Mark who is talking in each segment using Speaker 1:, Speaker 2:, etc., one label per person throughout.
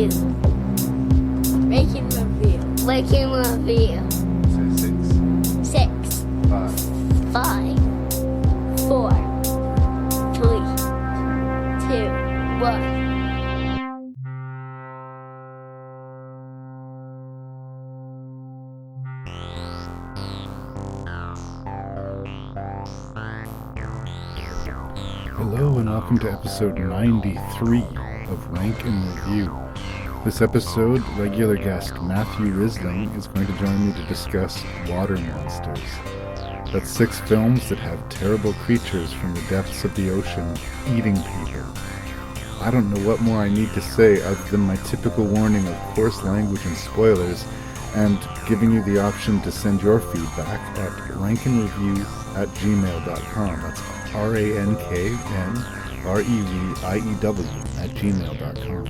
Speaker 1: review.
Speaker 2: Ranking review.
Speaker 1: Ranking review.
Speaker 3: Say 6.
Speaker 1: 6,
Speaker 3: 5.
Speaker 1: 5, 4, 3, 2, 1.
Speaker 3: Hello and welcome to episode 93 of Rank and Review. This episode, regular guest Matthew Risling is going to join me to discuss water monsters. That's 6 films that have terrible creatures from the depths of the ocean eating people. I don't know what more I need to say other than my typical warning of coarse language and spoilers, and giving you the option to send your feedback at rankandreview@gmail.com. That's RANKNREVIEW@gmail.com.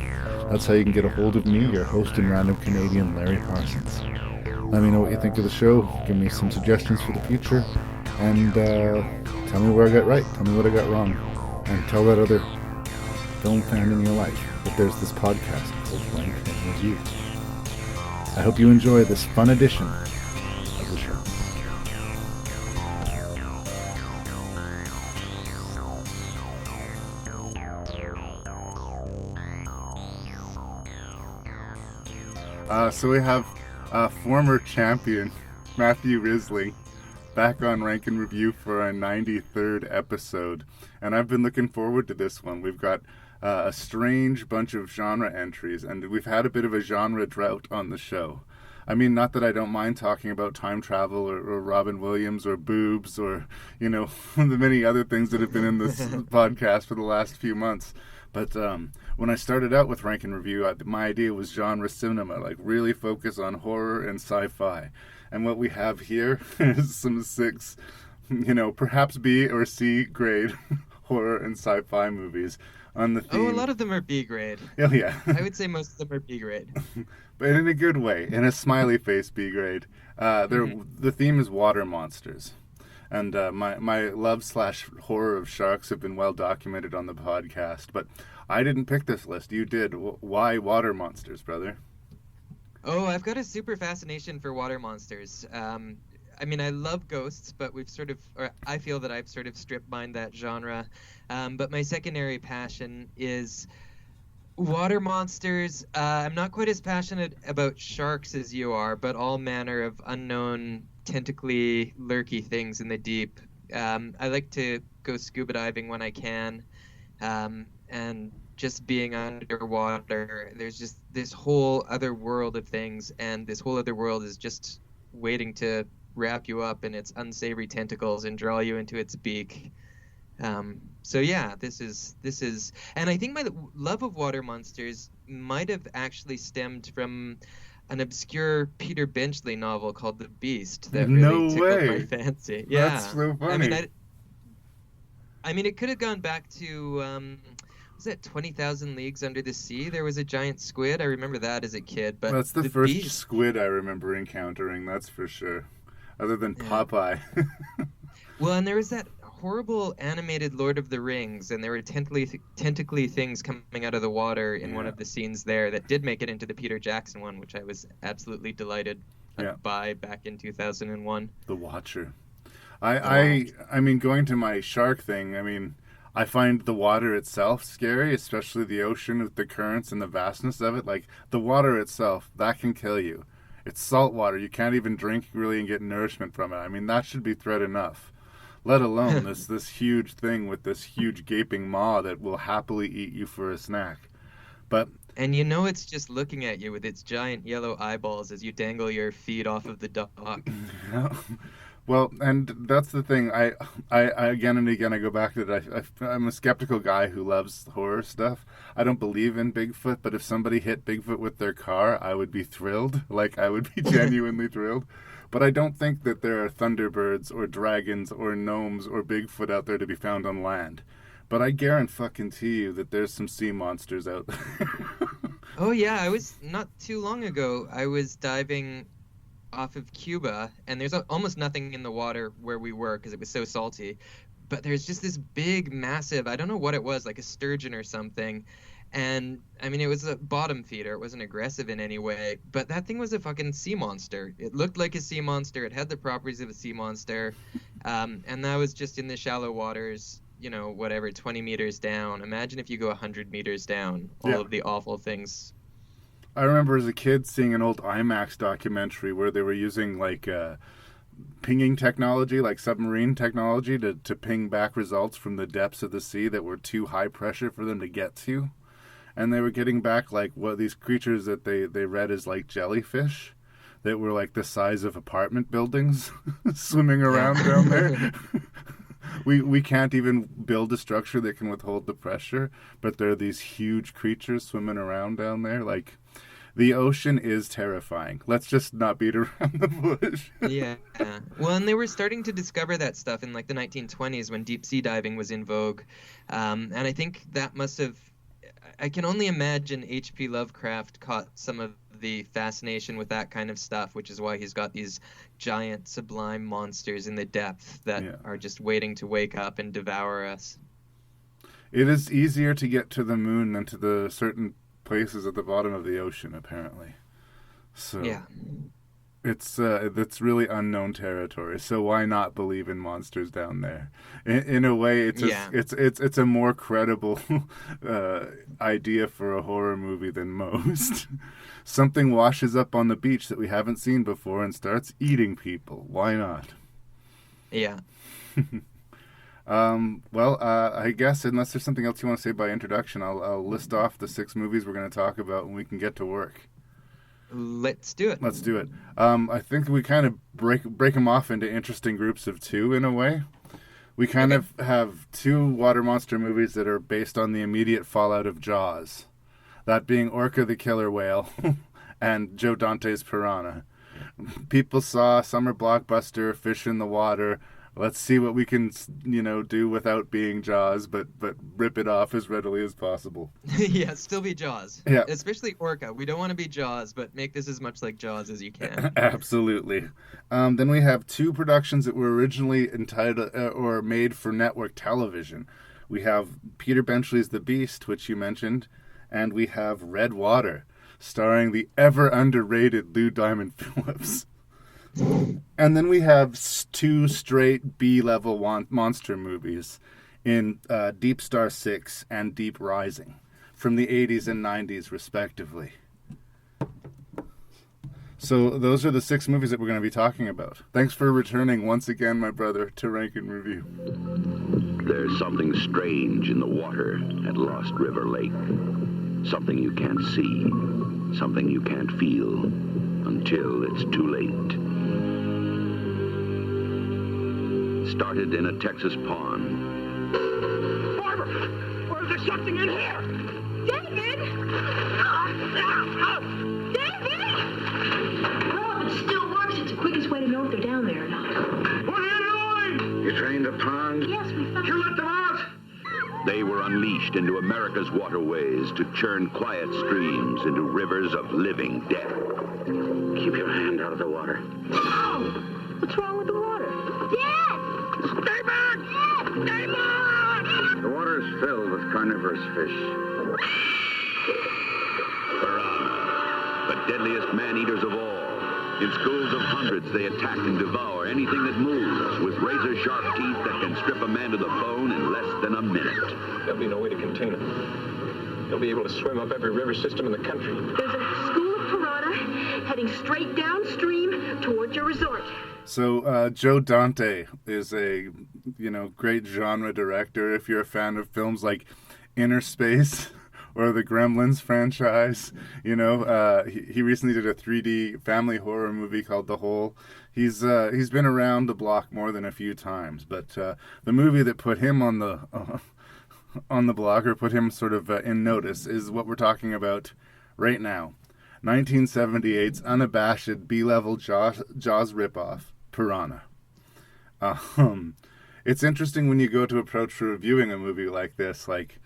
Speaker 3: That's how you can get a hold of me, your host and random Canadian Larry Parsons. Let me know what you think of the show, give me some suggestions for the future, and tell me where I got right, tell me what I got wrong, and tell that other film fan in your life that there's this podcast called Rank and Review. I hope you enjoy this fun edition of the show. So we have former champion Matthew Risling back on Rank and Review for our 93rd episode, and I've been looking forward to this one. We've got a strange bunch of genre entries, and we've had a bit of a genre drought on the show. I mean, not that I don't mind talking about time travel or Robin Williams or boobs or, you know, the many other things that have been in this podcast for the last few months. But when I started out with Rank and Review, my idea was genre cinema, like really focus on horror and sci-fi. And what we have here is some 6, you know, perhaps B or C grade horror and sci-fi movies on the theme.
Speaker 4: Oh, a lot of them are B grade.
Speaker 3: Oh, yeah.
Speaker 4: I would say most of them are B grade.
Speaker 3: But in a good way, in a smiley face B grade. The theme is water monsters. And my love/horror of sharks have been well documented on the podcast. But I didn't pick this list. You did. Why water monsters, brother?
Speaker 4: Oh, I've got a super fascination for water monsters. I mean, I love ghosts, but I feel that I've sort of strip mined that genre. But my secondary passion is water monsters. I'm not quite as passionate about sharks as you are, but all manner of unknown tentacly lurky things in the deep. I like to go scuba diving when I can, and just being underwater, there's just this whole other world of things, and this whole other world is just waiting to wrap you up in its unsavory tentacles and draw you into its beak. So yeah, this is, and I think my love of water monsters might have actually stemmed from an obscure Peter Benchley novel called The Beast that really tickled my fancy. Yeah,
Speaker 3: that's so funny.
Speaker 4: I mean, it could have gone back to was that 20,000 Leagues Under the Sea? There was a giant squid. I remember that as a kid. But
Speaker 3: that's the first squid I remember encountering. That's for sure. Other than Popeye.
Speaker 4: Well, and there was that horrible animated Lord of the Rings, and there were tentacly things coming out of the water in one of the scenes there that did make it into the Peter Jackson one, which I was absolutely delighted by back in 2001.
Speaker 3: The Watcher. I mean, going to my shark thing, I mean, I find the water itself scary, especially the ocean with the currents and the vastness of it. Like, the water itself, that can kill you. It's salt water. You can't even drink really and get nourishment from it. I mean, that should be threat enough. Let alone this huge thing with this huge gaping maw that will happily eat you for a snack.
Speaker 4: And you know it's just looking at you with its giant yellow eyeballs as you dangle your feet off of the dock.
Speaker 3: Well, and that's the thing. I again and again I go back to it. I'm a skeptical guy who loves horror stuff. I don't believe in Bigfoot, but if somebody hit Bigfoot with their car, I would be thrilled. Like, I would be genuinely thrilled. But I don't think that there are thunderbirds or dragons or gnomes or Bigfoot out there to be found on land. But I guarantee you that there's some sea monsters out there.
Speaker 4: Oh yeah, I was not too long ago. I was diving off of Cuba, and there's almost nothing in the water where we were because it was so salty. But there's just this big, massive, I don't know what it was, like a sturgeon or something. And I mean, it was a bottom feeder. It wasn't aggressive in any way, but that thing was a fucking sea monster. It looked like a sea monster. It had the properties of a sea monster. And that was just in the shallow waters, whatever, 20 meters down. Imagine if you go 100 meters down, all of the awful things.
Speaker 3: I remember as a kid seeing an old IMAX documentary where they were using like pinging technology, like submarine technology, to ping back results from the depths of the sea that were too high pressure for them to get to. And they were getting back like these creatures that they read as like jellyfish that were like the size of apartment buildings swimming around down there. We can't even build a structure that can withhold the pressure, but there are these huge creatures swimming around down there. Like, the ocean is terrifying. Let's just not beat around the bush.
Speaker 4: Yeah. Well, and they were starting to discover that stuff in like the 1920s when deep sea diving was in vogue. And I think that must have, I can only imagine H.P. Lovecraft caught some of the fascination with that kind of stuff, which is why he's got these giant sublime monsters in the depth that are just waiting to wake up and devour us.
Speaker 3: It is easier to get to the moon than to the certain places at the bottom of the ocean, apparently. So
Speaker 4: yeah,
Speaker 3: it's really unknown territory. So why not believe in monsters down there? In a way, it's a more credible idea for a horror movie than most. Something washes up on the beach that we haven't seen before and starts eating people. Why not?
Speaker 4: Yeah.
Speaker 3: I guess unless there's something else you want to say by introduction, I'll list off the 6 movies we're going to talk about and we can get to work.
Speaker 4: Let's do it.
Speaker 3: Let's do it. I think we kind of break them off into interesting groups of 2 in a way. We kind of have 2 water monster movies that are based on the immediate fallout of Jaws. That being Orca the Killer Whale and Joe Dante's Piranha. People saw summer blockbuster, fish in the water. Let's see what we can, do without being Jaws, but rip it off as readily as possible.
Speaker 4: Yeah, still be Jaws.
Speaker 3: Yeah.
Speaker 4: Especially Orca. We don't want to be Jaws, but make this as much like Jaws as you can.
Speaker 3: Absolutely. Then we have 2 productions that were originally entitled or made for network television. We have Peter Benchley's The Beast, which you mentioned, and we have Red Water, starring the ever underrated Lou Diamond Phillips. And then we have 2 straight B-level monster movies in Deep Star 6 and Deep Rising from the 80s and 90s, respectively. So those are the 6 movies that we're going to be talking about. Thanks for returning once again, my brother, to Rank and Review.
Speaker 5: There's something strange in the water at Lost River Lake. Something you can't see, something you can't feel, until it's too late. Started in a Texas pond.
Speaker 6: Barbara! Or is there something in here?
Speaker 2: David! David! Well, if it still works, it's the quickest way to know if they're down there or not.
Speaker 6: What are you doing?
Speaker 5: You drained the pond?
Speaker 2: Yes, we found
Speaker 6: You let them out?
Speaker 5: They were unleashed into America's waterways to churn quiet streams into rivers of living death. Keep your hand out of the water.
Speaker 2: What's wrong with the water? Dad!
Speaker 6: Stay back!
Speaker 2: Dad!
Speaker 6: Stay back!
Speaker 5: The water is filled with carnivorous fish. Piranha, the deadliest man-eaters of all. In schools of hundreds, they attack and devour anything that moves with razor-sharp teeth that can strip a man to the bone in less than a minute.
Speaker 7: There'll be no way to contain them. They'll be able to swim up every river system in the country.
Speaker 2: There's a school of piranha heading straight downstream towards your resort.
Speaker 3: So Joe Dante is a, great genre director. If you're a fan of films like Inner Space or the Gremlins franchise, he recently did a 3D family horror movie called The Hole. He's been around the block more than a few times, but the movie that put him on the block, or put him sort of in notice, is what we're talking about right now. 1978's unabashed B-level Jaws ripoff, Piranha. It's interesting when you go to approach reviewing a movie like this, like,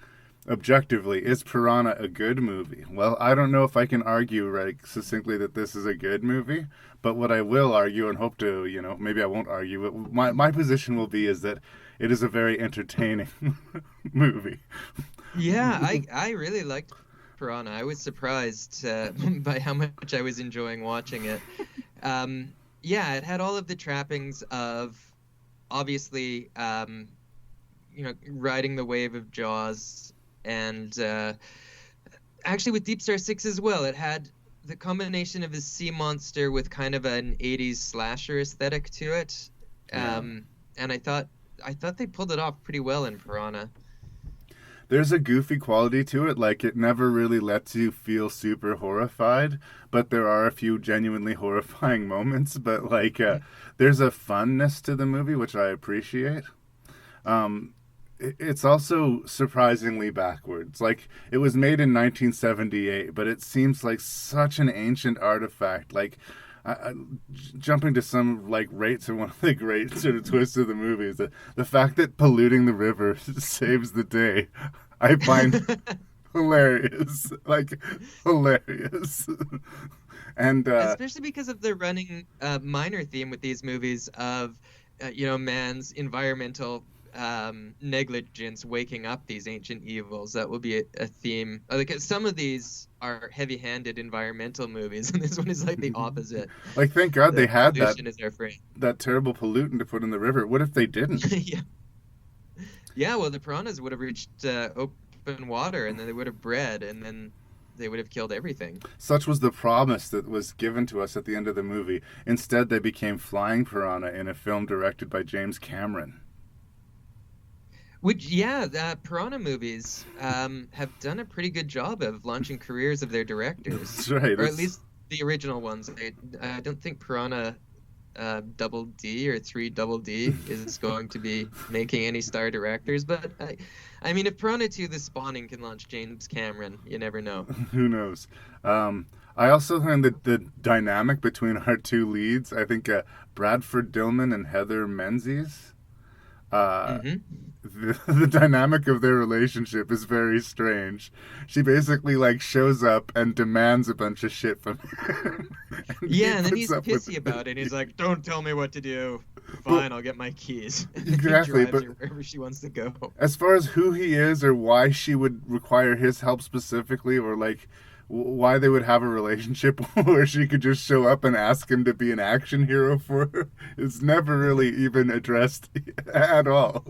Speaker 3: objectively, is Piranha a good movie? Well, I don't know if I can argue succinctly that this is a good movie, but what I will argue and hope to, maybe I won't argue, but my position will be is that it is a very entertaining movie.
Speaker 4: Yeah, I really liked Piranha. I was surprised by how much I was enjoying watching it. Yeah, it had all of the trappings of, obviously, riding the wave of Jaws, and actually with Deep Star 6 as well. It had the combination of a sea monster with kind of an 80s slasher aesthetic to it. And I thought they pulled it off pretty well in Piranha.
Speaker 3: There's a goofy quality to it, like it never really lets you feel super horrified, but there are a few genuinely horrifying moments, but like there's a funness to the movie which I appreciate. It's also surprisingly backwards. Like, it was made in 1978, but it seems like such an ancient artifact. Like, jumping to some like rates of one of the great sort of twists of the movie is the fact that polluting the river saves the day. I find hilarious, like hilarious, and
Speaker 4: especially because of the running minor theme with these movies of man's environmental negligence waking up these ancient evils. That will be a theme. Like, some of these are heavy-handed environmental movies, and this one is like the opposite.
Speaker 3: Like, thank God they had
Speaker 4: that
Speaker 3: terrible pollutant to put in the river. What if they didn't?
Speaker 4: Yeah, well, the piranhas would have reached open water, and then they would have bred, and then they would have killed everything.
Speaker 3: Such was the promise that was given to us at the end of the movie. Instead, they became flying piranha in a film directed by James Cameron.
Speaker 4: Piranha movies have done a pretty good job of launching careers of their directors.
Speaker 3: That's right.
Speaker 4: Or at least the original ones. I don't think Piranha Double D or 3 Double D is going to be making any star directors, but I mean, if Piranha 2: The Spawning can launch James Cameron, you never know.
Speaker 3: Who knows? I also think that the dynamic between our two leads, I think Bradford Dillman and Heather Menzies, the dynamic of their relationship is very strange. She basically like shows up and demands a bunch of shit from him.
Speaker 4: And then he's pissy about it. He's like, "Don't tell me what to do. Fine, I'll get my keys."
Speaker 3: Exactly, but
Speaker 4: wherever she wants to go.
Speaker 3: As far as who he is or why she would require his help specifically, or like why they would have a relationship where she could just show up and ask him to be an action hero for her, is never really even addressed at all.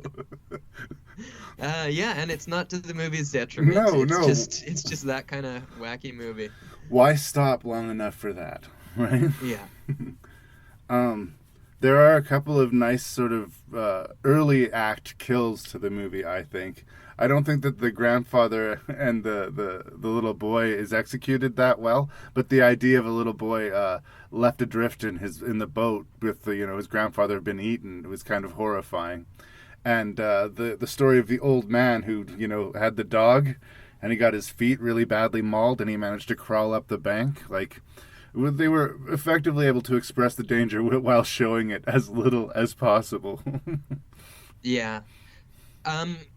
Speaker 4: And it's not to the movie's detriment. It's just that kind of wacky movie.
Speaker 3: Why stop long enough for that, right?
Speaker 4: Yeah.
Speaker 3: There are a couple of nice sort of early act kills to the movie, I think. I don't think that the grandfather and the little boy is executed that well, but the idea of a little boy left adrift in the boat with his grandfather had been eaten was kind of horrifying. And the story of the old man who had the dog, and he got his feet really badly mauled, and he managed to crawl up the bank. Like, they were effectively able to express the danger while showing it as little as possible.
Speaker 4: Yeah.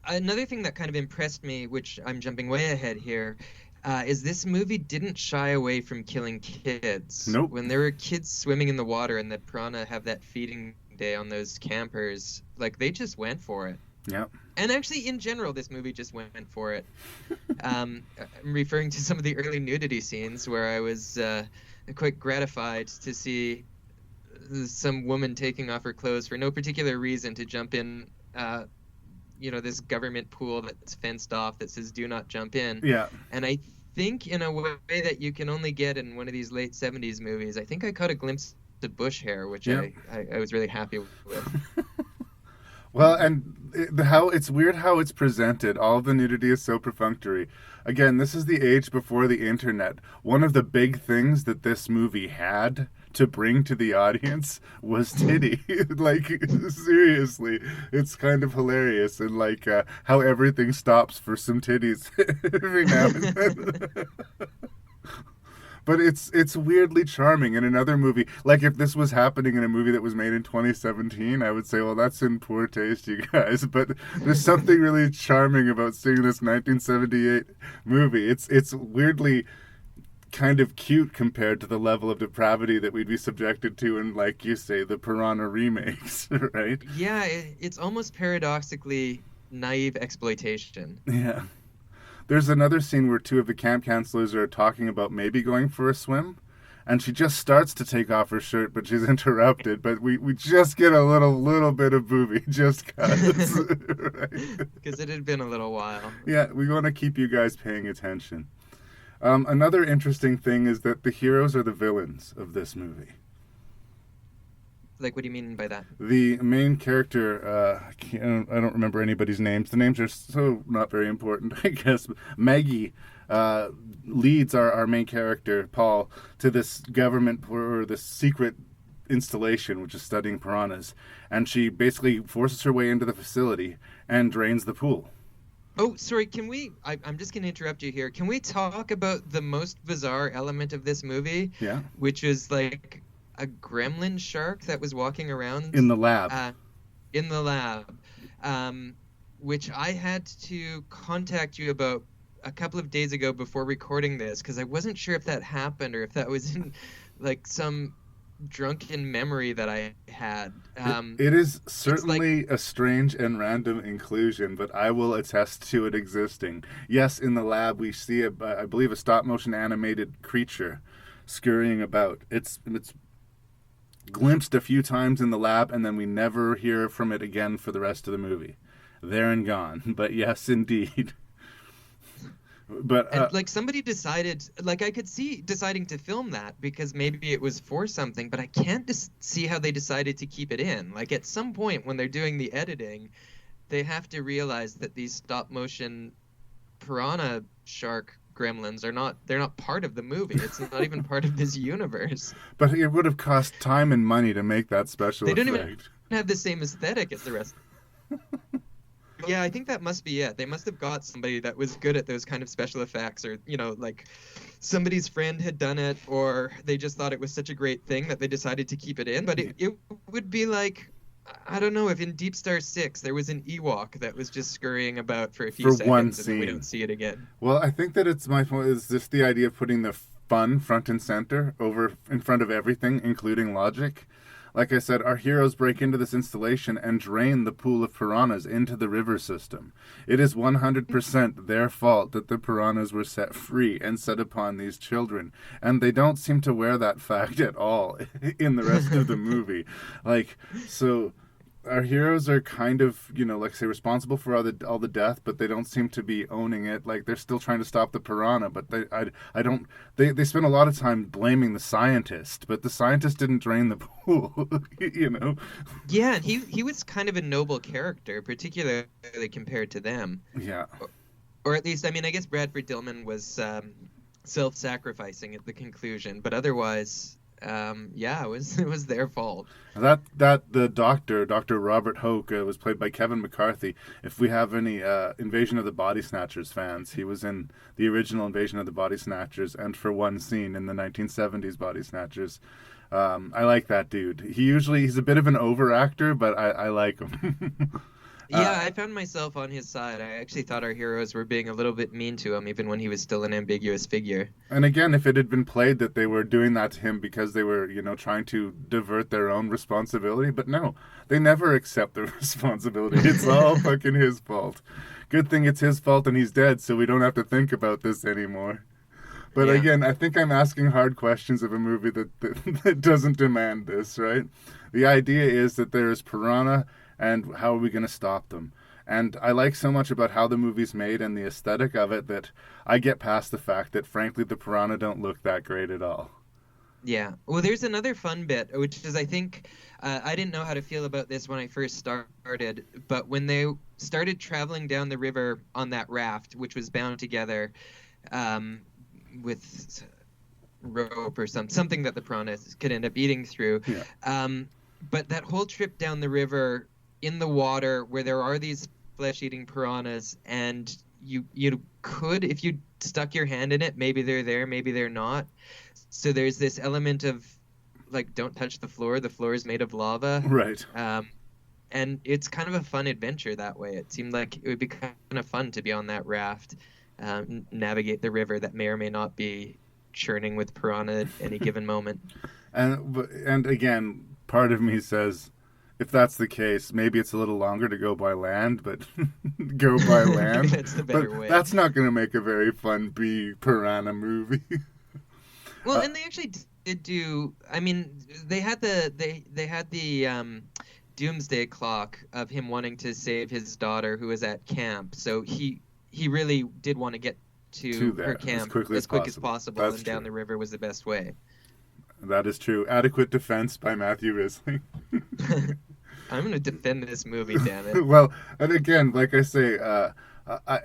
Speaker 4: Another thing that kind of impressed me, which I'm jumping way ahead here, is this movie didn't shy away from killing kids.
Speaker 3: Nope.
Speaker 4: When there were kids swimming in the water and the piranha have that feeding day on those campers, like, they just went for it.
Speaker 3: Yeah.
Speaker 4: And actually, in general, this movie just went for it. I'm referring to some of the early nudity scenes where I was quite gratified to see some woman taking off her clothes for no particular reason to jump in this government pool that's fenced off that says "do not jump in."
Speaker 3: Yeah.
Speaker 4: And I think in a way that you can only get in one of these late 70s movies, I think I caught a glimpse of bush hair, which I was really happy with.
Speaker 3: Well, and it's weird how it's presented. All of the nudity is so perfunctory. Again, this is the age before the internet. One of the big things that this movie had to bring to the audience was titty. Like, seriously, it's kind of hilarious. And like how everything stops for some titties every now and then. But it's weirdly charming. In another movie, like if this was happening in a movie that was made in 2017, I would say, well, that's in poor taste, you guys. But there's something really charming about seeing this 1978 movie. It's weirdly kind of cute compared to the level of depravity that we'd be subjected to in, like you say, the Piranha remakes, right?
Speaker 4: Yeah, it's almost paradoxically naive exploitation.
Speaker 3: Yeah. There's another scene where two of the camp counselors are talking about maybe going for a swim, and she just starts to take off her shirt, but she's interrupted. But we just get a little bit of boobie, just because. Right?
Speaker 4: Because it had been a little while.
Speaker 3: Yeah, we want to keep you guys paying attention. Another interesting thing is that the heroes are the villains of this movie.
Speaker 4: Like, what do you mean by that?
Speaker 3: The main character, I don't remember anybody's names. The names are so not very important, I guess. Maggie leads our main character, Paul, to this government or this secret installation, which is studying piranhas. And she basically forces her way into the facility and drains the pool.
Speaker 4: Oh, sorry, I'm just going to interrupt you here. Can we talk about the most bizarre element of this movie?
Speaker 3: Yeah.
Speaker 4: Which is like a gremlin shark that was walking around
Speaker 3: in the lab.
Speaker 4: Which I had to contact you about a couple of days ago before recording this, because I wasn't sure if that happened or if that was in like some drunken memory that I had.
Speaker 3: It is certainly a strange and random inclusion, but I will attest to it existing. Yes, in the lab we see I believe a stop motion animated creature scurrying about. It's glimpsed a few times in the lab, and then we never hear from it again for the rest of the movie. There and gone. But yes, indeed. But
Speaker 4: and like somebody decided, like I could see deciding to film that because maybe it was for something, but I can't see how they decided to keep it in. Like at some point when they're doing the editing, they have to realize that these stop motion piranha shark gremlins they're not part of the movie. It's not even part of this universe.
Speaker 3: But it would have cost time and money to make that special effect.
Speaker 4: They don't even have the same aesthetic as the rest. Yeah, I think that must be it. They must have got somebody that was good at those kind of special effects, or like somebody's friend had done it, or they just thought it was such a great thing that they decided to keep it in. But it would be like, I don't know, if in Deep Star 6 there was an Ewok that was just scurrying about for a few seconds
Speaker 3: one
Speaker 4: and then we
Speaker 3: scene.
Speaker 4: don't see it again.
Speaker 3: Well, I think that it's my point is just the idea of putting the fun front and center over in front of everything, including logic. Like I said, our heroes break into this installation and drain the pool of piranhas into the river system. It is 100% their fault that the piranhas were set free and set upon these children. And they don't seem to wear that fact at all in the rest of the movie. So our heroes are kind of, like say, responsible for all the death, but they don't seem to be owning it. Like they're still trying to stop the piranha, but they spend a lot of time blaming the scientist, but the scientist didn't drain the pool,
Speaker 4: Yeah, and he was kind of a noble character, particularly compared to them.
Speaker 3: Yeah.
Speaker 4: Or at least, I mean, I guess Bradford Dillman was self-sacrificing at the conclusion, but otherwise, it was their fault.
Speaker 3: That the Dr. Robert Hoke, was played by Kevin McCarthy. If we have any Invasion of the Body Snatchers fans, he was in the original Invasion of the Body Snatchers and for one scene in the 1970s Body Snatchers. I like that dude. He's a bit of an over actor, but I like him.
Speaker 4: Yeah, I found myself on his side. I actually thought our heroes were being a little bit mean to him, even when he was still an ambiguous figure.
Speaker 3: And again, if it had been played that they were doing that to him because they were, trying to divert their own responsibility, but no, they never accept the responsibility. It's all fucking his fault. Good thing it's his fault and he's dead, so we don't have to think about this anymore. But again, I think I'm asking hard questions of a movie that doesn't demand this, right? The idea is that there is piranha, and how are we going to stop them? And I like so much about how the movie's made and the aesthetic of it that I get past the fact that, frankly, the piranha don't look that great at all.
Speaker 4: Yeah. Well, there's another fun bit, which is I think I didn't know how to feel about this when I first started, but when they started traveling down the river on that raft, which was bound together with rope or something that the piranhas could end up eating through.
Speaker 3: Yeah.
Speaker 4: But that whole trip down the river in the water where there are these flesh-eating piranhas, and you could, if you stuck your hand in it, maybe they're there, maybe they're not. So there's this element of, like, don't touch the floor is made of lava.
Speaker 3: Right.
Speaker 4: And it's kind of a fun adventure that way. It seemed like it would be kind of fun to be on that raft, navigate the river that may or may not be churning with piranha at any given moment.
Speaker 3: And again, part of me says, if that's the case, maybe it's a little longer to go by land, but go by land.
Speaker 4: That's the better
Speaker 3: But
Speaker 4: way.
Speaker 3: that's not going to make a very fun bee piranha movie.
Speaker 4: Well, and they actually did do. I mean, they had the doomsday clock of him wanting to save his daughter who was at camp. So he really did want to get to her camp
Speaker 3: as quick as
Speaker 4: possible,
Speaker 3: That's
Speaker 4: and down
Speaker 3: true.
Speaker 4: the river was the best way.
Speaker 3: That is true. Adequate defense by Matthew Risling.
Speaker 4: I'm going to defend this movie, damn it.
Speaker 3: Well, and again, like I say, I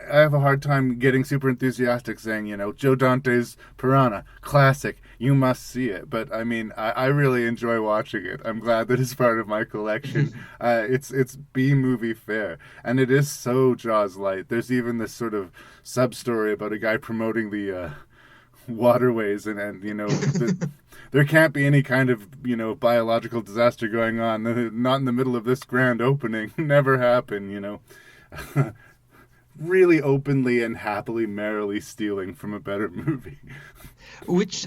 Speaker 3: have a hard time getting super enthusiastic saying, Joe Dante's Piranha, classic, you must see it. But I mean, I really enjoy watching it. I'm glad that it's part of my collection. It's B-movie fare, and it is so Jaws light. There's even this sort of sub-story about a guy promoting the waterways, and there can't be any kind of biological disaster going on, not in the middle of this grand opening. Never happen. Really openly and happily, merrily stealing from a better movie.
Speaker 4: Which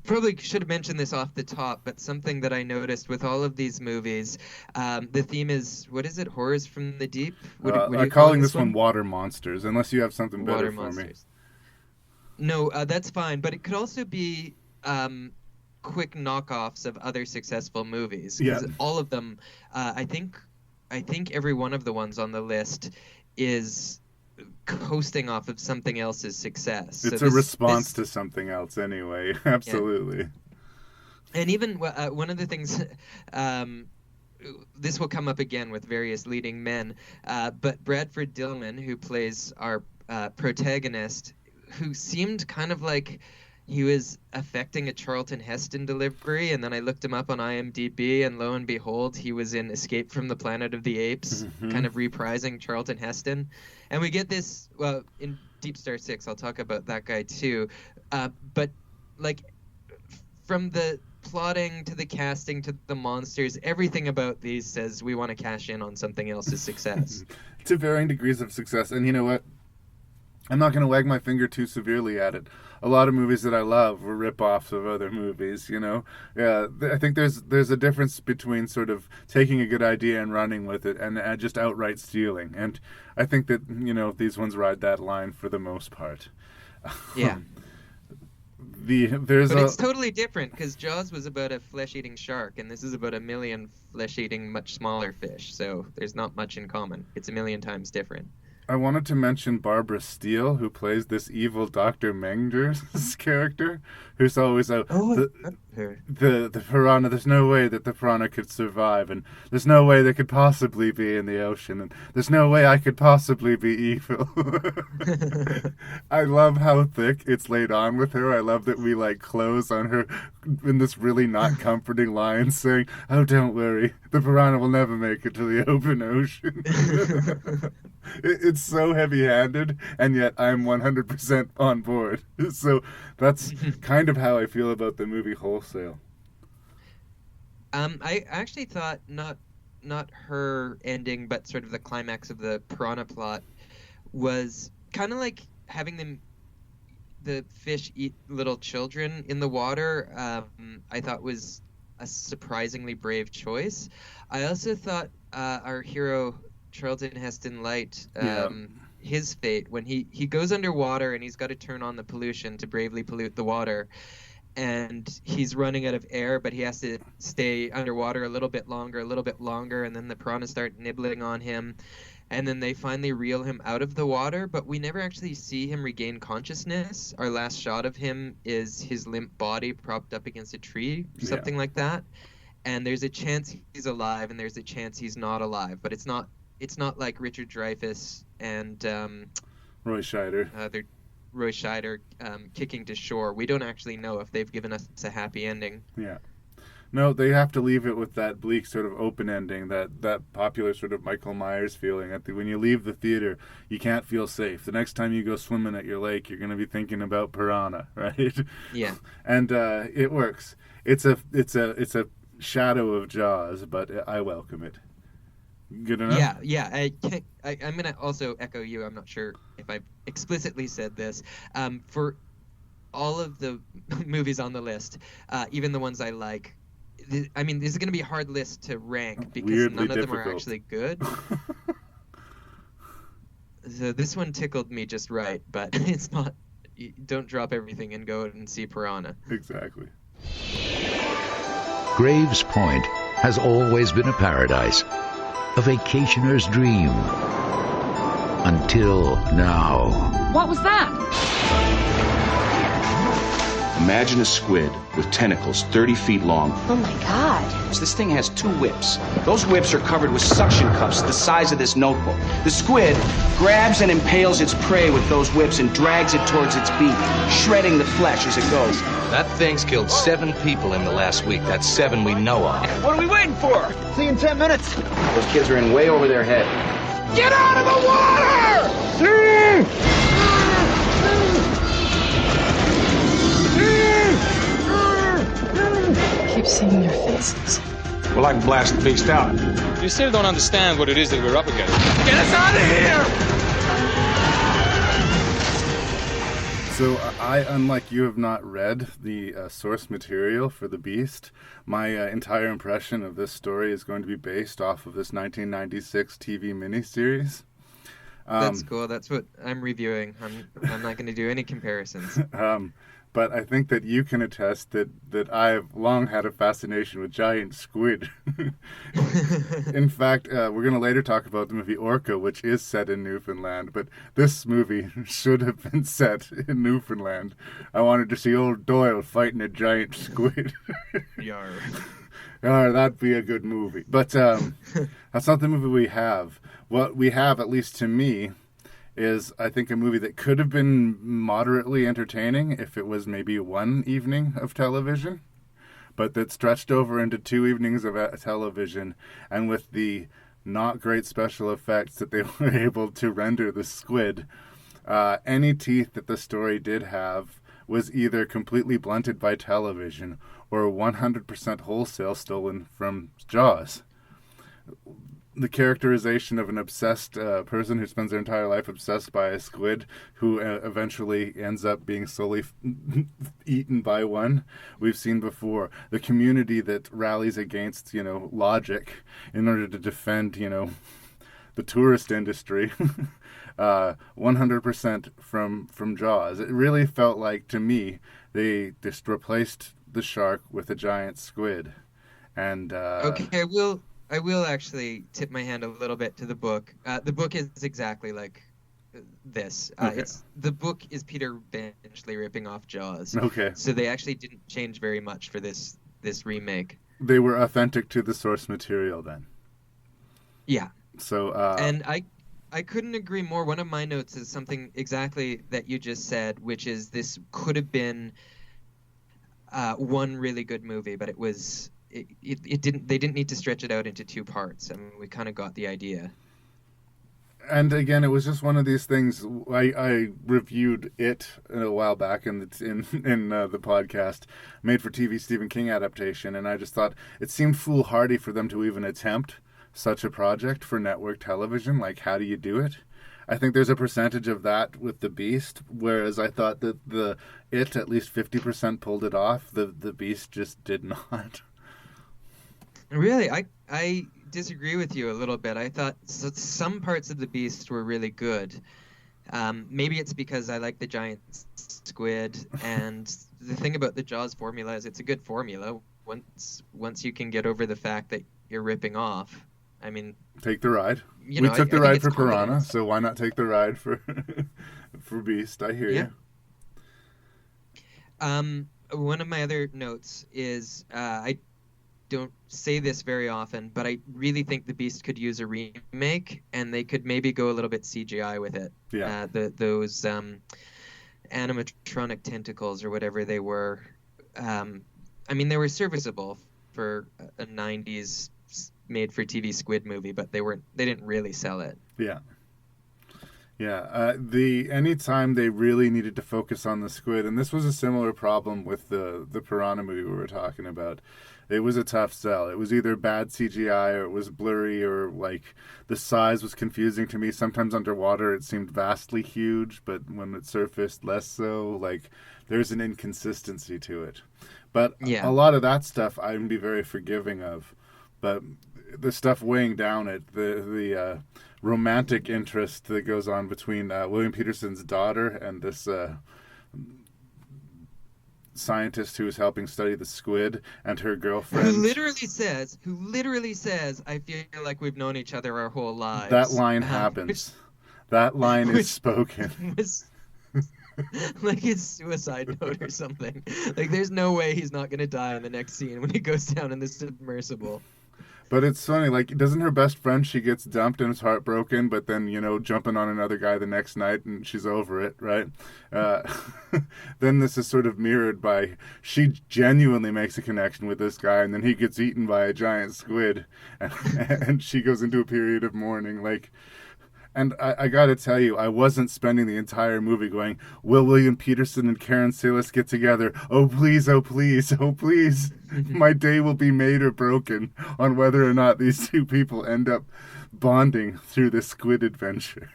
Speaker 4: probably should have mentioned this off the top, but something that I noticed with all of these movies, the theme is, what is it, horrors from the deep? What are you
Speaker 3: calling this one Water Monsters, unless you have something better
Speaker 4: Water
Speaker 3: for
Speaker 4: Monsters. No, that's fine, but it could also be quick knockoffs of other successful movies. Because all of them, I think every one of the ones on the list is coasting off of something else's success.
Speaker 3: It's a response to something else anyway. Absolutely.
Speaker 4: Yeah. And even one of the things, this will come up again with various leading men, but Bradford Dillman, who plays our protagonist, who seemed kind of like he was affecting a Charlton Heston delivery, and then I looked him up on IMDb, and lo and behold, he was in Escape from the Planet of the Apes, kind of reprising Charlton Heston. And we get this, well, in Deep Star 6, I'll talk about that guy too, but like from the plotting to the casting to the monsters, everything about these says we want to cash in on something else's success.
Speaker 3: To varying degrees of success, and you know what? I'm not going to wag my finger too severely at it. A lot of movies that I love were rip-offs of other movies, Yeah, I think there's a difference between sort of taking a good idea and running with it and just outright stealing. And I think that, these ones ride that line for the most part.
Speaker 4: Yeah. But it's totally different, because Jaws was about a flesh-eating shark, and this is about a million flesh-eating, much smaller fish. So there's not much in common. It's a million times different.
Speaker 3: I wanted to mention Barbara Steele, who plays this evil Dr. Menger's character, who's always the piranha. There's no way that the piranha could survive, and there's no way they could possibly be in the ocean, and there's no way I could possibly be evil. I love how thick it's laid on with her. I love that we close on her in this really not comforting line, saying, "Oh, don't worry, the piranha will never make it to the open ocean." It's so heavy-handed, and yet I'm 100% on board. So that's kind of how I feel about the movie wholesale.
Speaker 4: I actually thought not her ending, but sort of the climax of the piranha plot was kind of like having the fish eat little children in the water. I thought was a surprisingly brave choice. I also thought our hero Charlton Heston Light, his fate when he goes underwater and he's got to turn on the pollution to bravely pollute the water, and he's running out of air, but he has to stay underwater a little bit longer, and then the piranhas start nibbling on him, and then they finally reel him out of the water, but we never actually see him regain consciousness. Our last shot of him is his limp body propped up against a tree or something like that, and there's a chance he's alive and there's a chance he's not alive, but it's not like Richard Dreyfuss and
Speaker 3: Roy Scheider.
Speaker 4: Roy Scheider kicking to shore. We don't actually know if they've given us a happy ending.
Speaker 3: Yeah. No, they have to leave it with that bleak sort of open ending, that popular sort of Michael Myers feeling. When you leave the theater, you can't feel safe. The next time you go swimming at your lake, you're going to be thinking about piranha, right?
Speaker 4: Yeah. And
Speaker 3: it works. It's a shadow of Jaws, but I welcome it. Good enough?
Speaker 4: Yeah. I'm going to also echo you. I'm not sure if I've explicitly said this. For all of the movies on the list, even the ones I like, I mean, this is going to be a hard list to rank because
Speaker 3: Weirdly
Speaker 4: none of them are
Speaker 3: difficult.
Speaker 4: actually good. So this one tickled me just right, but it's not. Don't drop everything and go and see Piranha.
Speaker 3: Exactly.
Speaker 8: Graves Point has always been a paradise, a vacationer's dream. Until now.
Speaker 9: What was that?
Speaker 10: Imagine a squid with tentacles 30 feet long.
Speaker 9: Oh my God.
Speaker 10: This thing has 2 whips. Those whips are covered with suction cups the size of this notebook. The squid grabs and impales its prey with those whips and drags it towards its beak, shredding the flesh as it goes.
Speaker 11: That thing's killed 7 people in the last week. That's 7 we know of.
Speaker 6: What are we waiting for? See you in 10 minutes.
Speaker 10: Those kids are in way over their head.
Speaker 6: Get out of the water!
Speaker 9: I keep seeing your faces.
Speaker 7: Well, I can blast the beast out.
Speaker 12: You still don't understand what it is that we're up against.
Speaker 6: Get us out of here!
Speaker 3: So I, unlike you, have not read the source material for The Beast. My entire impression of this story is going to be based off of this 1996 TV miniseries.
Speaker 4: That's cool. That's what I'm reviewing. I'm not going to do any comparisons.
Speaker 3: But I think that you can attest that I've long had a fascination with giant squid. In fact, we're going to later talk about the movie Orca, which is set in Newfoundland. But this movie should have been set in Newfoundland. I wanted to see old Doyle fighting a giant squid.
Speaker 4: Yar.
Speaker 3: Yar, that'd be a good movie. But that's not the movie we have. What we have, at least to me, is, I think, a movie that could have been moderately entertaining if it was maybe one evening of television, but that stretched over into 2 evenings of television, and with the not great special effects that they were able to render the squid, any teeth that the story did have was either completely blunted by television or 100% wholesale stolen from Jaws. The characterization of an obsessed person who spends their entire life obsessed by a squid who eventually ends up being slowly eaten by one, we've seen before. The community that rallies against, logic in order to defend, the tourist industry, 100% from Jaws. It really felt like, to me, they just replaced the shark with a giant squid. And
Speaker 4: Okay, I will actually tip my hand a little bit to the book. The book is exactly like this.
Speaker 3: Okay.
Speaker 4: The book is Peter Benchley ripping off Jaws.
Speaker 3: Okay.
Speaker 4: So they actually didn't change very much for this remake.
Speaker 3: They were authentic to the source material then.
Speaker 4: Yeah.
Speaker 3: So
Speaker 4: and I couldn't agree more. One of my notes is something exactly that you just said, which is this could have been one really good movie, but it was. It didn't. They didn't need to stretch it out into 2 parts. I mean, we kind of got the idea.
Speaker 3: And again, it was just one of these things. I reviewed it a while back in the podcast, made for TV Stephen King adaptation, and I just thought it seemed foolhardy for them to even attempt such a project for network television. Like, how do you do it? I think there's a percentage of that with The Beast, whereas I thought that at least 50% pulled it off. The Beast just did not.
Speaker 4: Really, I disagree with you a little bit. I thought some parts of The Beast were really good. Maybe it's because I like the giant squid, and the thing about the Jaws formula is it's a good formula once you can get over the fact that you're ripping off. I mean,
Speaker 3: take the ride. We took the ride for Piranha, so why not take the ride for for Beast? I hear you.
Speaker 4: One of my other notes is I don't say this very often, but I really think The Beast could use a remake, and they could maybe go a little bit CGI with it.
Speaker 3: Yeah.
Speaker 4: Those animatronic tentacles or whatever they were. I mean, they were serviceable for a 90s made-for-TV squid movie, but they didn't really sell it.
Speaker 3: Yeah. Yeah, anytime they really needed to focus on the squid, and this was a similar problem with the piranha movie we were talking about. It was a tough sell. It was either bad CGI or it was blurry or like the size was confusing to me. Sometimes underwater it seemed vastly huge, but when it surfaced, less so. Like there's an inconsistency to it. But
Speaker 4: Yeah.
Speaker 3: a lot of that stuff I can be very forgiving of. But the stuff weighing down it, the romantic interest that goes on between William Peterson's daughter and this scientist who is helping study the squid and her girlfriend.
Speaker 4: Who literally says, I feel like we've known each other our whole lives.
Speaker 3: That line happens. That line is spoken.
Speaker 4: Was, like his suicide note or something. Like there's no way he's not going to die in the next scene when he goes down in the submersible.
Speaker 3: But it's funny, like, doesn't her best friend, she gets dumped and is heartbroken, but then, jumping on another guy the next night and she's over it, right? Then this is sort of mirrored by, she genuinely makes a connection with this guy, and then he gets eaten by a giant squid, and she goes into a period of mourning, like... And I got to tell you, I wasn't spending the entire movie going, will William Peterson and Karen Silas get together? Oh, please, oh, please, oh, please. My day will be made or broken on whether or not these two people end up bonding through this squid adventure.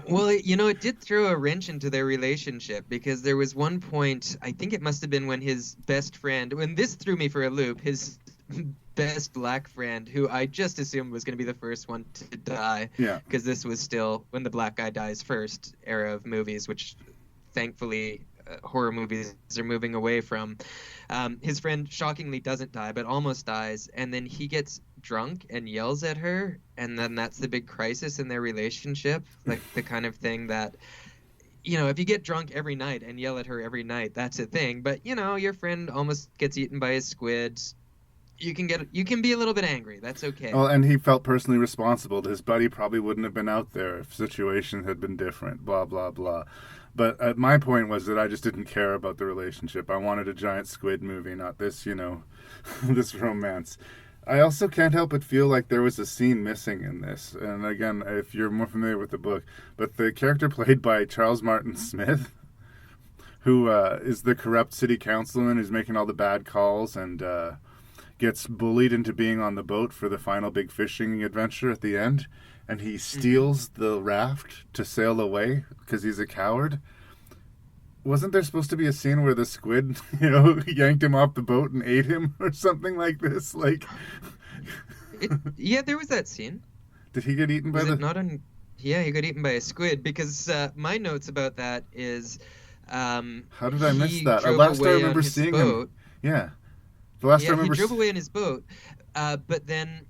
Speaker 4: Well, it did throw a wrench into their relationship because there was one point, I think it must have been when his best friend, when this threw me for a loop, his best black friend, who I just assumed was going to be the first one to die.
Speaker 3: Yeah.
Speaker 4: Because this was still when the black guy dies first era of movies, which thankfully horror movies are moving away from. His friend shockingly doesn't die, but almost dies. And then he gets drunk and yells at her. And then that's the big crisis in their relationship. Like the kind of thing that, if you get drunk every night and yell at her every night, that's a thing. But, your friend almost gets eaten by a squid. You can be a little bit angry. That's okay.
Speaker 3: Well, and he felt personally responsible. His buddy probably wouldn't have been out there if situations had been different, blah, blah, blah. But my point was that I just didn't care about the relationship. I wanted a giant squid movie, not this, this romance. I also can't help but feel like there was a scene missing in this. And again, if you're more familiar with the book, but the character played by Charles Martin Smith, who is the corrupt city councilman who's making all the bad calls and gets bullied into being on the boat for the final big fishing adventure at the end, and he steals the raft to sail away because he's a coward. Wasn't there supposed to be a scene where the squid, yanked him off the boat and ate him or something like this? Like,
Speaker 4: yeah, there was that scene.
Speaker 3: Did he get eaten by
Speaker 4: Yeah, he got eaten by a squid because my notes about that is.
Speaker 3: How did I miss that? Last I remember seeing him. Yeah.
Speaker 4: He drove away in his boat, but then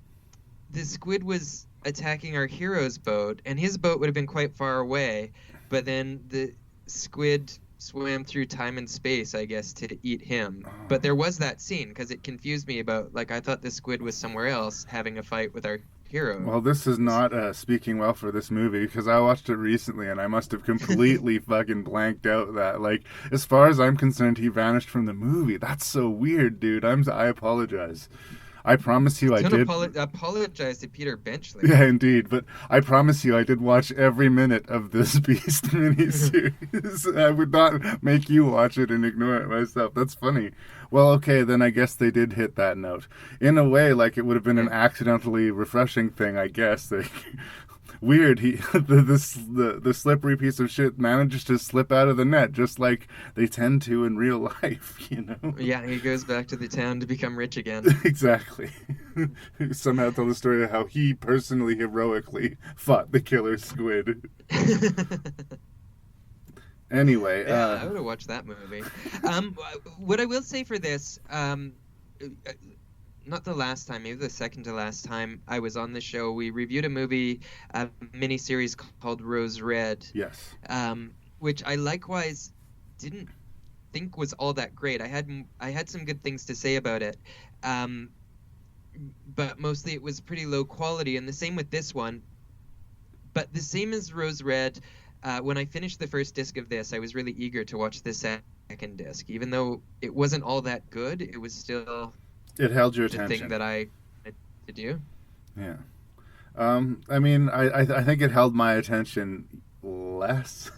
Speaker 4: the squid was attacking our hero's boat, and his boat would have been quite far away, but then the squid swam through time and space, I guess, to eat him. But there was that scene, because it confused me about, I thought the squid was somewhere else having a fight with our hero.
Speaker 3: Well, this is not speaking well for this movie, because I watched it recently and I must have completely fucking blanked out that. As far as I'm concerned, he vanished from the movie. That's so weird, dude. I apologize. I promise you I did.
Speaker 4: Apologize to Peter Benchley.
Speaker 3: Yeah, indeed. But I promise you I did watch every minute of this Beast miniseries. I would not make you watch it and ignore it myself. That's funny. Well, okay, then I guess they did hit that note. In a way, it would have been an accidentally refreshing thing, I guess. Weird, the slippery piece of shit manages to slip out of the net, just like they tend to in real life,
Speaker 4: Yeah, he goes back to the town to become rich again.
Speaker 3: Exactly. Somehow tell the story of how he personally, heroically fought the killer squid. Anyway.
Speaker 4: Yeah, I would have watched that movie. What I will say for this, not the last time, maybe the second to last time I was on the show, we reviewed a movie, a miniseries called Rose Red.
Speaker 3: Yes.
Speaker 4: Which I likewise didn't think was all that great. I had some good things to say about it, but mostly it was pretty low quality, and the same with this one. But the same as Rose Red, when I finished the first disc of this, I was really eager to watch the second disc. Even though it wasn't all that good, it was still...
Speaker 3: It held your
Speaker 4: the
Speaker 3: attention.
Speaker 4: thing that I wanted to do.
Speaker 3: Yeah. I think it held my attention less.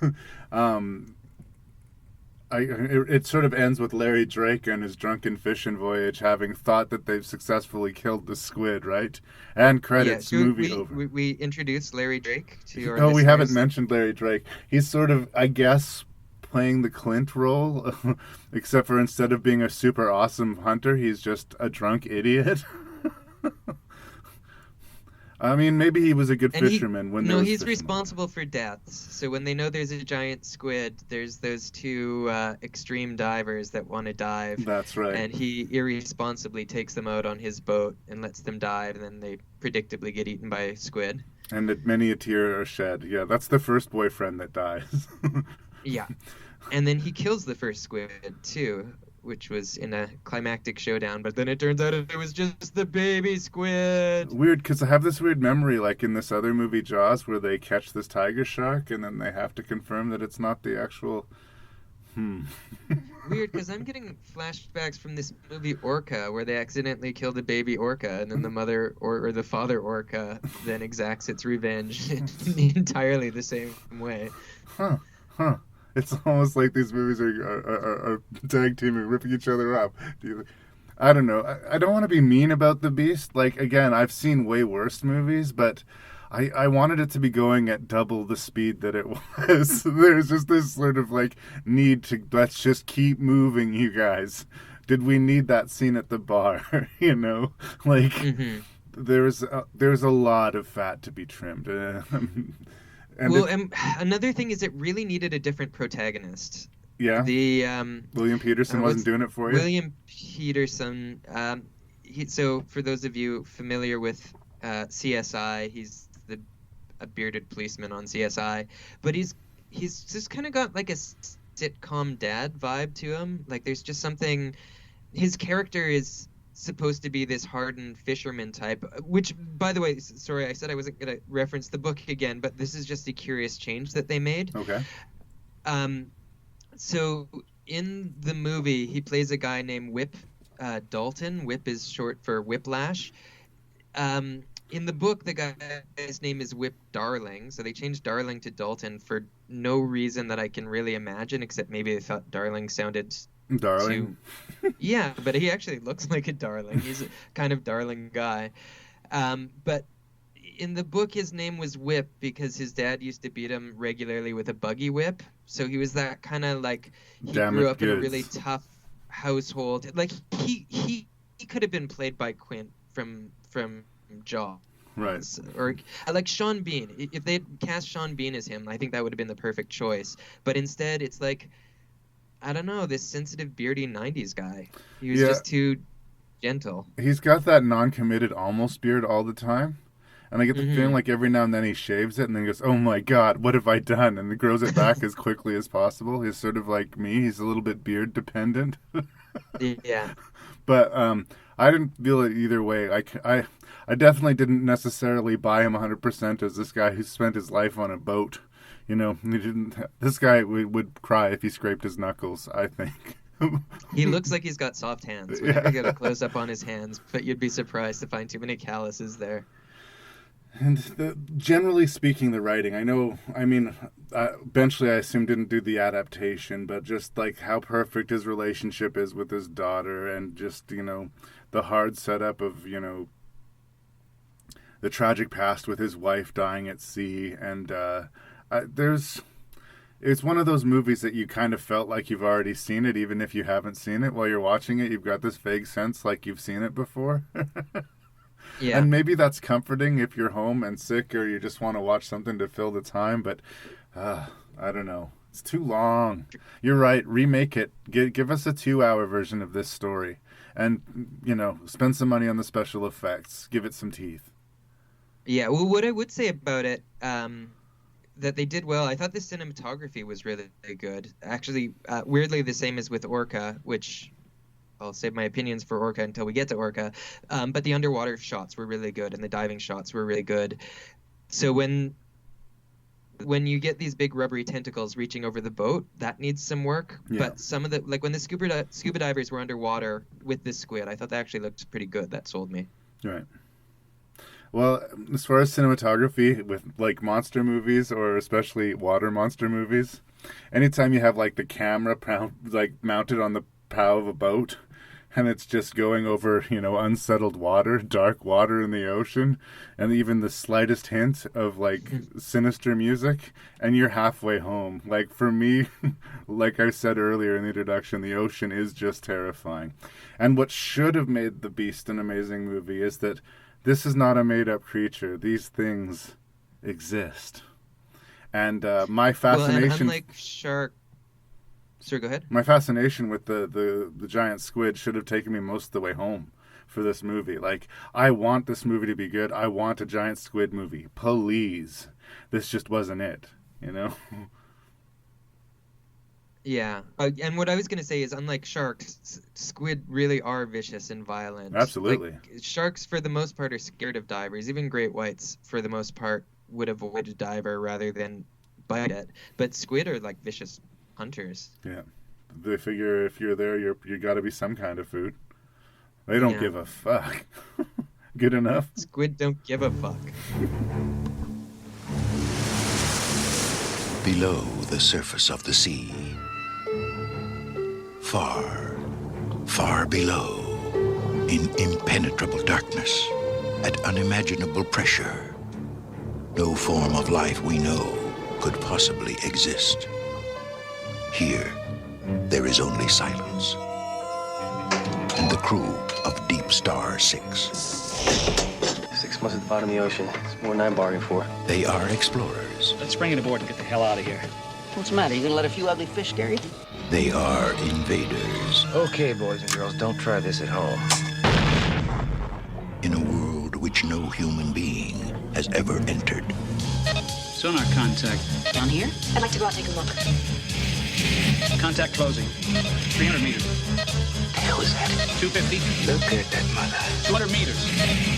Speaker 3: It sort of ends with Larry Drake and his drunken fishing voyage having thought that they've successfully killed the squid, right? And credits, movie over.
Speaker 4: We introduced Larry Drake to our
Speaker 3: No, we haven't
Speaker 4: listeners.
Speaker 3: mentioned Larry Drake. He's sort of, I guess, playing the Clint role, except for instead of being a super awesome hunter, he's just a drunk idiot. I mean, maybe he was a good fisherman when there was
Speaker 4: he's
Speaker 3: fishermen.
Speaker 4: responsible for deaths. So when they know there's a giant squid, there's those two extreme divers that want to dive.
Speaker 3: That's right.
Speaker 4: And he irresponsibly takes them out on his boat and lets them dive, and then they predictably get eaten by a squid.
Speaker 3: And that many a tear are shed. Yeah, that's the first boyfriend that dies.
Speaker 4: Yeah. And then he kills the first squid, too, which was in a climactic showdown, but then it turns out it was just the baby squid.
Speaker 3: Weird, because I have this weird memory, like in this other movie, Jaws, where they catch this tiger shark, and then they have to confirm that it's not the actual...
Speaker 4: Weird, because I'm getting flashbacks from this movie Orca, where they accidentally killed a baby orca, and then the mother or the father orca then exacts its revenge in entirely the same way.
Speaker 3: Huh. It's almost like these movies are tag teaming, ripping each other up. I don't know. I don't want to be mean about The Beast. Like, again, I've seen way worse movies, but I wanted it to be going at double the speed that it was. There's just this sort of, like, need to, let's just keep moving, you guys. Did we need that scene at the bar? You know? Like, there's a lot of fat to be trimmed. And
Speaker 4: another thing is it really needed a different protagonist.
Speaker 3: Yeah.
Speaker 4: The
Speaker 3: William Peterson wasn't doing it for you.
Speaker 4: William Peterson. So for those of you familiar with CSI, he's a bearded policeman on CSI, but he's just kind of got like a sitcom dad vibe to him. Like there's just something. His character is supposed to be this hardened fisherman type, which, by the way, sorry, I said I wasn't going to reference the book again, but this is just a curious change that they made.
Speaker 3: Okay.
Speaker 4: So in the movie, he plays a guy named Whip Dalton. Whip is short for Whiplash. In the book, the guy's name is Whip Darling, so they changed Darling to Dalton for no reason that I can really imagine, except maybe they thought Darling sounded...
Speaker 3: Darling.
Speaker 4: Yeah, but he actually looks like a darling. He's a kind of darling guy. But in the book, his name was Whip because his dad used to beat him regularly with a buggy whip. So he was that kind of like, he grew up in a really tough household. Like he could have been played by Quint from Jaws.
Speaker 3: Right.
Speaker 4: Or like Sean Bean. If they'd cast Sean Bean as him, I think that would have been the perfect choice. But instead, it's like, I don't know, this sensitive, beardy 90s guy. He was just too gentle.
Speaker 3: He's got that non-committed almost beard all the time. And I get the feeling like every now and then he shaves it and then goes, oh my God, what have I done? And he grows it back as quickly as possible. He's sort of like me. He's a little bit beard dependent.
Speaker 4: Yeah.
Speaker 3: But I didn't feel it either way. I definitely didn't necessarily buy him 100% as this guy who spent his life on a boat. You know, this guy would cry if he scraped his knuckles, I think.
Speaker 4: He looks like he's got soft hands. We never get a close-up on his hands, but you'd be surprised to find too many calluses there.
Speaker 3: And generally speaking, the writing, Benchley, I assume, didn't do the adaptation, but just like how perfect his relationship is with his daughter and just, you know, the hard setup of, you know, the tragic past with his wife dying at sea. And it's one of those movies that you kind of felt like you've already seen it, even if you haven't seen it. While you're watching it, you've got this vague sense like you've seen it before.
Speaker 4: Yeah.
Speaker 3: And maybe that's comforting if you're home and sick or you just want to watch something to fill the time, but I don't know. It's too long. You're right. Remake it. Give us a 2-hour version of this story. And, you know, spend some money on the special effects. Give it some teeth.
Speaker 4: Yeah, well, what I would say about it, that they did well, I thought the cinematography was really good. Actually, weirdly the same as with Orca, which... I'll save my opinions for Orca until we get to Orca. But the underwater shots were really good and the diving shots were really good. So when you get these big rubbery tentacles reaching over the boat, that needs some work. Yeah. But some of the, like when the scuba divers were underwater with this squid, I thought that actually looked pretty good. That sold me.
Speaker 3: Right. Well, as far as cinematography with like monster movies or especially water monster movies, anytime you have like the camera like mounted on the prow of a boat and it's just going over, unsettled water, dark water in the ocean, and even the slightest hint of like sinister music, and you're halfway home. Like for me, like I said earlier in the introduction, the ocean is just terrifying. And what should have made The Beast an amazing movie is that this is not a made-up creature. These things exist. And my fascination...
Speaker 4: Well, and unlike shark... Sir, go ahead.
Speaker 3: My fascination with the giant squid should have taken me most of the way home for this movie. Like, I want this movie to be good. I want a giant squid movie. Please. This just wasn't it,
Speaker 4: Yeah. And what I was going to say is, unlike sharks, squid really are vicious and violent.
Speaker 3: Absolutely.
Speaker 4: Like, sharks, for the most part, are scared of divers. Even great whites, for the most part, would avoid a diver rather than bite it. But squid are like vicious hunters.
Speaker 3: Yeah. They figure if you're there, you got to be some kind of food. They don't give a fuck. Good enough.
Speaker 4: Squid don't give a fuck.
Speaker 8: Below the surface of the sea, far, far below, in impenetrable darkness, at unimaginable pressure, no form of life we know could possibly exist. Here, there is only silence. And the crew of Deep Star 6.
Speaker 13: 6 months at the bottom of the ocean. It's more than I'm bargaining for.
Speaker 8: They are explorers.
Speaker 14: Let's bring it aboard and get the hell out of here.
Speaker 15: What's the matter? You gonna let a few ugly fish scare you?
Speaker 8: They are invaders.
Speaker 13: Okay, boys and girls, don't try this at home.
Speaker 8: In a world which no human being has ever entered.
Speaker 14: Sonar contact.
Speaker 15: Down here? I'd like to go out and take a look.
Speaker 14: Contact closing. 300 meters.
Speaker 13: The hell is that?
Speaker 14: 250.
Speaker 13: Look at that mother.
Speaker 14: 200 meters.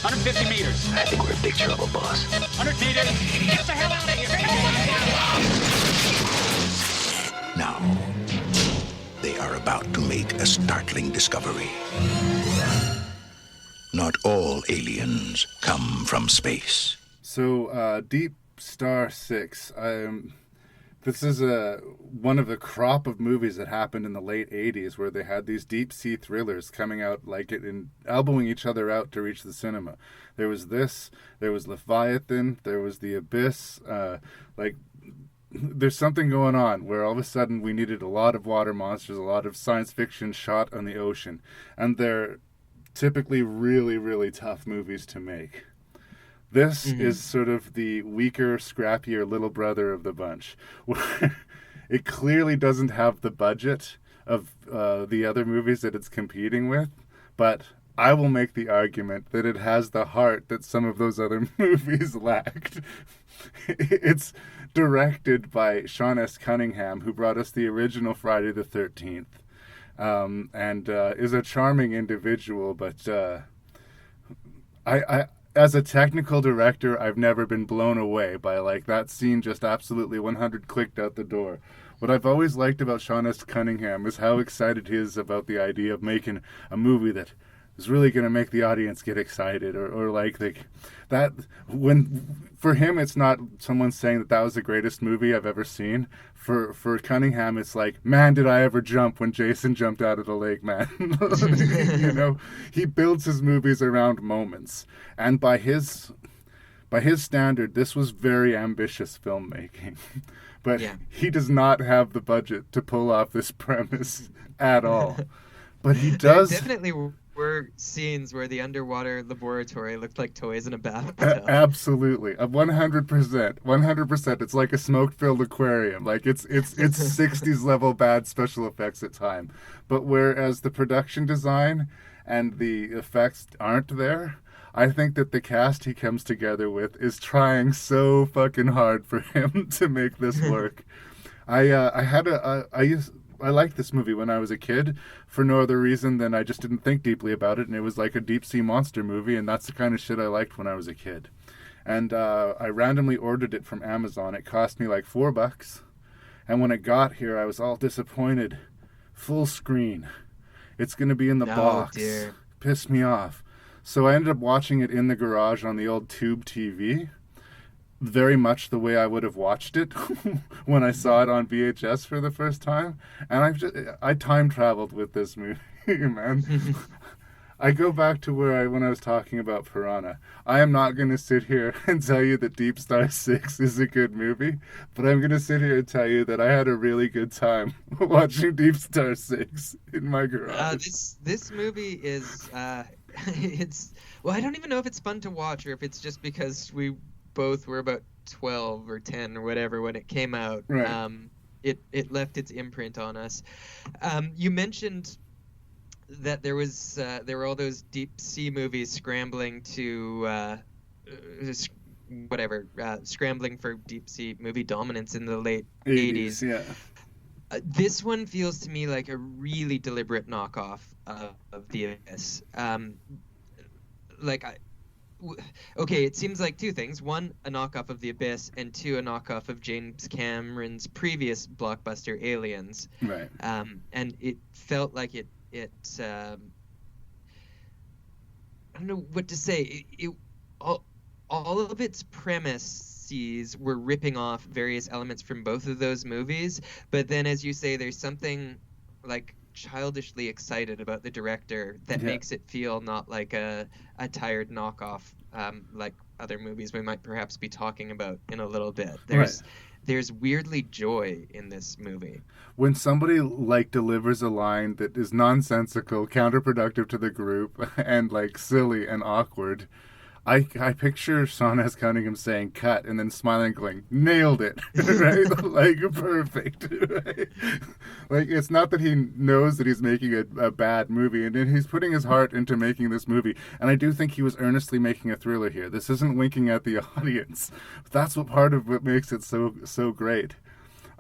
Speaker 14: 150 meters.
Speaker 13: I think we're in big trouble, boss.
Speaker 14: 100 meters. Get the hell out of here.
Speaker 8: Now, they are about to make a startling discovery. Not all aliens come from space.
Speaker 3: So, Deep Star 6, this is one of the crop of movies that happened in the late 80s where they had these deep sea thrillers coming out like it and elbowing each other out to reach the cinema. There was this, there was Leviathan, there was The Abyss. There's something going on where all of a sudden we needed a lot of water monsters, a lot of science fiction shot on the ocean. And they're typically really, really tough movies to make. This is sort of the weaker, scrappier little brother of the bunch. Where it clearly doesn't have the budget of the other movies that it's competing with, but I will make the argument that it has the heart that some of those other movies lacked. It's directed by Sean S. Cunningham, who brought us the original Friday the 13th, and is a charming individual, but I as a technical director, I've never been blown away by like that scene just absolutely 100 clicked out the door. What I've always liked about Sean S. Cunningham is how excited he is about the idea of making a movie that is really going to make the audience get excited or like that. When for him, it's not someone saying that was the greatest movie I've ever seen. For Cunningham, it's like, man, did I ever jump when Jason jumped out of the lake, man. He builds his movies around moments. And by his standard, this was very ambitious filmmaking. But he does not have the budget to pull off this premise at all. But he does.
Speaker 4: There definitely were scenes where the underwater laboratory looked like toys in a bathtub.
Speaker 3: Absolutely, 100%, 100%. It's like a smoke-filled aquarium. Like it's 60s level bad special effects at time. But whereas the production design and the effects aren't there, I think that the cast he comes together with is trying so fucking hard for him to make this work. I liked this movie when I was a kid for no other reason than I just didn't think deeply about it, and it was like a deep sea monster movie, and that's the kind of shit I liked when I was a kid. And I randomly ordered it from Amazon. It cost me like $4, and when it got here, I was all disappointed. Full screen. It's going to be in the box.
Speaker 4: Dear.
Speaker 3: Pissed me off. So I ended up watching it in the garage on the old tube TV, very much the way I would have watched it when I saw it on VHS for the first time. And I time traveled with this movie, man. I go back to when I was talking about Piranha. I am not going to sit here and tell you that Deep Star 6 is a good movie, but I'm going to sit here and tell you that I had a really good time watching Deep Star 6 in my garage.
Speaker 4: This movie is it's, well, I don't even know if it's fun to watch or if it's just because we both were about 12 or 10 or whatever when it came out.
Speaker 3: Right.
Speaker 4: It left its imprint on us. You mentioned that there were all those deep sea movies scrambling to scrambling for deep sea movie dominance in the late 80s.
Speaker 3: Yeah.
Speaker 4: This one feels to me like a really deliberate knockoff of The Abyss. Okay, it seems like two things. One, a knockoff of The Abyss, and two, a knockoff of James Cameron's previous blockbuster, Aliens.
Speaker 3: Right.
Speaker 4: And it felt like it I don't know what to say. All of its premises were ripping off various elements from both of those movies, but then, as you say, there's something like childishly excited about the director that makes it feel not like a tired knockoff, like other movies we might perhaps be talking about in a little bit. There's weirdly joy in this movie.
Speaker 3: When somebody delivers a line that is nonsensical, counterproductive to the group, and silly and awkward, I picture Sean S. Cunningham saying "cut" and then smiling, going, "Nailed it!" Right? Perfect. Right? It's not that he knows that he's making a bad movie, and he's putting his heart into making this movie. And I do think he was earnestly making a thriller here. This isn't winking at the audience. That's part of what makes it so great.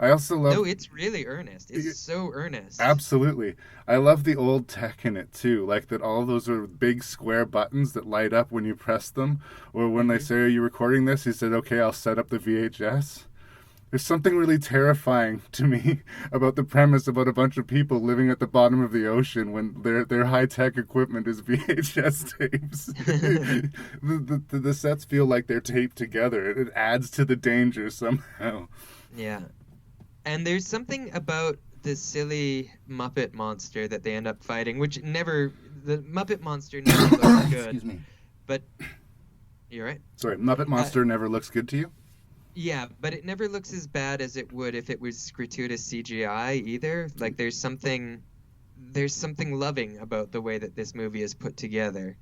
Speaker 3: I also love...
Speaker 4: No, it's really earnest. It's so earnest.
Speaker 3: Absolutely. I love the old tech in it, too. That all those are big square buttons that light up when you press them. Or when they say, "Are you recording this?" He said, "Okay, I'll set up the VHS." There's something really terrifying to me about the premise about a bunch of people living at the bottom of the ocean when their high-tech equipment is VHS tapes. the sets feel like they're taped together. It adds to the danger somehow.
Speaker 4: Yeah. And there's something about the silly Muppet monster that they end up fighting, the Muppet monster never looks good.
Speaker 3: Excuse me.
Speaker 4: But, you're right.
Speaker 3: Sorry, Muppet monster never looks good to you?
Speaker 4: Yeah, but it never looks as bad as it would if it was gratuitous CGI either. There's something loving about the way that this movie is put together.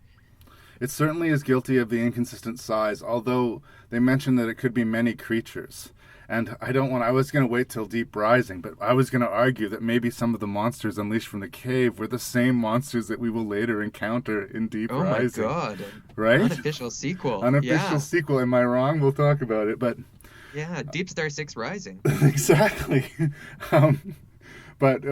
Speaker 3: It certainly is guilty of the inconsistent size, although they mention that it could be many creatures. And I was going to wait till Deep Rising, but I was going to argue that maybe some of the monsters unleashed from the cave were the same monsters that we will later encounter in Deep Rising.
Speaker 4: Oh my god.
Speaker 3: Right?
Speaker 4: Unofficial sequel.
Speaker 3: Unofficial sequel. Am I wrong? We'll talk about it, but...
Speaker 4: Yeah, Deep Star 6 Rising.
Speaker 3: Exactly. But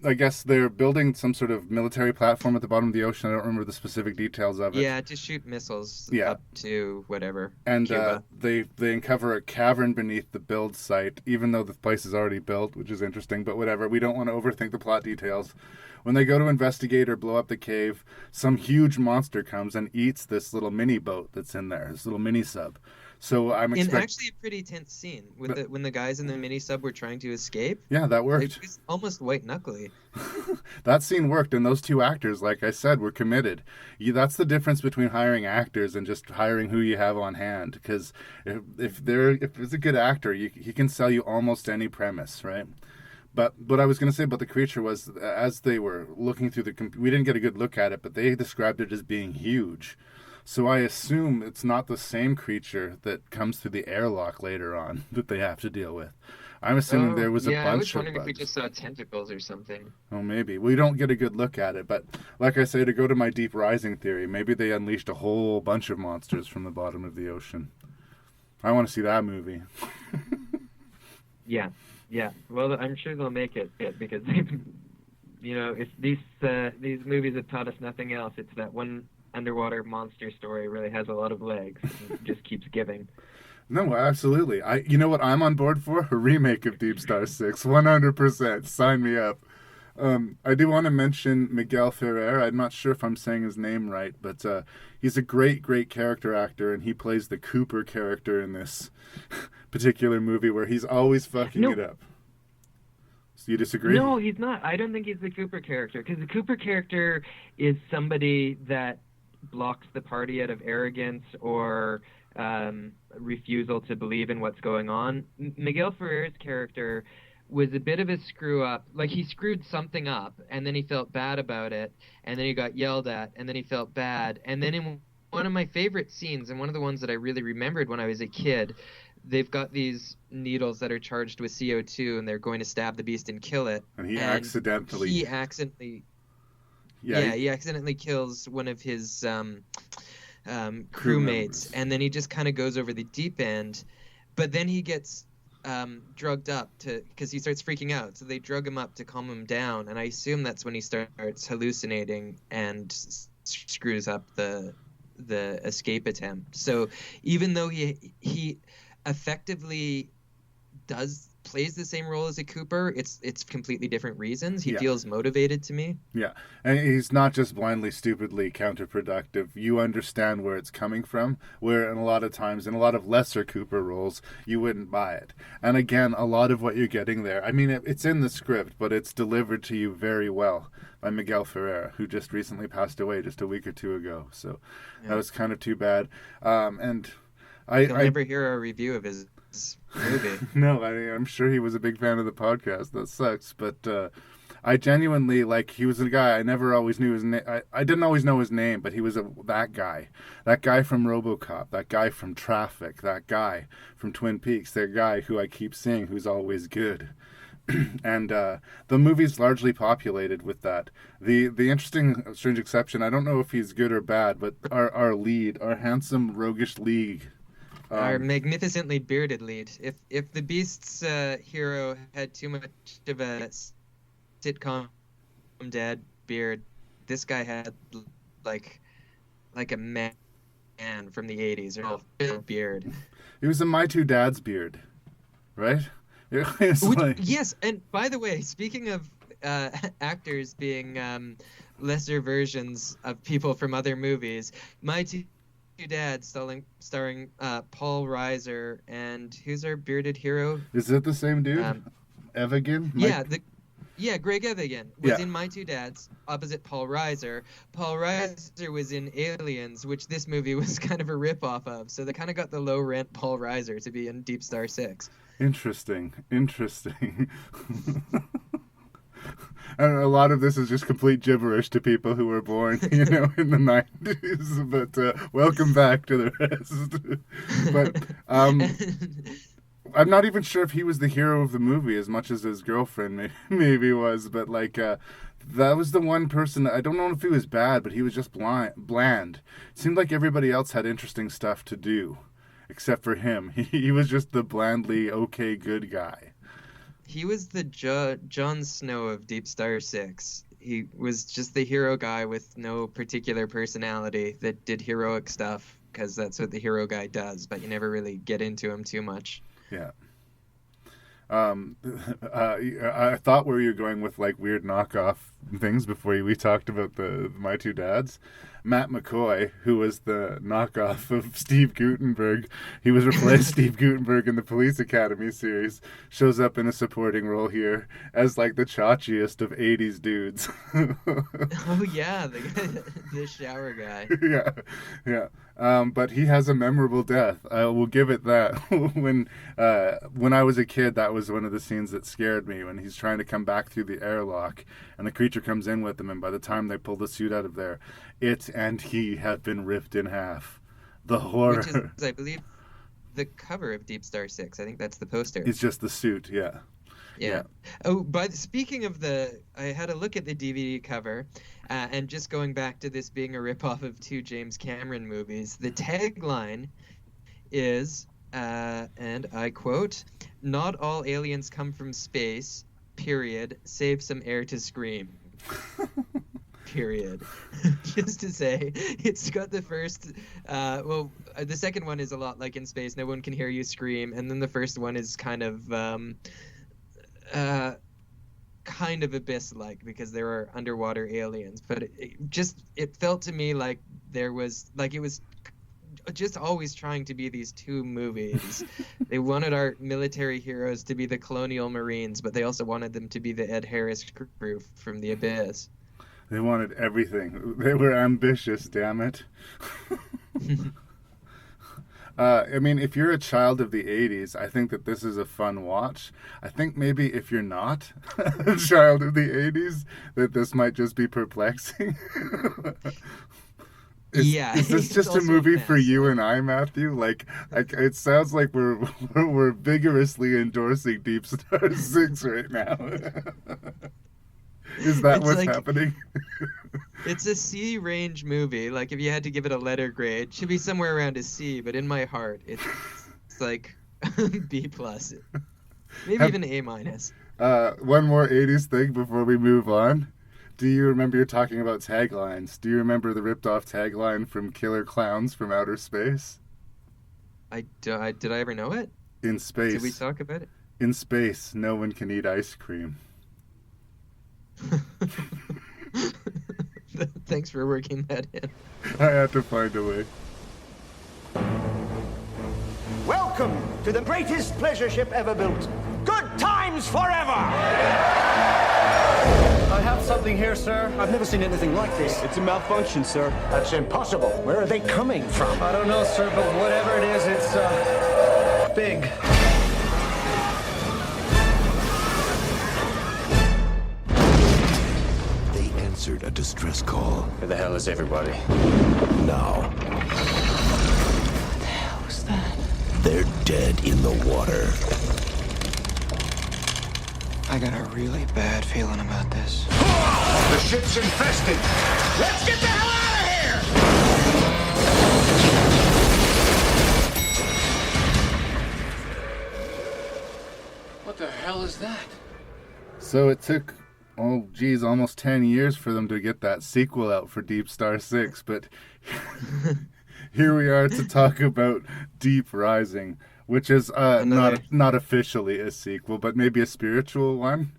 Speaker 3: I guess they're building some sort of military platform at the bottom of the ocean. I don't remember the specific details of it.
Speaker 4: Yeah, to shoot missiles up to whatever.
Speaker 3: And
Speaker 4: Cuba.
Speaker 3: they uncover a cavern beneath the build site, even though the place is already built, which is interesting. But whatever, we don't want to overthink the plot details. When they go to investigate or blow up the cave, some huge monster comes and eats this little mini boat that's in there, this little mini sub. So I'm expecting...
Speaker 4: actually a pretty tense scene when the guys in the mini sub were trying to escape.
Speaker 3: Yeah, that worked.
Speaker 4: It was almost white knuckly.
Speaker 3: That scene worked, and those two actors, like I said, were committed. That's the difference between hiring actors and just hiring who you have on hand. Because if it's a good actor, he can sell you almost any premise, right? But what I was going to say about the creature was, as they were looking through we didn't get a good look at it, but they described it as being huge. So I assume it's not the same creature that comes through the airlock later on that they have to deal with. I'm assuming there was a bunch of bugs.
Speaker 4: Yeah, I was wondering if we just saw tentacles or something.
Speaker 3: Oh, maybe. We don't get a good look at it, but like I say, to go to my Deep Rising theory, maybe they unleashed a whole bunch of monsters from the bottom of the ocean. I want to see that movie.
Speaker 4: Yeah. Well, I'm sure they'll make it because, if these movies have taught us nothing else, it's that one underwater monster story really has a lot of legs and just keeps giving.
Speaker 3: No, absolutely. You know what I'm on board for? A remake of Deep Star 6. 100%. Sign me up. I do want to mention Miguel Ferrer. I'm not sure if I'm saying his name right, but he's a great, great character actor, and he plays the Cooper character in this particular movie where he's always fucking it up. So you disagree?
Speaker 4: No, he's not. I don't think he's the Cooper character, because the Cooper character is somebody that blocks the party out of arrogance or refusal to believe in what's going on. Miguel Ferrer's character was a bit of a screw up. Like, he screwed something up, and then he felt bad about it, and then he got yelled at, and then he felt bad. And then in one of my favorite scenes, and one of the ones that I really remembered when I was a kid, they've got these needles that are charged with CO2, and they're going to stab the beast and kill it.
Speaker 3: And he accidentally
Speaker 4: kills one of his crewmates, and then he just kind of goes over the deep end. But then he gets drugged up because he starts freaking out. So they drug him up to calm him down, and I assume that's when he starts hallucinating and screws up the escape attempt. So even though he effectively plays the same role as a Cooper, it's completely different reasons. He feels motivated to me.
Speaker 3: Yeah, and he's not just blindly, stupidly counterproductive. You understand where it's coming from, where in a lot of times, in a lot of lesser Cooper roles, you wouldn't buy it. And again, a lot of what you're getting there, I mean, it's in the script, but it's delivered to you very well by Miguel Ferrer, who just recently passed away just a week or two ago. So that was kind of too bad. And
Speaker 4: You'll never hear a review of his movie.
Speaker 3: No, I'm sure he was a big fan of the podcast. That sucks, but I genuinely, like, he was a guy I never always knew his name. I didn't always know his name, but he was that guy from RoboCop, that guy from Traffic, that guy from Twin Peaks, that guy who I keep seeing who's always good. And the movie's largely populated with that. The interesting, strange exception, I don't know if he's good or bad, but our lead, our handsome, roguish lead,
Speaker 4: our magnificently bearded lead. If the Beast's hero had too much of a sitcom dad beard, this guy had like a man from the 80s, or a beard.
Speaker 3: He was a My Two Dads beard, right?
Speaker 4: Yes, and by the way, speaking of actors being lesser versions of people from other movies, My Two Dads starring Paul Reiser, and who's our bearded hero?
Speaker 3: Is it the same dude? Evigan?
Speaker 4: Greg Evigan was in My Two Dads opposite Paul Reiser. Paul Reiser was in Aliens, which this movie was kind of a rip-off of, so they kind of got the low-rent Paul Reiser to be in Deep Star 6.
Speaker 3: Interesting. And a lot of this is just complete gibberish to people who were born, in the 90s. But welcome back to the rest. But I'm not even sure if he was the hero of the movie as much as his girlfriend maybe was. But that was the one person. I don't know if he was bad, but he was just bland. It seemed like everybody else had interesting stuff to do, except for him. He was just the blandly okay good guy.
Speaker 4: He was the Jon Snow of Deep Star 6. He was just the hero guy with no particular personality that did heroic stuff, because that's what the hero guy does, but you never really get into him too much.
Speaker 3: Yeah. I thought where you were going with weird knockoff things before we talked about the My Two Dads. Matt McCoy, who was the knockoff of Steve Guttenberg, he was replaced Steve Guttenberg in the Police Academy series, shows up in a supporting role here as the chachiest of 80s dudes.
Speaker 4: Oh yeah, the shower guy.
Speaker 3: Yeah. But he has a memorable death. I will give it that. When I was a kid, that was one of the scenes that scared me, when he's trying to come back through the airlock and the creature comes in with him, and by the time they pull the suit out of there, it and he have been ripped in half. The horror.
Speaker 4: Which is, I believe, the cover of Deep Star 6. I think that's the poster.
Speaker 3: It's just the suit, yeah.
Speaker 4: Oh, but speaking of I had a look at the DVD cover, and just going back to this being a ripoff of two James Cameron movies, the tagline is, and I quote, "Not all aliens come from space, period. Save some air to scream." Period. Just to say, it's got the first, the second one is a lot like In Space, no one can hear you scream, and then the first one is kind of, kind of Abyss-like because there were underwater aliens, but it felt to me like it was just always trying to be these two movies. They wanted our military heroes to be the Colonial Marines, but they also wanted them to be the Ed Harris crew from The Abyss.
Speaker 3: They wanted everything. They were ambitious, damn it. I mean, if you're a child of the 80s, I think that this is a fun watch. I think maybe if you're not a child of the 80s, that this might just be perplexing. Is this just a movie for you and I, Matthew? Like it sounds like we're vigorously endorsing Deep Star 6 right now. Is that what's happening?
Speaker 4: It's a C range movie. Like if you had to give it a letter grade, it should be somewhere around a C. But in my heart, it's like B plus, maybe even A minus.
Speaker 3: One more 80s thing before we move on. Do you remember, you're talking about taglines? Do you remember the ripped off tagline from Killer Clowns from Outer Space?
Speaker 4: Did I ever know it?
Speaker 3: In space.
Speaker 4: Did we talk about it?
Speaker 3: In space, no one can eat ice cream.
Speaker 4: Thanks for working that in.
Speaker 3: I had to find a way.
Speaker 6: Welcome to the greatest pleasure ship ever built. Good times forever! I have something here, sir. I've never seen anything like this. It's a malfunction, sir. That's impossible. Where are they coming from? I don't know, sir, but whatever it is, it's, big.
Speaker 8: They answered a distress call.
Speaker 13: Where the hell is everybody?
Speaker 8: Now.
Speaker 9: What the hell was that?
Speaker 8: They're dead in the water.
Speaker 16: I got a really bad feeling about this.
Speaker 6: The ship's infested. Let's get the hell out of here!
Speaker 16: What the hell is that?
Speaker 3: So it took, almost 10 years for them to get that sequel out for Deep Star 6, but here we are to talk about Deep Rising, which is not officially a sequel, but maybe a spiritual one.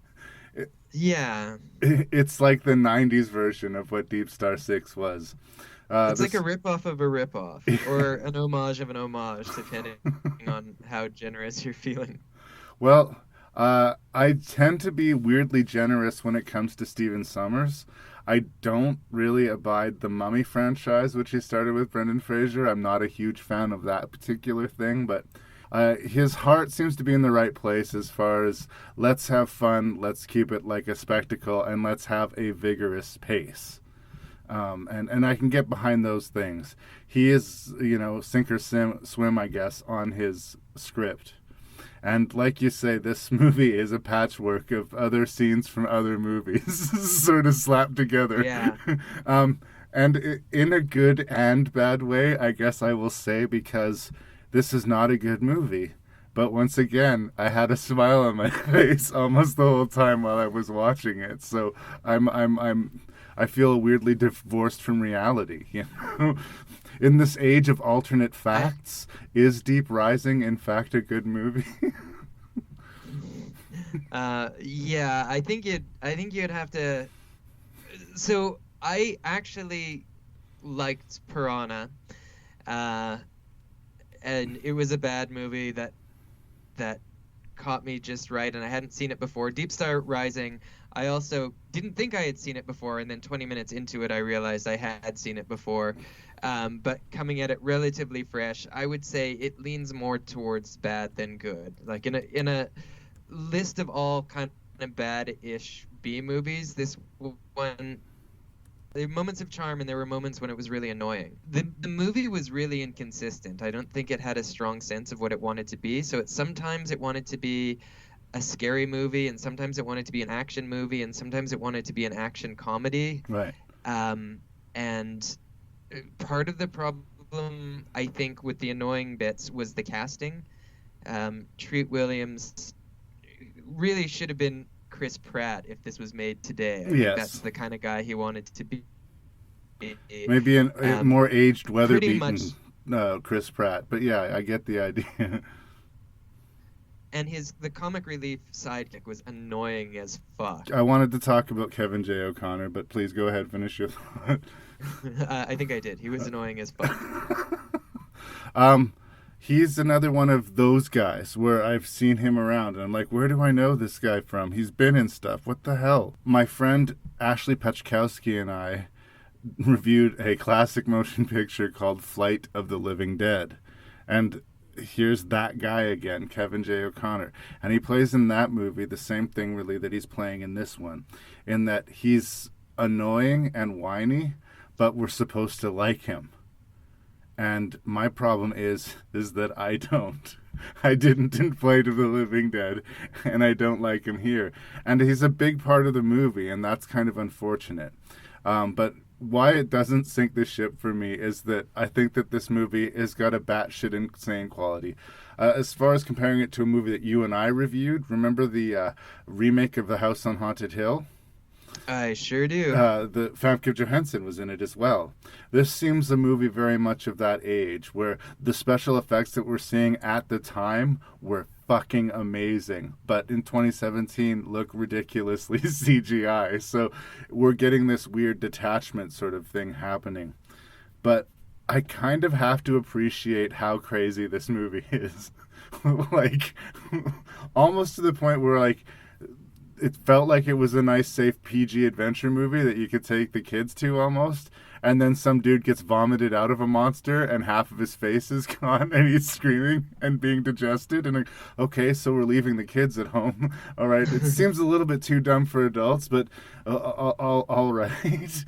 Speaker 4: Yeah.
Speaker 3: It's like the 90s version of what Deep Star 6 was.
Speaker 4: It's like a ripoff of a ripoff, or an homage of an homage, depending on how generous you're feeling.
Speaker 3: Well, I tend to be weirdly generous when it comes to Stephen Sommers. I don't really abide the Mummy franchise, which he started with Brendan Fraser. I'm not a huge fan of that particular thing, but his heart seems to be in the right place as far as let's have fun, let's keep it like a spectacle, and let's have a vigorous pace. And I can get behind those things. He is, sink or swim, I guess, on his script. And like you say, this movie is a patchwork of other scenes from other movies, sort of slapped together.
Speaker 4: Yeah.
Speaker 3: And in a good and bad way, I guess I will say, because this is not a good movie. But once again, I had a smile on my face almost the whole time while I was watching it. So I feel weirdly divorced from reality. In this age of alternate facts, is Deep Rising in fact a good movie?
Speaker 4: Yeah, I think you'd have to. So I actually liked Piranha, and it was a bad movie that caught me just right, and I hadn't seen it before. Deep Star Rising, I also didn't think I had seen it before, and then 20 minutes into it, I realized I had seen it before. But coming at it relatively fresh, I would say it leans more towards bad than good. Like in a list of all kind of bad-ish B movies, this one, there were moments of charm and there were moments when it was really annoying. The movie was really inconsistent. I don't think it had a strong sense of what it wanted to be. So sometimes it wanted to be a scary movie, and sometimes it wanted to be an action movie, and sometimes it wanted to be an action comedy.
Speaker 3: Right.
Speaker 4: And part of the problem, I think, with the annoying bits was the casting. Treat Williams really should have been Chris Pratt if this was made today. I think that's the kind of guy he wanted to be.
Speaker 3: Maybe a more aged, weather-beaten Chris Pratt. But yeah, I get the idea.
Speaker 4: And the comic relief sidekick was annoying as fuck.
Speaker 3: I wanted to talk about Kevin J. O'Connor, but please go ahead, finish your thought.
Speaker 4: I think I did. He was annoying as fuck.
Speaker 3: He's another one of those guys where I've seen him around, and I'm like, where do I know this guy from? He's been in stuff. What the hell? My friend Ashley Pachkowski and I reviewed a classic motion picture called Flight of the Living Dead. And here's that guy again, Kevin J. O'Connor. And he plays in that movie the same thing, really, that he's playing in this one, in that he's annoying and whiny, but we're supposed to like him. And my problem is that I don't. I didn't in Flight of the Living Dead, and I don't like him here. And he's a big part of the movie, and that's kind of unfortunate. But why it doesn't sink the ship for me is that I think that this movie has got a batshit insane quality. As far as comparing it to a movie that you and I reviewed, remember the remake of The House on Haunted Hill?
Speaker 4: I sure do.
Speaker 3: The Famke Johansson was in it as well. This seems a movie very much of that age, where the special effects that we're seeing at the time were fucking amazing, but in 2017 look ridiculously CGI. So we're getting this weird detachment sort of thing happening. But I kind of have to appreciate how crazy this movie is. Like, almost to the point where, like, it felt like it was a nice, safe PG adventure movie that you could take the kids to almost. And then some dude gets vomited out of a monster and half of his face is gone and he's screaming and being digested. And like, okay, so we're leaving the kids at home. All right. It seems a little bit too dumb for adults, but all right.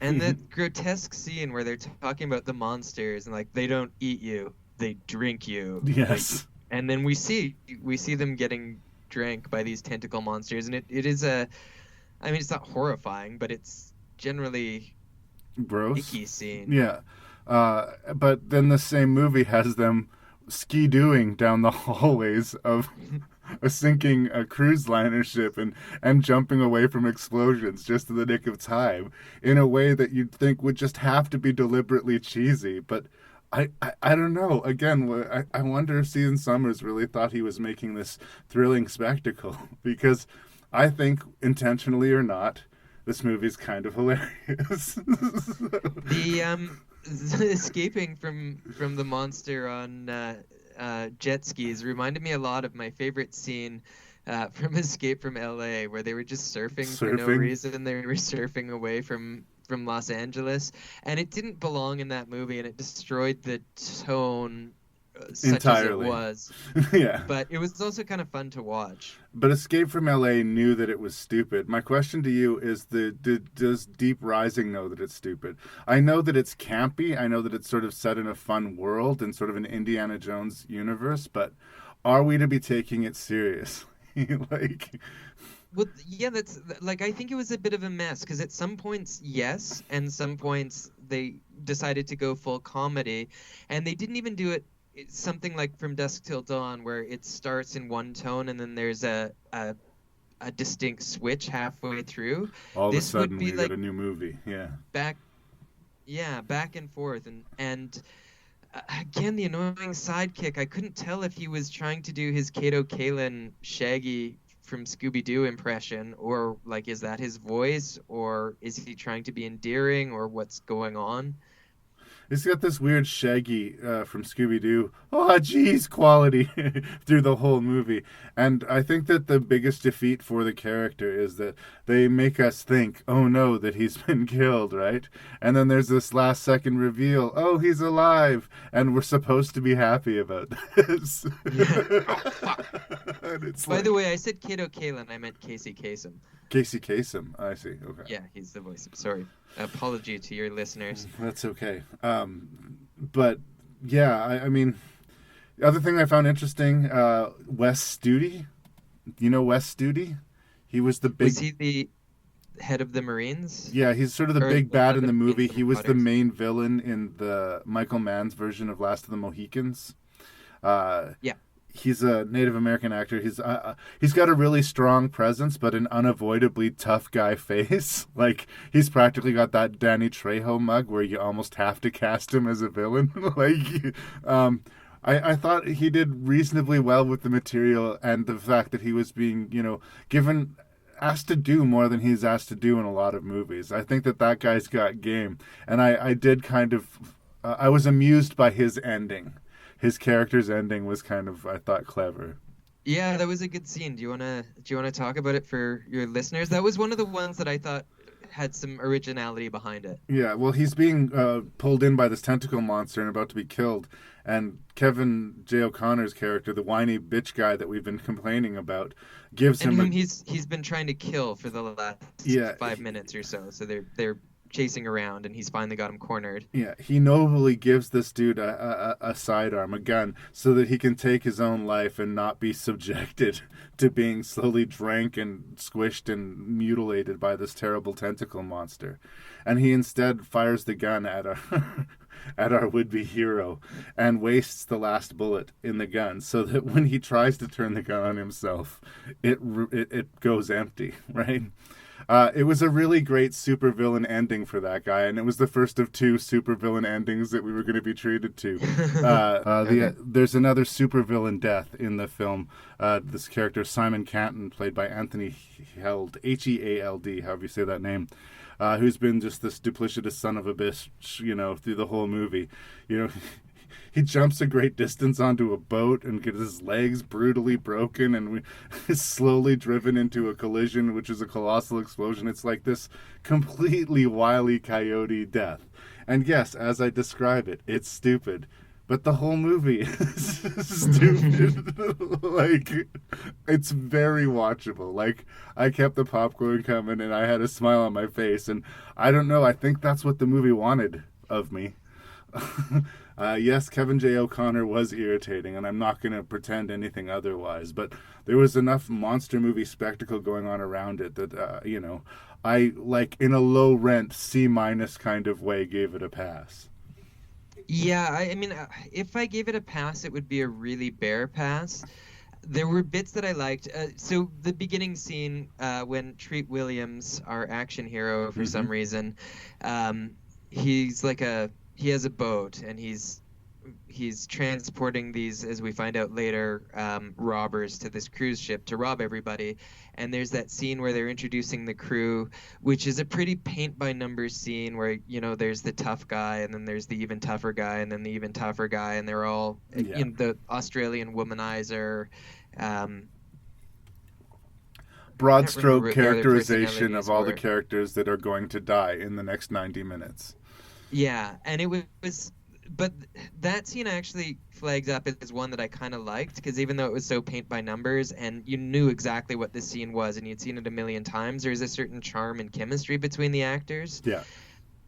Speaker 4: And that grotesque scene where they're talking about the monsters and like, they don't eat you, they drink you.
Speaker 3: Yes.
Speaker 4: Like, and then we see them getting drank by these tentacle monsters, and it is I mean, it's not horrifying, but it's generally
Speaker 3: gross,
Speaker 4: icky scene.
Speaker 3: Yeah. But then the same movie has them ski-dooing down the hallways of a sinking cruise liner ship and jumping away from explosions just in the nick of time in a way that you'd think would just have to be deliberately cheesy. But I don't know. Again, I wonder if Season Summers really thought he was making this thrilling spectacle, because I think, intentionally or not, this movie's kind of hilarious.
Speaker 4: The escaping from the monster on jet skis reminded me a lot of my favorite scene from Escape from LA, where they were just surfing for no reason. They were surfing away from Los Angeles, and it didn't belong in that movie, and it destroyed the tone such
Speaker 3: entirely.
Speaker 4: As it was.
Speaker 3: Yeah.
Speaker 4: But it was also kind of fun to watch.
Speaker 3: But Escape from LA knew that it was stupid. My question to you is, does Deep Rising know that it's stupid? I know that it's campy. I know that it's sort of set in a fun world and sort of an Indiana Jones universe, but are we to be taking it seriously? Like...
Speaker 4: Well, yeah, that's like, I think it was a bit of a mess, because at some points, yes, and some points they decided to go full comedy, and they didn't even do it something like From Dusk Till Dawn, where it starts in one tone and then there's a distinct switch halfway through.
Speaker 3: All of a sudden, we got a new movie. Yeah. Back
Speaker 4: and forth, and again, the annoying sidekick. I couldn't tell if he was trying to do his Kato Kaelin Shaggy from Scooby-Doo impression, or like, is that his voice, or is he trying to be endearing, or what's going on?
Speaker 3: He's got this weird Shaggy from Scooby-Doo, oh geez, quality through the whole movie. And I think that the biggest defeat for the character is that they make us think, oh no, that he's been killed, right? And then there's this last second reveal, oh, he's alive, and we're supposed to be happy about this.
Speaker 4: Yeah. Oh, fuck. By the way, I said Kato Kaelin, I meant Casey Kasem.
Speaker 3: Casey Kasem, I see, okay.
Speaker 4: Yeah, he's the voice. Sorry. Apology to your listeners.
Speaker 3: That's okay. But yeah, I mean, the other thing I found interesting, Wes Studi. You know Wes Studi? He was the big...
Speaker 4: Was he the head of the Marines?
Speaker 3: Yeah, he's sort of the big bad in the movie. He was the main villain in the Michael Mann's version of Last of the Mohicans.
Speaker 4: Yeah.
Speaker 3: He's a Native American actor. He's got a really strong presence, but an unavoidably tough guy face. Like, he's practically got that Danny Trejo mug where you almost have to cast him as a villain. Like, I thought he did reasonably well with the material and the fact that he was being, asked to do more than he's asked to do in a lot of movies. I think that guy's got game. And I did kind of, I was amused by his ending. His character's ending was kind of, I thought, clever.
Speaker 4: Yeah, that was a good scene. Do you wanna talk about it for your listeners? That was one of the ones that I thought had some originality behind it.
Speaker 3: Yeah, well, he's being pulled in by this tentacle monster and about to be killed. And Kevin J. O'Connor's character, the whiny bitch guy that we've been complaining about, gives him
Speaker 4: whom he's been trying to kill for the last 5 minutes or so. So they're chasing around, and he's finally got him cornered.
Speaker 3: Yeah, he nobly gives this dude a sidearm, a gun, so that he can take his own life and not be subjected to being slowly drank and squished and mutilated by this terrible tentacle monster. And he instead fires the gun at our would-be hero and wastes the last bullet in the gun, so that when he tries to turn the gun on himself, it goes empty, right? It was a really great supervillain ending for that guy, and it was the first of 2 supervillain endings that we were going to be treated to. There's another supervillain death in the film. This character, Simon Canton, played by Anthony Heald, Heald, however you say that name, who's been just this duplicitous son of a bitch, through the whole movie. He jumps a great distance onto a boat and gets his legs brutally broken and is slowly driven into a collision, which is a colossal explosion. It's like this completely Wile E. Coyote death. And yes, as I describe it, it's stupid. But the whole movie is stupid. Like, it's very watchable. Like, I kept the popcorn coming and I had a smile on my face. And I don't know, I think that's what the movie wanted of me. Yes, Kevin J. O'Connor was irritating, and I'm not going to pretend anything otherwise, but there was enough monster movie spectacle going on around it that, I, like, in a low-rent C- kind of way, gave it a pass.
Speaker 4: Yeah, I mean, if I gave it a pass, it would be a really bare pass. There were bits that I liked. So the beginning scene, when Treat Williams, our action hero, for some reason, he has a boat, and he's transporting these, as we find out later, robbers to this cruise ship to rob everybody. And there's that scene where they're introducing the crew, which is a pretty paint-by-numbers scene where, there's the tough guy, and then there's the even tougher guy, and then the even tougher guy, and they're all the Australian womanizer.
Speaker 3: Broad stroke characterization of all the characters that are going to die in the next 90 minutes.
Speaker 4: Yeah, and it was, but that scene actually flags up as one that I kind of liked, because even though it was so paint by numbers and you knew exactly what the scene was and you'd seen it a million times, there's a certain charm and chemistry between the actors.
Speaker 3: Yeah.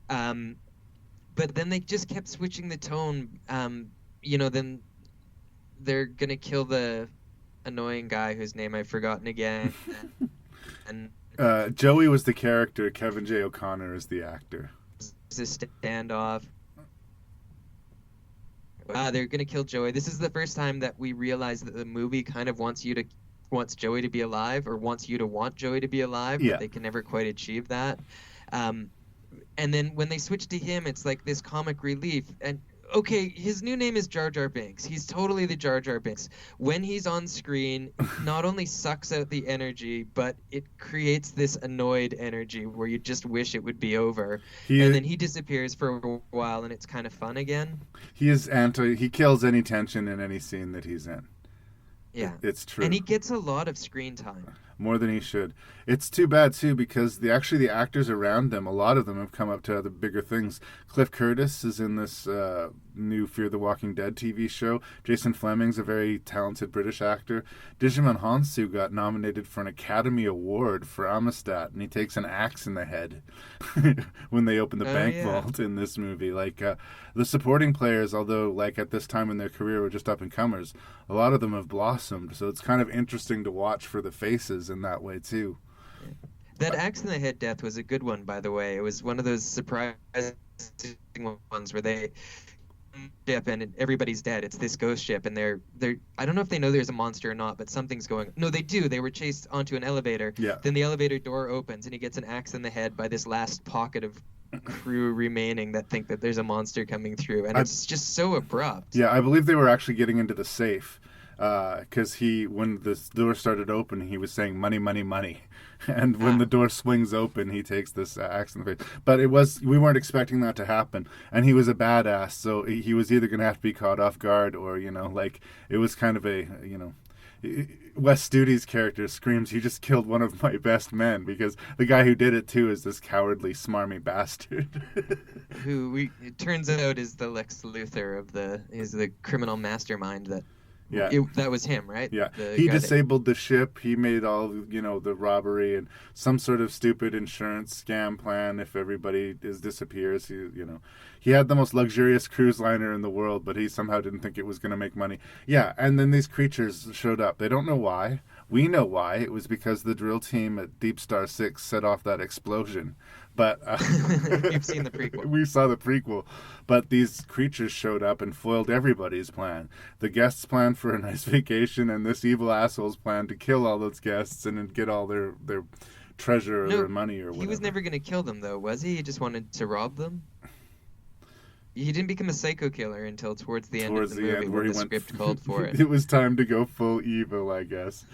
Speaker 4: But then they just kept switching the tone. Then they're gonna kill the annoying guy whose name I've forgotten again. And
Speaker 3: Joey was the character. Kevin J. O'Connor is the actor.
Speaker 4: A standoff. They're gonna kill Joey. This is the first time that we realize that the movie kind of wants Joey to be alive, or wants you to want Joey to be alive, but they can never quite achieve that. And then when they switch to him, it's like this comic relief. And okay, his new name is Jar Jar Binks. He's totally the Jar Jar Binks. When he's on screen, not only sucks out the energy, but it creates this annoyed energy where you just wish it would be over. And then he disappears for a while, and it's kind of fun again.
Speaker 3: He kills any tension in any scene that he's in.
Speaker 4: Yeah.
Speaker 3: It's true.
Speaker 4: And he gets a lot of screen time.
Speaker 3: More than he should. It's too bad, too, because the actors around them, a lot of them have come up to other bigger things. Cliff Curtis is in this new Fear the Walking Dead TV show. Jason Fleming's a very talented British actor. Digimon Hansu got nominated for an Academy Award for Amistad, and he takes an axe in the head when they open the bank vault in this movie. Like, the supporting players, although, like, at this time in their career were just up-and-comers, a lot of them have blossomed, so it's kind of interesting to watch for the faces in that way too.
Speaker 4: That axe in the head death was a good one, by the way. It was one of those surprising ones where they ship and everybody's dead. It's this ghost ship, and they're I don't know if they know there's a monster or not, but something's going. No, they do. They were chased onto an elevator.
Speaker 3: Yeah.
Speaker 4: Then the elevator door opens, and he gets an axe in the head by this last pocket of crew remaining that think that there's a monster coming through, and it's just so abrupt.
Speaker 3: Yeah, I believe they were actually getting into the safe because when the door started open, he was saying money, money, money. And when the door swings open, he takes this axe in the face. But we weren't expecting that to happen. And he was a badass, so he was either going to have to be caught off guard or, it was kind of a, Wes Studi's character screams, "He just killed one of my best men," because the guy who did it too is this cowardly, smarmy bastard.
Speaker 4: Who it turns out is the Lex Luthor is the criminal mastermind that. Yeah, that was him, right?
Speaker 3: Yeah, he disabled the ship. He made all the robbery and some sort of stupid insurance scam plan. If everybody disappears, he had the most luxurious cruise liner in the world, but he somehow didn't think it was going to make money. Yeah, and then these creatures showed up. They don't know why. We know why. It was because the drill team at Deep Star 6 set off that explosion. But
Speaker 4: you've seen the prequel.
Speaker 3: We saw the prequel. But these creatures showed up and foiled everybody's plan. The guests' plan for a nice vacation and this evil asshole's plan to kill all those guests and then get all their treasure or their money or whatever.
Speaker 4: He was never going to kill them, though, was he? He just wanted to rob them? He didn't become a psycho killer until towards the end of the movie where the script called for it.
Speaker 3: It was time to go full evil, I guess.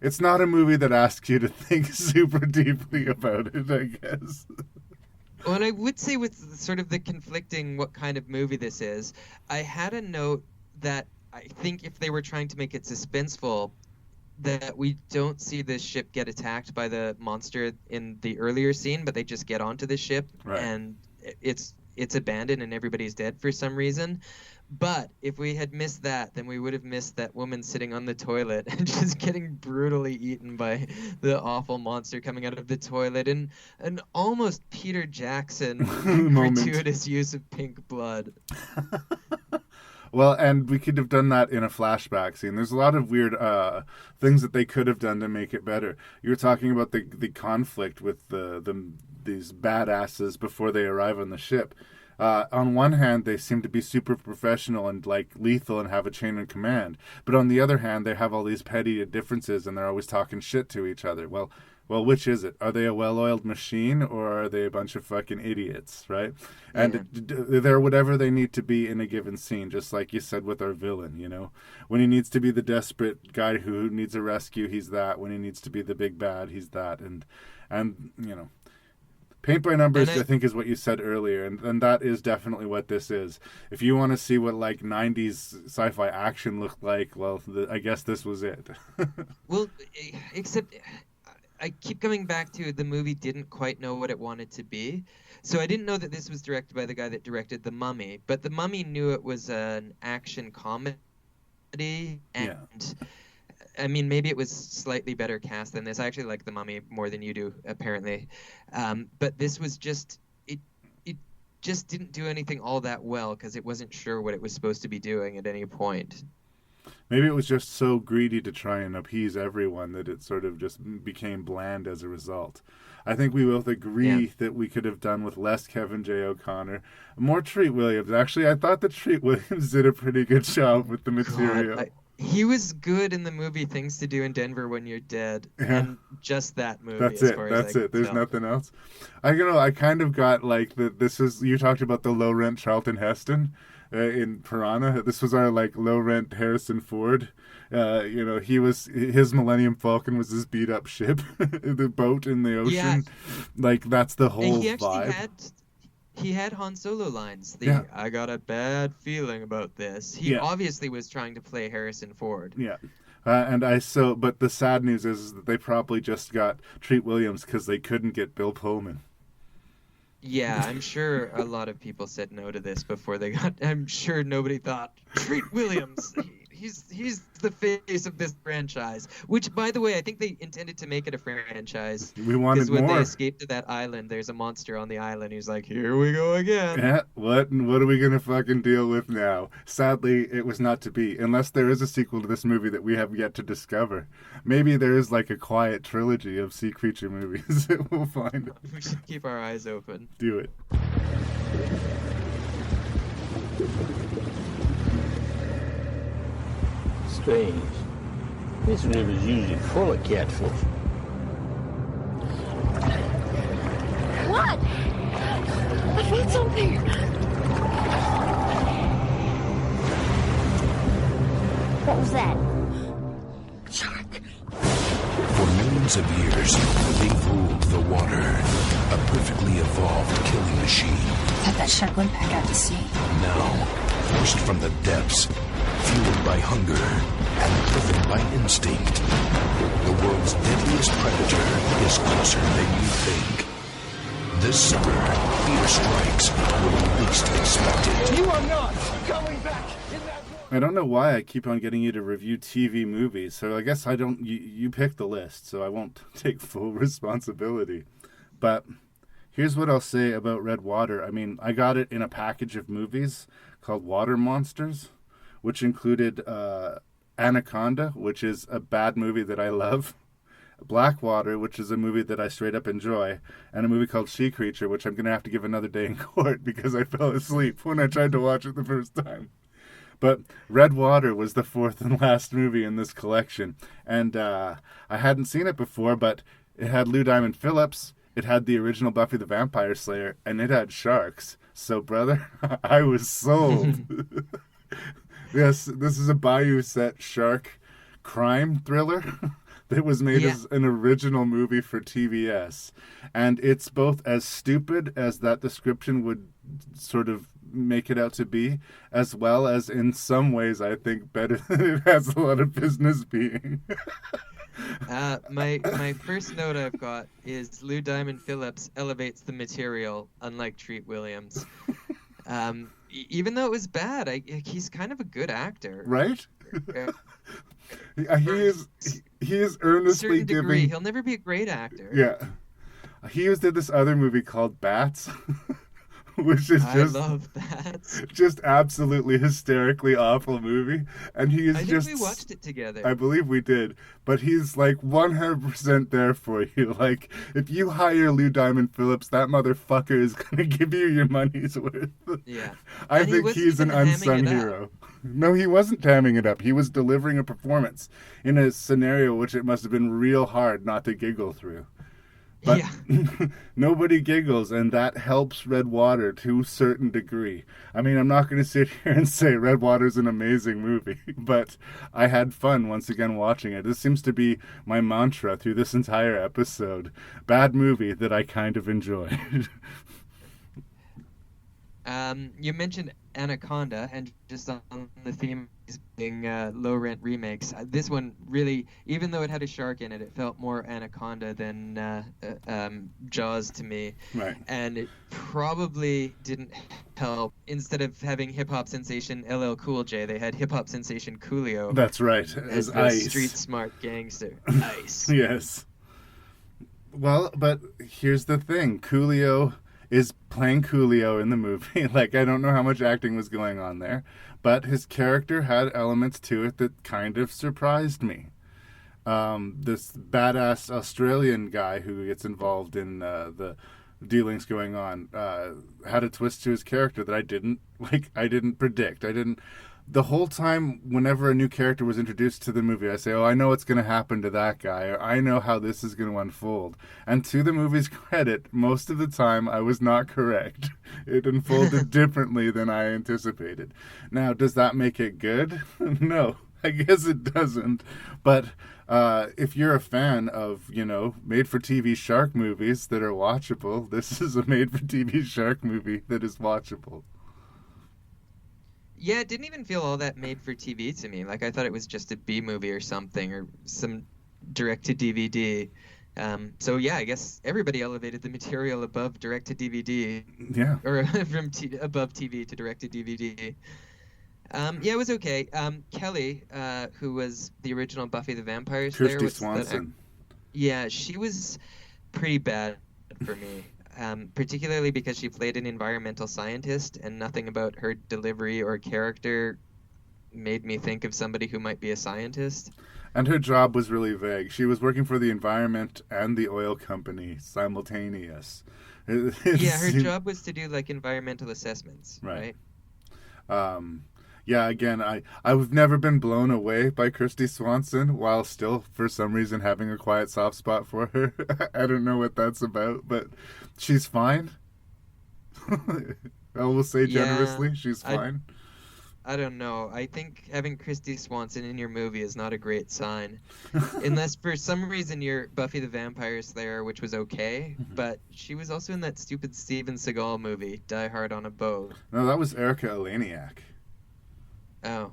Speaker 3: It's not a movie that asks you to think super deeply about it, I guess.
Speaker 4: Well, and I would say with sort of the conflicting what kind of movie this is, I had a note that I think if they were trying to make it suspenseful, that we don't see this ship get attacked by the monster in the earlier scene, but they just get onto the ship and it's abandoned and everybody's dead for some reason. But if we had missed that, then we would have missed that woman sitting on the toilet and just getting brutally eaten by the awful monster coming out of the toilet, and an almost Peter Jackson gratuitous use of pink blood.
Speaker 3: Well, and we could have done that in a flashback scene. There's a lot of weird things that they could have done to make it better. You were talking about the conflict with these badasses before they arrive on the ship. On one hand, they seem to be super professional and lethal and have a chain of command. But on the other hand, they have all these petty differences and they're always talking shit to each other. Well, which is it? Are they a well-oiled machine or are they a bunch of fucking idiots, right? And they're whatever they need to be in a given scene, just like you said with our villain, When he needs to be the desperate guy who needs a rescue, he's that. When he needs to be the big bad, he's that. And paint by numbers, I think, is what you said earlier, and that is definitely what this is. If you want to see what 90s sci-fi action looked like, well, I guess this was it.
Speaker 4: Well, except I keep coming back to the movie didn't quite know what it wanted to be. So I didn't know that this was directed by the guy that directed The Mummy, but The Mummy knew it was an action comedy, and I mean, maybe it was slightly better cast than this. I actually like The Mummy more than you do, apparently. But this was just, it just didn't do anything all that well because it wasn't sure what it was supposed to be doing at any point.
Speaker 3: Maybe it was just so greedy to try and appease everyone that it sort of just became bland as a result. I think we both agree that we could have done with less Kevin J. O'Connor, more Treat Williams. Actually, I thought that Treat Williams did a pretty good job with the material.
Speaker 4: He was good in the movie Things to Do in Denver When You're Dead, and just that movie.
Speaker 3: That's it. There's nothing else. I kind of got this is, you talked about the low rent Charlton Heston in Piranha. This was our low rent Harrison Ford. His Millennium Falcon was his beat up ship, the boat in the ocean. Yeah. That's the whole vibe.
Speaker 4: He had Han Solo lines. I got a bad feeling about this. He obviously was trying to play Harrison Ford.
Speaker 3: Yeah. But the sad news is that they probably just got Treat Williams because they couldn't get Bill Pullman.
Speaker 4: Yeah, I'm sure a lot of people said no to this before they got. I'm sure nobody thought Treat Williams. He's the face of this franchise. Which, by the way, I think they intended to make it a franchise.
Speaker 3: We wanted more.
Speaker 4: Because when they escaped to that island, there's a monster on the island who's like, "Here we go again."
Speaker 3: Yeah, what are we gonna fucking deal with now? Sadly, it was not to be. Unless there is a sequel to this movie that we have yet to discover. Maybe there is a quiet trilogy of sea creature movies that we'll find.
Speaker 4: We should keep our eyes open.
Speaker 3: Do it.
Speaker 17: Strange. This river's usually full of catfish.
Speaker 1: What? found something. What was that? Shark.
Speaker 8: For millions of years, they've ruled the water, a perfectly evolved killing machine.
Speaker 15: Thought that shark went back out to sea.
Speaker 8: Now, forced from the depths, fueled by hunger and driven by instinct, the world's deadliest predator is closer than you think. This summer, fear strikes when least expected.
Speaker 6: You are not coming back in that.
Speaker 3: I don't know why I keep on getting you to review TV movies, so I guess I don't. You pick the list, so I won't take full responsibility. But here's what I'll say about Red Water. I mean, I got it in a package of movies called Water Monsters, which included Anaconda, which is a bad movie that I love, Blackwater, which is a movie that I straight up enjoy, and a movie called She Creature, which I'm going to have to give another day in court because I fell asleep when I tried to watch it the first time. But Red Water was the fourth and last movie in this collection, and I hadn't seen it before, but it had Lou Diamond Phillips, it had the original Buffy the Vampire Slayer, and it had sharks. So, brother, I was sold. Yes, this is a Bayou set shark crime thriller that was made as an original movie for TBS. And it's both as stupid as that description would sort of make it out to be, as well as in some ways, I think, better than it has a lot of business being.
Speaker 4: My first note I've got is Lou Diamond Phillips elevates the material, unlike Treat Williams. Even though it was bad, he's kind of a good actor,
Speaker 3: right? He is earnestly giving.
Speaker 4: He'll never be a great actor.
Speaker 3: Yeah, he did this other movie called Bats. Which is
Speaker 4: I love that.
Speaker 3: Just absolutely hysterically awful movie. And he is
Speaker 4: I think we watched it together.
Speaker 3: I believe we did. But he's like 100% there for you. Like, if you hire Lou Diamond Phillips, that motherfucker is going to give you your money's worth.
Speaker 4: Yeah.
Speaker 3: I think he's an unsung hero. No, he wasn't hamming it up. He was delivering a performance in a scenario which it must have been real hard not to giggle through. But nobody giggles, and that helps Red Water to a certain degree. I mean, I'm not going to sit here and say Red Water's an amazing movie, but I had fun once again watching it. This seems to be my mantra through this entire episode. Bad movie that I kind of enjoyed.
Speaker 4: You mentioned Anaconda, and just on the theme of being low-rent remakes, this one really, even though it had a shark in it, it felt more Anaconda than Jaws to me.
Speaker 3: Right.
Speaker 4: And it probably didn't help. Instead of having hip-hop sensation LL Cool J, they had hip-hop sensation Coolio.
Speaker 3: That's right,
Speaker 4: as the
Speaker 3: Ice.
Speaker 4: street-smart gangster. Ice.
Speaker 3: Yes. Well, but here's the thing. Coolio is playing Coolio in the movie. Like, I don't know how much acting was going on there, but his character had elements to it that kind of surprised me. This badass Australian guy who gets involved in the dealings going on had a twist to his character that I didn't predict. The whole time, whenever a new character was introduced to the movie, I say, oh, I know what's going to happen to that guy, or I know how this is going to unfold. And to the movie's credit, most of the time, I was not correct. It unfolded differently than I anticipated. Now, does that make it good? No, I guess it doesn't. But if you're a fan of, made-for-TV shark movies that are watchable, this is a made-for-TV shark movie that is watchable.
Speaker 4: Yeah, it didn't even feel all that made for TV to me. Like, I thought it was just a B movie or something, or some direct-to-DVD. So, yeah, I guess everybody elevated the material above direct-to-DVD.
Speaker 3: Yeah.
Speaker 4: Or from above TV to direct-to-DVD. Yeah, it was okay. Kelly, who was the original Buffy the Vampire Slayer.
Speaker 3: Kirsty Swanson.
Speaker 4: Yeah, she was pretty bad for me. Particularly because she played an environmental scientist, and nothing about her delivery or character made me think of somebody who might be a scientist.
Speaker 3: And her job was really vague. She was working for the environment and the oil company simultaneous.
Speaker 4: Yeah, her job was to do like environmental assessments, right?
Speaker 3: Yeah, again, I've never been blown away by Kirsty Swanson, while still, for some reason, having a quiet soft spot for her. I don't know what that's about, but she's fine. I will say generously,
Speaker 4: Yeah,
Speaker 3: she's fine.
Speaker 4: I don't know. I think having Christy Swanson in your movie is not a great sign. Unless for some reason you're Buffy the Vampire Slayer, which was okay, but she was also in that stupid Steven Seagal movie, Die Hard on a Boat.
Speaker 3: No, that was Erica Eleniak.
Speaker 4: Oh.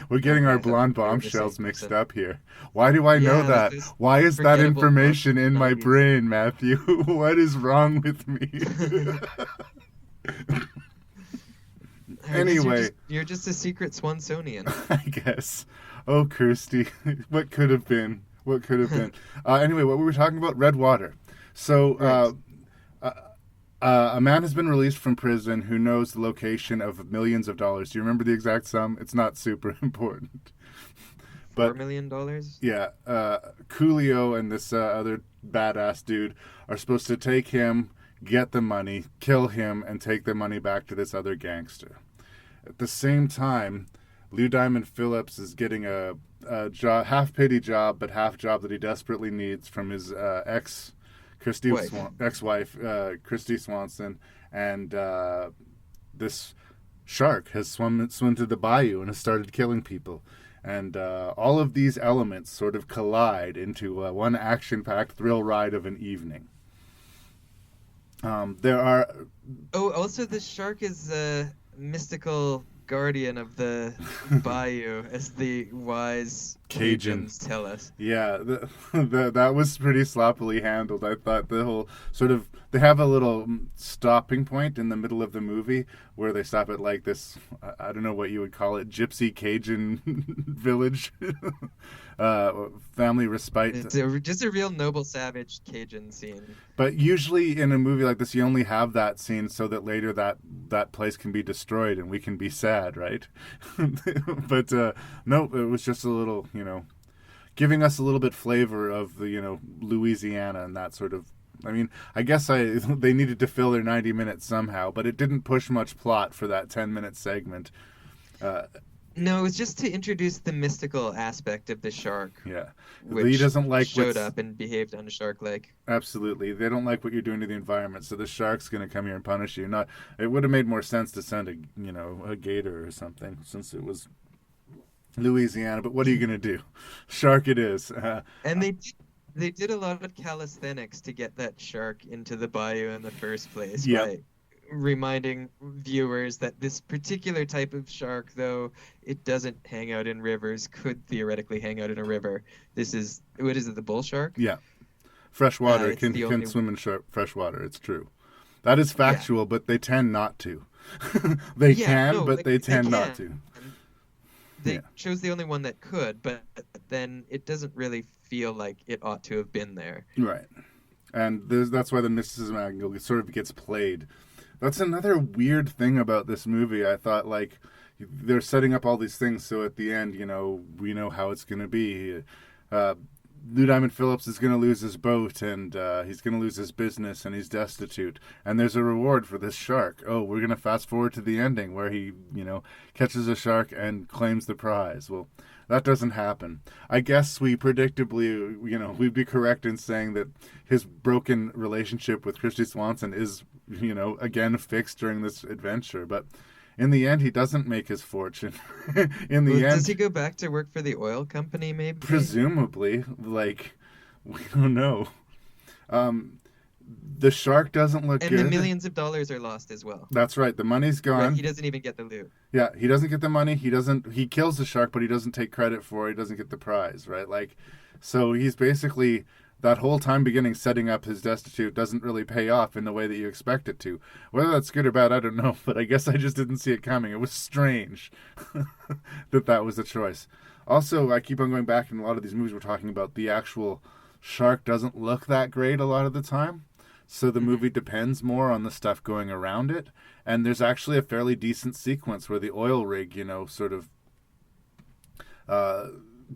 Speaker 3: We're getting our
Speaker 4: I thought
Speaker 3: blonde
Speaker 4: they were the
Speaker 3: bombshells
Speaker 4: same
Speaker 3: mixed
Speaker 4: person.
Speaker 3: up here. Why do I know
Speaker 4: Yeah,
Speaker 3: that?
Speaker 4: this
Speaker 3: Why is that
Speaker 4: forgettable
Speaker 3: information in my
Speaker 4: 90s.
Speaker 3: brain, Matthew? What is wrong with me? Anyway.
Speaker 4: You're just a secret Swansonian.
Speaker 3: I guess. Oh, Kirsty. What could have been? What could have been? Anyway, what we were talking about, Red Water. So, a man has been released from prison who knows the location of millions of dollars. Do you remember the exact sum? It's not super important.
Speaker 4: $4 million?
Speaker 3: Yeah. Coolio and this other badass dude are supposed to take him, get the money, kill him, and take the money back to this other gangster. At the same time, Lou Diamond Phillips is getting a job, half-pity job, but half job that he desperately needs from his ex-wife, Christy Swanson, and this shark has swum to the bayou and has started killing people. And all of these elements sort of collide into one action-packed thrill ride of an evening. There are...
Speaker 4: Oh, also the shark is a mystical guardian of the bayou, as the wise Cajuns tell us.
Speaker 3: Yeah, that was pretty sloppily handled. I thought the whole sort of... They have a little stopping point in the middle of the movie where they stop at like this, I don't know what you would call it, gypsy Cajun village. Family respite.
Speaker 4: It's just a real noble savage Cajun scene.
Speaker 3: But usually in a movie like this, you only have that scene so that later that place can be destroyed and we can be sad, right? But no, it was just a little, giving us a little bit flavor of the, Louisiana and that sort of. I mean, I guess they needed to fill their 90 minutes somehow, but it didn't push much plot for that 10-minute segment.
Speaker 4: No, it was just to introduce the mystical aspect of the shark.
Speaker 3: Yeah.
Speaker 4: Which
Speaker 3: He doesn't like
Speaker 4: showed up and behaved unshark-like.
Speaker 3: Absolutely. They don't like what you're doing to the environment, so the shark's going to come here and punish you. It would have made more sense to send a gator or something, since it was Louisiana, but what are you going to do? Shark it is.
Speaker 4: And they did a lot of calisthenics to get that shark into the bayou in the first place.
Speaker 3: Yep.
Speaker 4: By reminding viewers that this particular type of shark, though it doesn't hang out in rivers, could theoretically hang out in a river. What is it, the bull shark?
Speaker 3: Yeah. Freshwater. It can swim in fresh water. It's true. That is factual, but they tend not to. They tend not to.
Speaker 4: They chose the only one that could, but then it doesn't really feel like it ought to have been there.
Speaker 3: Right. And that's why the mysticism angle sort of gets played. That's another weird thing about this movie. I thought, like, they're setting up all these things so at the end, we know how it's going to be. Lou Diamond Phillips is going to lose his boat, and he's going to lose his business, and he's destitute. And there's a reward for this shark. Oh, we're going to fast forward to the ending where he, catches a shark and claims the prize. Well, that doesn't happen. I guess we predictably, we'd be correct in saying that his broken relationship with Christy Swanson is, again fixed during this adventure. But in the end, he doesn't make his fortune. In the end,
Speaker 4: does he go back to work for the oil company, maybe?
Speaker 3: Presumably. Like, we don't know. The shark doesn't look good.
Speaker 4: And the millions of dollars are lost as well.
Speaker 3: That's right. The money's gone.
Speaker 4: Right, he doesn't even get the loot.
Speaker 3: Yeah, he doesn't get the money. He kills the shark, but he doesn't take credit for it. He doesn't get the prize, right? Like, so he's basically, that whole time beginning setting up his destitute doesn't really pay off in the way that you expect it to. Whether that's good or bad, I don't know, but I guess I just didn't see it coming. It was strange that was the choice. Also, I keep on going back in a lot of these movies we're talking about, the actual shark doesn't look that great a lot of the time. So the movie depends more on the stuff going around it. And there's actually a fairly decent sequence where the oil rig, sort of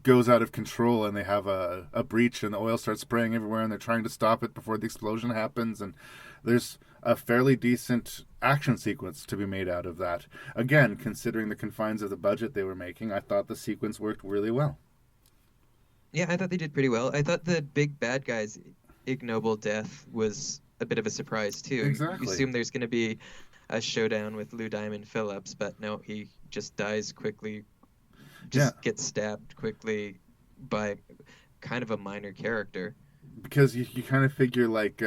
Speaker 3: goes out of control and they have a breach and the oil starts spraying everywhere and they're trying to stop it before the explosion happens. And there's a fairly decent action sequence to be made out of that. Again, considering the confines of the budget they were making, I thought the sequence worked really well.
Speaker 4: Yeah, I thought they did pretty well. I thought the big bad guy's ignoble death was a bit of a surprise too.
Speaker 3: Exactly.
Speaker 4: You assume there's going to be a showdown with Lou Diamond Phillips, but no, he just dies quickly, gets stabbed quickly by kind of a minor character.
Speaker 3: Because you kind of figure like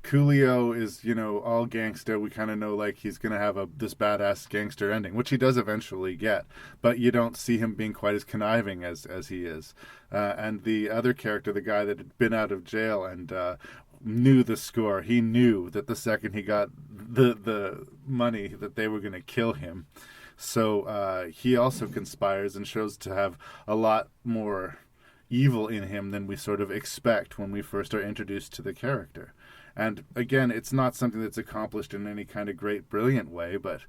Speaker 3: Coolio is, all gangster. We kind of know like he's going to have this badass gangster ending, which he does eventually get. But you don't see him being quite as conniving as he is. And the other character, the guy that had been out of jail and knew the score, he knew that the second he got the money that they were going to kill him. So he also conspires and shows to have a lot more evil in him than we sort of expect when we first are introduced to the character. And again, it's not something that's accomplished in any kind of great, brilliant way, but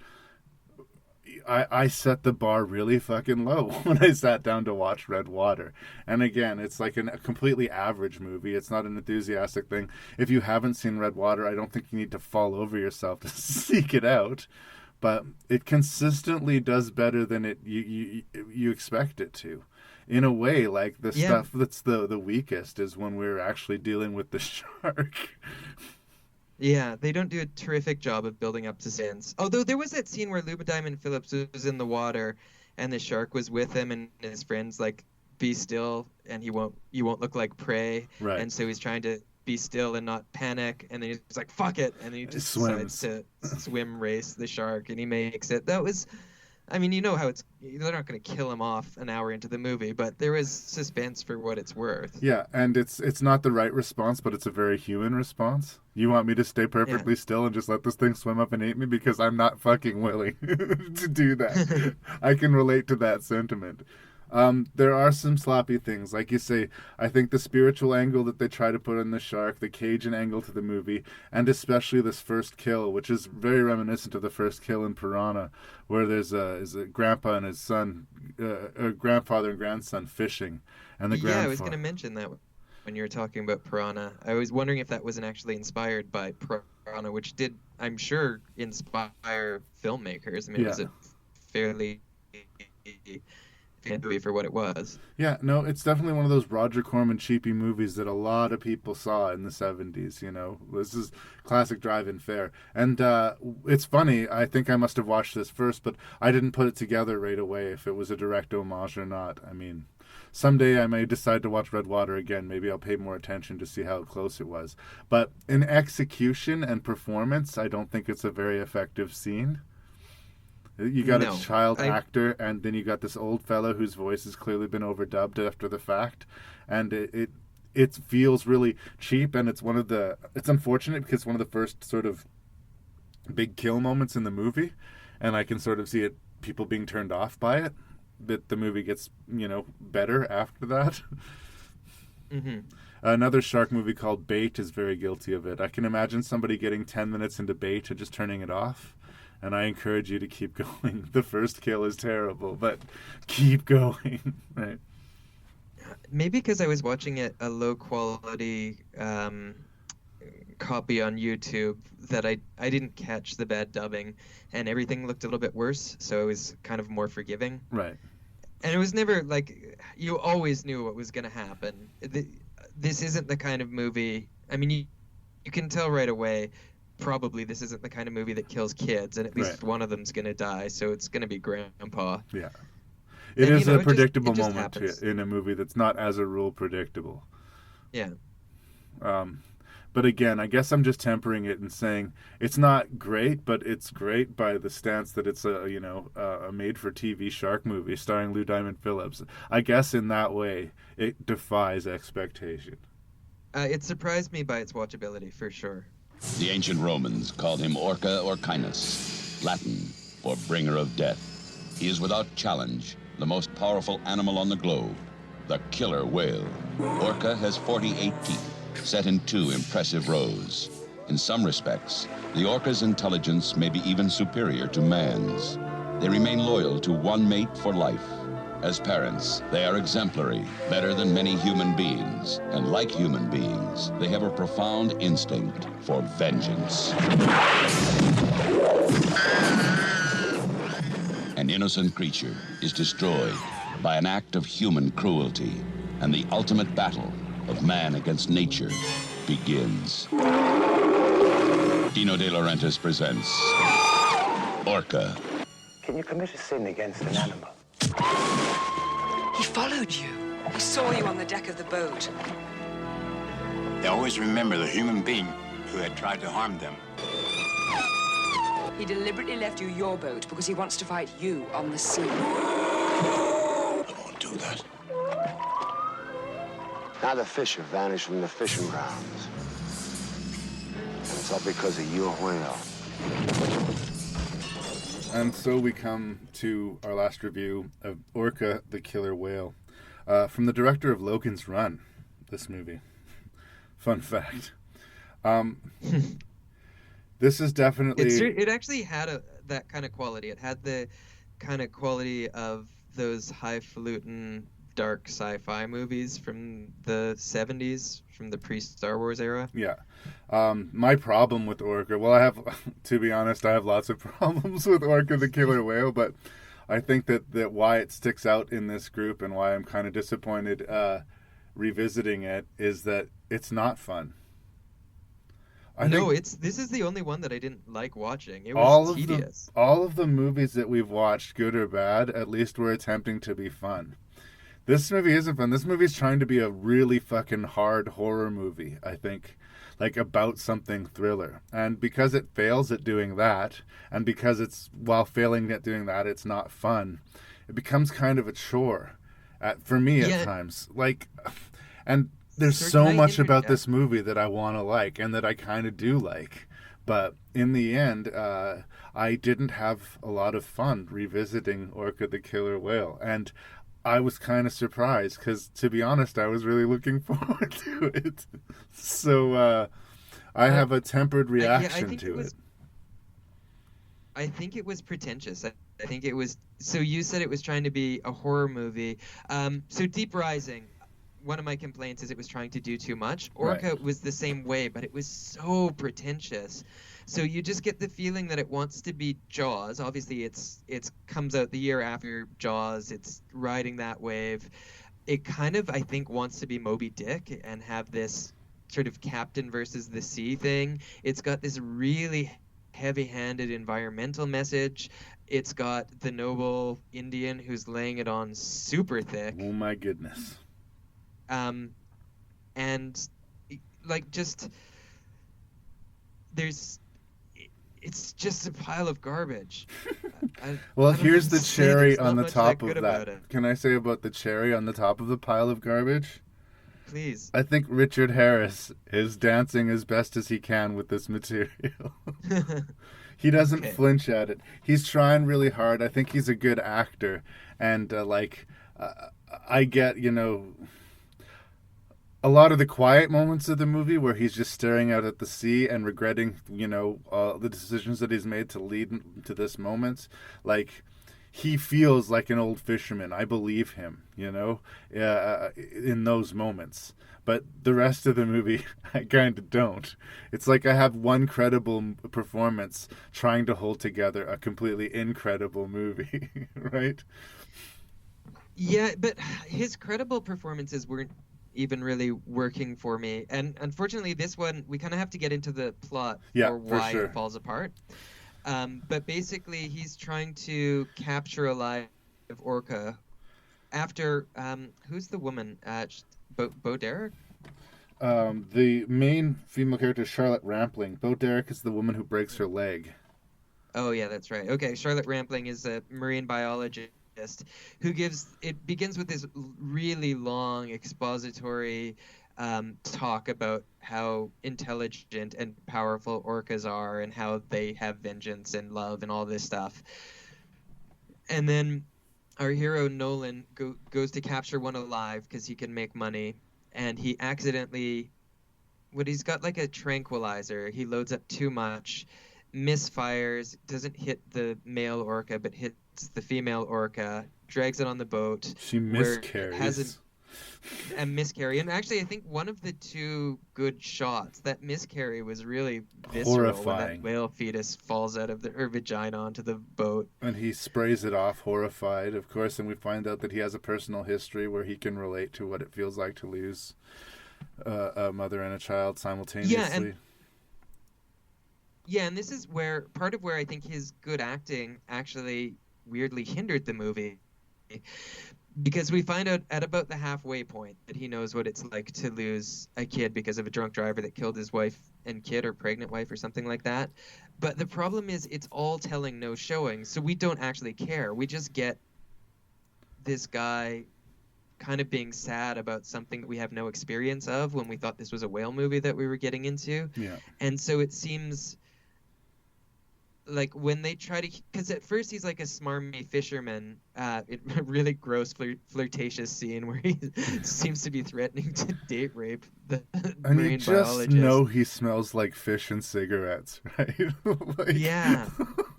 Speaker 3: I set the bar really fucking low when I sat down to watch Red Water. And again, it's like a completely average movie. It's not an enthusiastic thing. If you haven't seen Red Water, I don't think you need to fall over yourself to seek it out. But it consistently does better than you expect it to. In a way, like the stuff that's the weakest is when we're actually dealing with the shark.
Speaker 4: Yeah, they don't do a terrific job of building up suspense. Although there was that scene where Lou Diamond Phillips was in the water and the shark was with him and his friends like, be still and you won't look like prey. Right. And so he's trying to be still and not panic, and then he's like, fuck it, and then he just decides to swim race the shark, and he makes it. That was, I mean, you know how they're not going to kill him off an hour into the movie, but there is suspense for what it's worth.
Speaker 3: Yeah, and it's not the right response, but it's a very human response. You want me to stay perfectly still and just let this thing swim up and eat me? Because I'm not fucking willing to do that. I can relate to that sentiment. There are some sloppy things. Like you say, I think the spiritual angle that they try to put on the shark, the Cajun angle to the movie, and especially this first kill, which is very reminiscent of the first kill in Piranha, where there's a grandpa and his son, a grandfather and grandson fishing. And
Speaker 4: I was going to mention that when you were talking about Piranha. I was wondering if that wasn't actually inspired by Piranha, which did, I'm sure, inspire filmmakers. I mean, it was a fairly movie for what it was.
Speaker 3: Yeah, no, it's definitely one of those Roger Corman cheapy movies that a lot of people saw in the 70s, This is classic drive-in fare. And it's funny, I think I must have watched this first, but I didn't put it together right away if it was a direct homage or not. I mean, someday I may decide to watch Red Water again. Maybe I'll pay more attention to see how close it was. But in execution and performance, I don't think it's a very effective scene. You got a child actor, and then you got this old fellow whose voice has clearly been overdubbed after the fact, and it feels really cheap. And it's unfortunate because it's one of the first sort of big kill moments in the movie, and I can sort of see people being turned off by it. That the movie gets better after that.
Speaker 4: Mm-hmm.
Speaker 3: Another shark movie called Bait is very guilty of it. I can imagine somebody getting 10 minutes into Bait and just turning it off. And I encourage you to keep going. The first kill is terrible, but keep going, right?
Speaker 4: Maybe because I was watching a low-quality copy on YouTube that I didn't catch the bad dubbing, and everything looked a little bit worse, so it was kind of more forgiving.
Speaker 3: Right.
Speaker 4: And it was never, like, you always knew what was going to happen. This isn't the kind of movie, I mean, you can tell right away, probably this isn't the kind of movie that kills kids, and at least one of them's going to die, so it's going to be Grandpa.
Speaker 3: Yeah. It is a predictable moment in a movie that's not, as a rule, predictable.
Speaker 4: Yeah.
Speaker 3: But again, I guess I'm just tempering it and saying it's not great, but it's great by the stance that it's a made-for-TV shark movie starring Lou Diamond Phillips. I guess in that way, it defies expectation.
Speaker 4: It surprised me by its watchability, for sure.
Speaker 5: The ancient Romans called him Orca or Canis, Latin for bringer of death. He is without challenge the most powerful animal on the globe, the killer whale. Orca has 48 teeth, set in 2 impressive rows. In some respects, the orca's intelligence may be even superior to man's. They remain loyal to one mate for life. As parents, they are exemplary, better than many human beings. And like human beings, they have a profound instinct for vengeance. An innocent creature is destroyed by an act of human cruelty, and the ultimate battle of man against nature begins. Dino De Laurentiis presents Orca.
Speaker 16: Can you commit a sin against an animal?
Speaker 18: He followed you. He saw you on the deck of the boat.
Speaker 8: They always remember the human being who had tried to harm them.
Speaker 18: He deliberately left you your boat because he wants to fight you on the sea.
Speaker 8: I won't do that.
Speaker 19: Now the fish have vanished from the fishing grounds. And it's all because of your whale.
Speaker 3: And so we come to our last review of Orca, the Killer Whale. From the director of Logan's Run, this movie. Fun fact. This is definitely...
Speaker 4: It actually had that kind of quality. It had the kind of quality of those highfalutin dark sci-fi movies from the 70s, from the pre-Star Wars era.
Speaker 3: Yeah. My problem with Orca, well, to be honest, I have lots of problems with Orca the Killer Whale, but I think that why it sticks out in this group and why I'm kind of disappointed revisiting it is that it's not fun.
Speaker 4: This is the only one that I didn't like watching. It was tedious.
Speaker 3: All of the movies that we've watched, good or bad, at least we're attempting to be fun. This movie isn't fun. This movie's trying to be a really fucking hard horror movie, I think. Like, about something thriller. And because it fails at doing that, and because while failing at doing that, it's not fun, it becomes kind of a chore. For me at times. Like, and there's so much about this movie that I want to like, and that I kind of do like. But in the end, I didn't have a lot of fun revisiting Orca the Killer Whale. And I was kind of surprised because, to be honest, I was really looking forward to it. So I have a tempered reaction to it.
Speaker 4: I think it was pretentious. I think it was... So you said it was trying to be a horror movie. So Deep Rising, one of my complaints is it was trying to do too much. Orca was the same way, but it was so pretentious. So you just get the feeling that it wants to be Jaws. Obviously, it's comes out the year after Jaws. It's riding that wave. It kind of, I think, wants to be Moby Dick and have this sort of captain versus the sea thing. It's got this really heavy-handed environmental message. It's got the noble Indian who's laying it on super thick.
Speaker 3: Oh my goodness.
Speaker 4: And like just it's just a pile of garbage.
Speaker 3: Here's the cherry on the top of that. Can I say about the cherry on the top of the pile of garbage?
Speaker 4: Please.
Speaker 3: I think Richard Harris is dancing as best as he can with this material. He doesn't flinch at it. He's trying really hard. I think he's a good actor. And, I get, a lot of the quiet moments of the movie where he's just staring out at the sea and regretting, the decisions that he's made to lead to this moment. Like, he feels like an old fisherman. I believe him, in those moments. But the rest of the movie, I kind of don't. It's like I have one credible performance trying to hold together a completely incredible movie, right?
Speaker 4: Yeah, but his credible performances weren't even really working for me. And unfortunately, this one, we kind of have to get into the plot for why it falls apart. But basically, he's trying to capture a live orca after, who's the woman? Bo Derek?
Speaker 3: The main female character is Charlotte Rampling. Bo Derek is the woman who breaks her leg.
Speaker 4: Oh, yeah, that's right. Okay, Charlotte Rampling is a marine biologist who begins with this really long expository talk about how intelligent and powerful orcas are and how they have vengeance and love and all this stuff. And then our hero Nolan goes to capture one alive because he can make money, and he accidentally, he's got like a tranquilizer. He loads up too much, misfires, doesn't hit the male orca but hits the female orca, drags it on the boat.
Speaker 3: She miscarries.
Speaker 4: A miscarry. And actually, I think one of the two good shots, that miscarry was really visceral.
Speaker 3: Horrifying.
Speaker 4: When that whale fetus falls out of her vagina onto the boat.
Speaker 3: And he sprays it off, horrified, of course, and we find out that he has a personal history where he can relate to what it feels like to lose
Speaker 4: Yeah, and this is where part of where I think his good acting actually weirdly hindered the movie. Because we find out at about the halfway point that he knows what it's like to lose a kid because of a drunk driver that killed his wife and kid, or pregnant wife or something like that. But the problem is it's all telling, no showing. So we don't actually care. We just get this guy kind of being sad about something that we have no experience of when we thought this was a whale movie that we were getting into.
Speaker 3: Yeah.
Speaker 4: And so it seems like when they try to, because at first he's like a smarmy fisherman, a really gross flirtatious scene where he seems to be threatening to date rape the
Speaker 3: and
Speaker 4: marine
Speaker 3: you just
Speaker 4: biologist.
Speaker 3: know he smells like fish and cigarettes, right? Like...
Speaker 4: Yeah.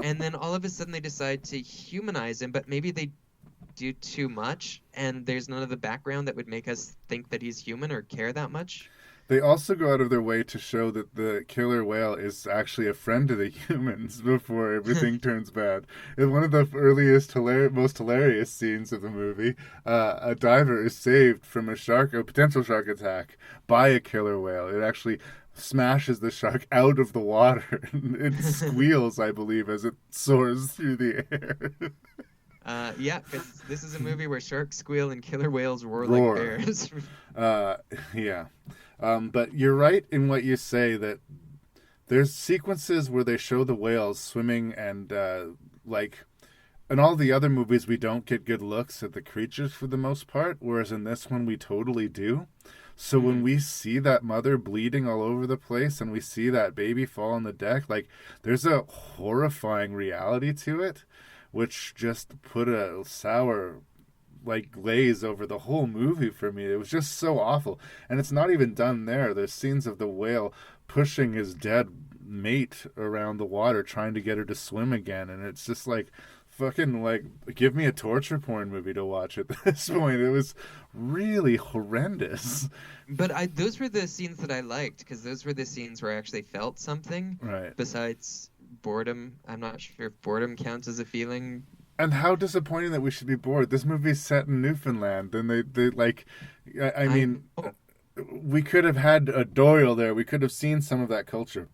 Speaker 4: And then all of a sudden they decide to humanize him, but maybe they do too much, and there's none of the background that would make us think that he's human or care that much.
Speaker 3: They also go out of their way to show that the killer whale is actually a friend to the humans before everything turns bad. In one of the earliest, most hilarious scenes of the movie, a diver is saved from a potential shark attack by a killer whale. It actually smashes the shark out of the water. It squeals, I believe, as it soars through the air.
Speaker 4: Yeah, because this is a movie where sharks squeal and killer whales roar. Like bears.
Speaker 3: Yeah. But you're right in what you say that there's sequences where they show the whales swimming and in all the other movies we don't get good looks at the creatures for the most part, whereas in this one we totally do. So when we see that mother bleeding all over the place and we see that baby fall on the deck, like there's a horrifying reality to it, which just put a sour glaze over the whole movie for me. It was just so awful. And it's not even done there. There's scenes of the whale pushing his dead mate around the water trying to get her to swim again, and it's just fucking give me a torture porn movie to watch at this point. It was really horrendous.
Speaker 4: But those were the scenes that I liked, because those were the scenes where I actually felt something.
Speaker 3: Right. Besides
Speaker 4: boredom. I'm not sure if boredom counts as a feeling.
Speaker 3: And how disappointing that we should be bored. This movie's set in Newfoundland, and I mean, we could have had a Doyle there. We could have seen some of that culture,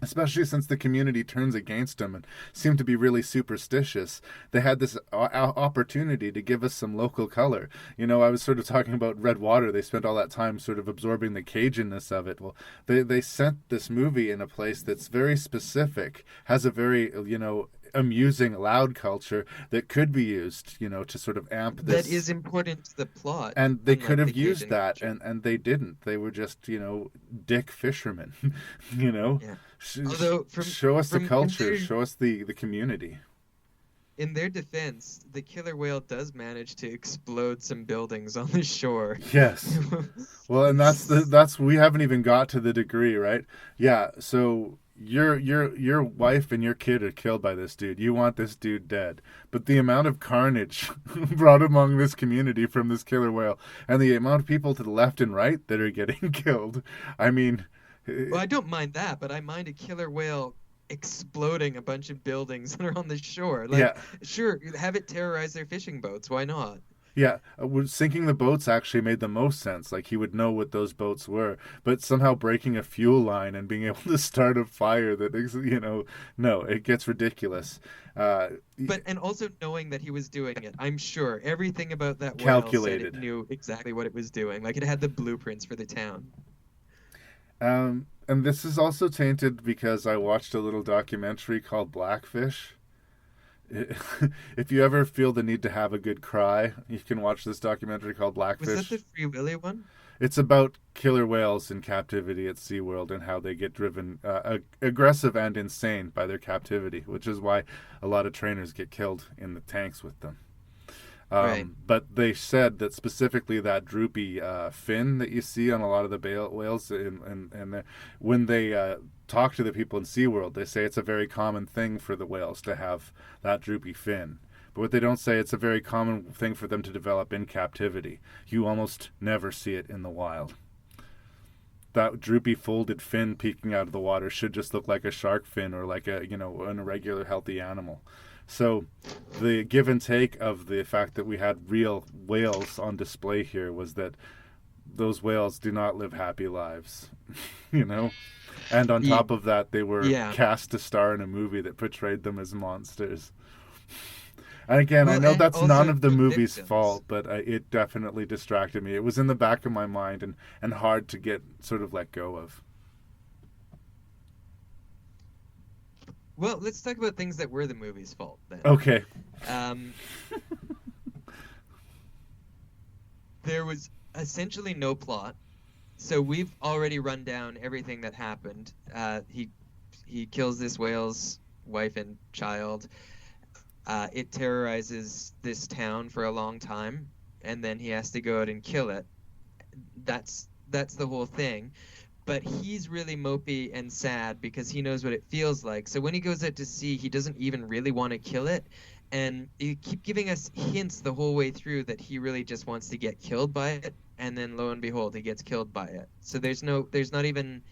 Speaker 3: especially since the community turns against them and seem to be really superstitious. They had this opportunity to give us some local color. You know, I was sort of talking about Red Water. They spent all that time sort of absorbing the Cajunness of it. Well, they sent this movie in a place that's very specific, has a very, amusing, loud culture that could be used, to sort of amp this.
Speaker 4: That is important to the plot.
Speaker 3: And they could have used that, and they didn't. They were just, dick fishermen, Yeah.
Speaker 4: Although
Speaker 3: show us the culture, show us the community.
Speaker 4: In their defense, the killer whale does manage to explode some buildings on the shore.
Speaker 3: Yes. Well, and that's we haven't even got to the degree, right? Yeah, so your wife and your kid are killed by this dude. You want this dude dead. But the amount of carnage brought among this community from this killer whale, and the amount of people to the left and right that are getting killed, I mean...
Speaker 4: Well, I don't mind that, but I mind a killer whale exploding a bunch of buildings that are on the shore. Sure, have it terrorize their fishing boats. Why not?
Speaker 3: Yeah, sinking the boats actually made the most sense. Like, he would know what those boats were. But somehow breaking a fuel line and being able to start a fire that, no, it gets ridiculous.
Speaker 4: And also knowing that he was doing it. I'm sure everything about that whale
Speaker 3: calculated.
Speaker 4: said it knew exactly what it was doing. Like, it had the blueprints for the town.
Speaker 3: And this is also tainted because I watched a little documentary called Blackfish. If you ever feel the need to have a good cry, you can watch this documentary called Blackfish.
Speaker 4: Was that the Free Willy one?
Speaker 3: It's about killer whales in captivity at SeaWorld and how they get driven aggressive and insane by their captivity, which is why a lot of trainers get killed in the tanks with them.
Speaker 4: Right.
Speaker 3: But they said that specifically that droopy fin that you see on a lot of the whales, and when they talk to the people in SeaWorld, they say it's a very common thing for the whales to have that droopy fin. But what they don't say, it's a very common thing for them to develop in captivity. You almost never see it in the wild. That droopy folded fin peeking out of the water should just look like a shark fin or like an irregular healthy animal. So the give and take of the fact that we had real whales on display here was that those whales do not live happy lives. you know? And on top of that, they were
Speaker 4: Yeah.
Speaker 3: cast to star in a movie that portrayed them as monsters. And again, I
Speaker 4: Well,
Speaker 3: know
Speaker 4: and
Speaker 3: that's none
Speaker 4: also
Speaker 3: of the
Speaker 4: the
Speaker 3: movie's
Speaker 4: victims.
Speaker 3: fault, but it definitely distracted me. It was in the back of my mind and hard to get sort of let go of.
Speaker 4: Well, let's talk about things that were the movie's fault then.
Speaker 3: Okay.
Speaker 4: There was essentially no plot. So we've already run down everything that happened. He kills this whale's wife and child. It terrorizes this town for a long time, and then he has to go out and kill it. That's the whole thing. But he's really mopey and sad because he knows what it feels like. So when he goes out to sea, he doesn't even really want to kill it. And you keep giving us hints the whole way through that he really just wants to get killed by it. And then lo and behold, he gets killed by it. So there's not even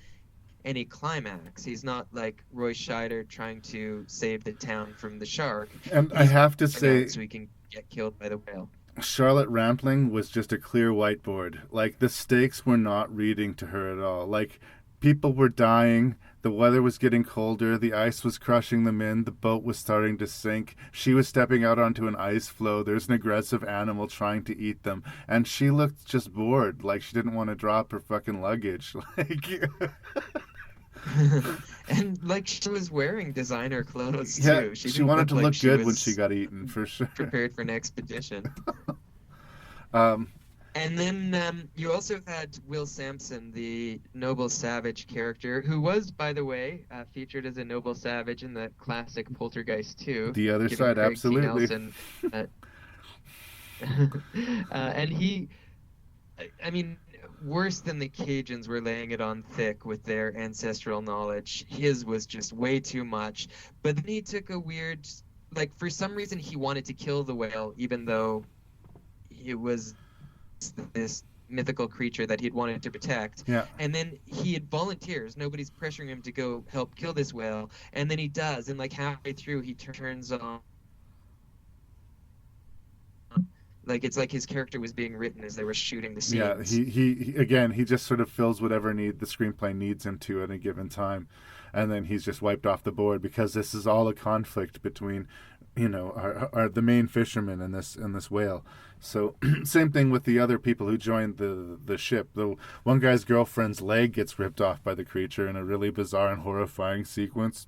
Speaker 4: any climax. He's not like Roy Scheider trying to save the town from the shark.
Speaker 3: And I have to say,
Speaker 4: so he can get killed by the whale.
Speaker 3: Charlotte Rampling was just a clear whiteboard. Like, the stakes were not reading to her at all. Like, people were dying, the weather was getting colder, the ice was crushing them in, the boat was starting to sink, she was stepping out onto an ice floe, there's an aggressive animal trying to eat them, and she looked just bored, like she didn't want to drop her fucking luggage. Like...
Speaker 4: And like she was wearing designer clothes too.
Speaker 3: Yeah, she wanted to
Speaker 4: like
Speaker 3: look good when she got eaten, for sure.
Speaker 4: Prepared for an expedition. And then you also had Will Sampson, the noble savage character, who was, by the way, featured as a noble savage in the classic Poltergeist 2.
Speaker 3: The Other Side,
Speaker 4: Craig T.
Speaker 3: absolutely.
Speaker 4: Nelson, and he, I mean, worse than the Cajuns were laying it on thick with their ancestral knowledge. His was just way too much. But then he took a weird, like, for some reason he wanted to kill the whale, even though it was this mythical creature that he'd wanted to protect.
Speaker 3: Yeah.
Speaker 4: And then he had volunteers. Nobody's pressuring him to go help kill this whale. And then he does. And like halfway through, he turns on. Like, it's like his character was being written as they were shooting the scenes.
Speaker 3: Yeah, he again, he just sort of fills whatever need the screenplay needs him to at a given time. And then he's just wiped off the board because this is all a conflict between, you know, our the main fisherman and this whale. So same thing with the other people who joined the ship. The one guy's girlfriend's leg gets ripped off by the creature in a really bizarre and horrifying sequence.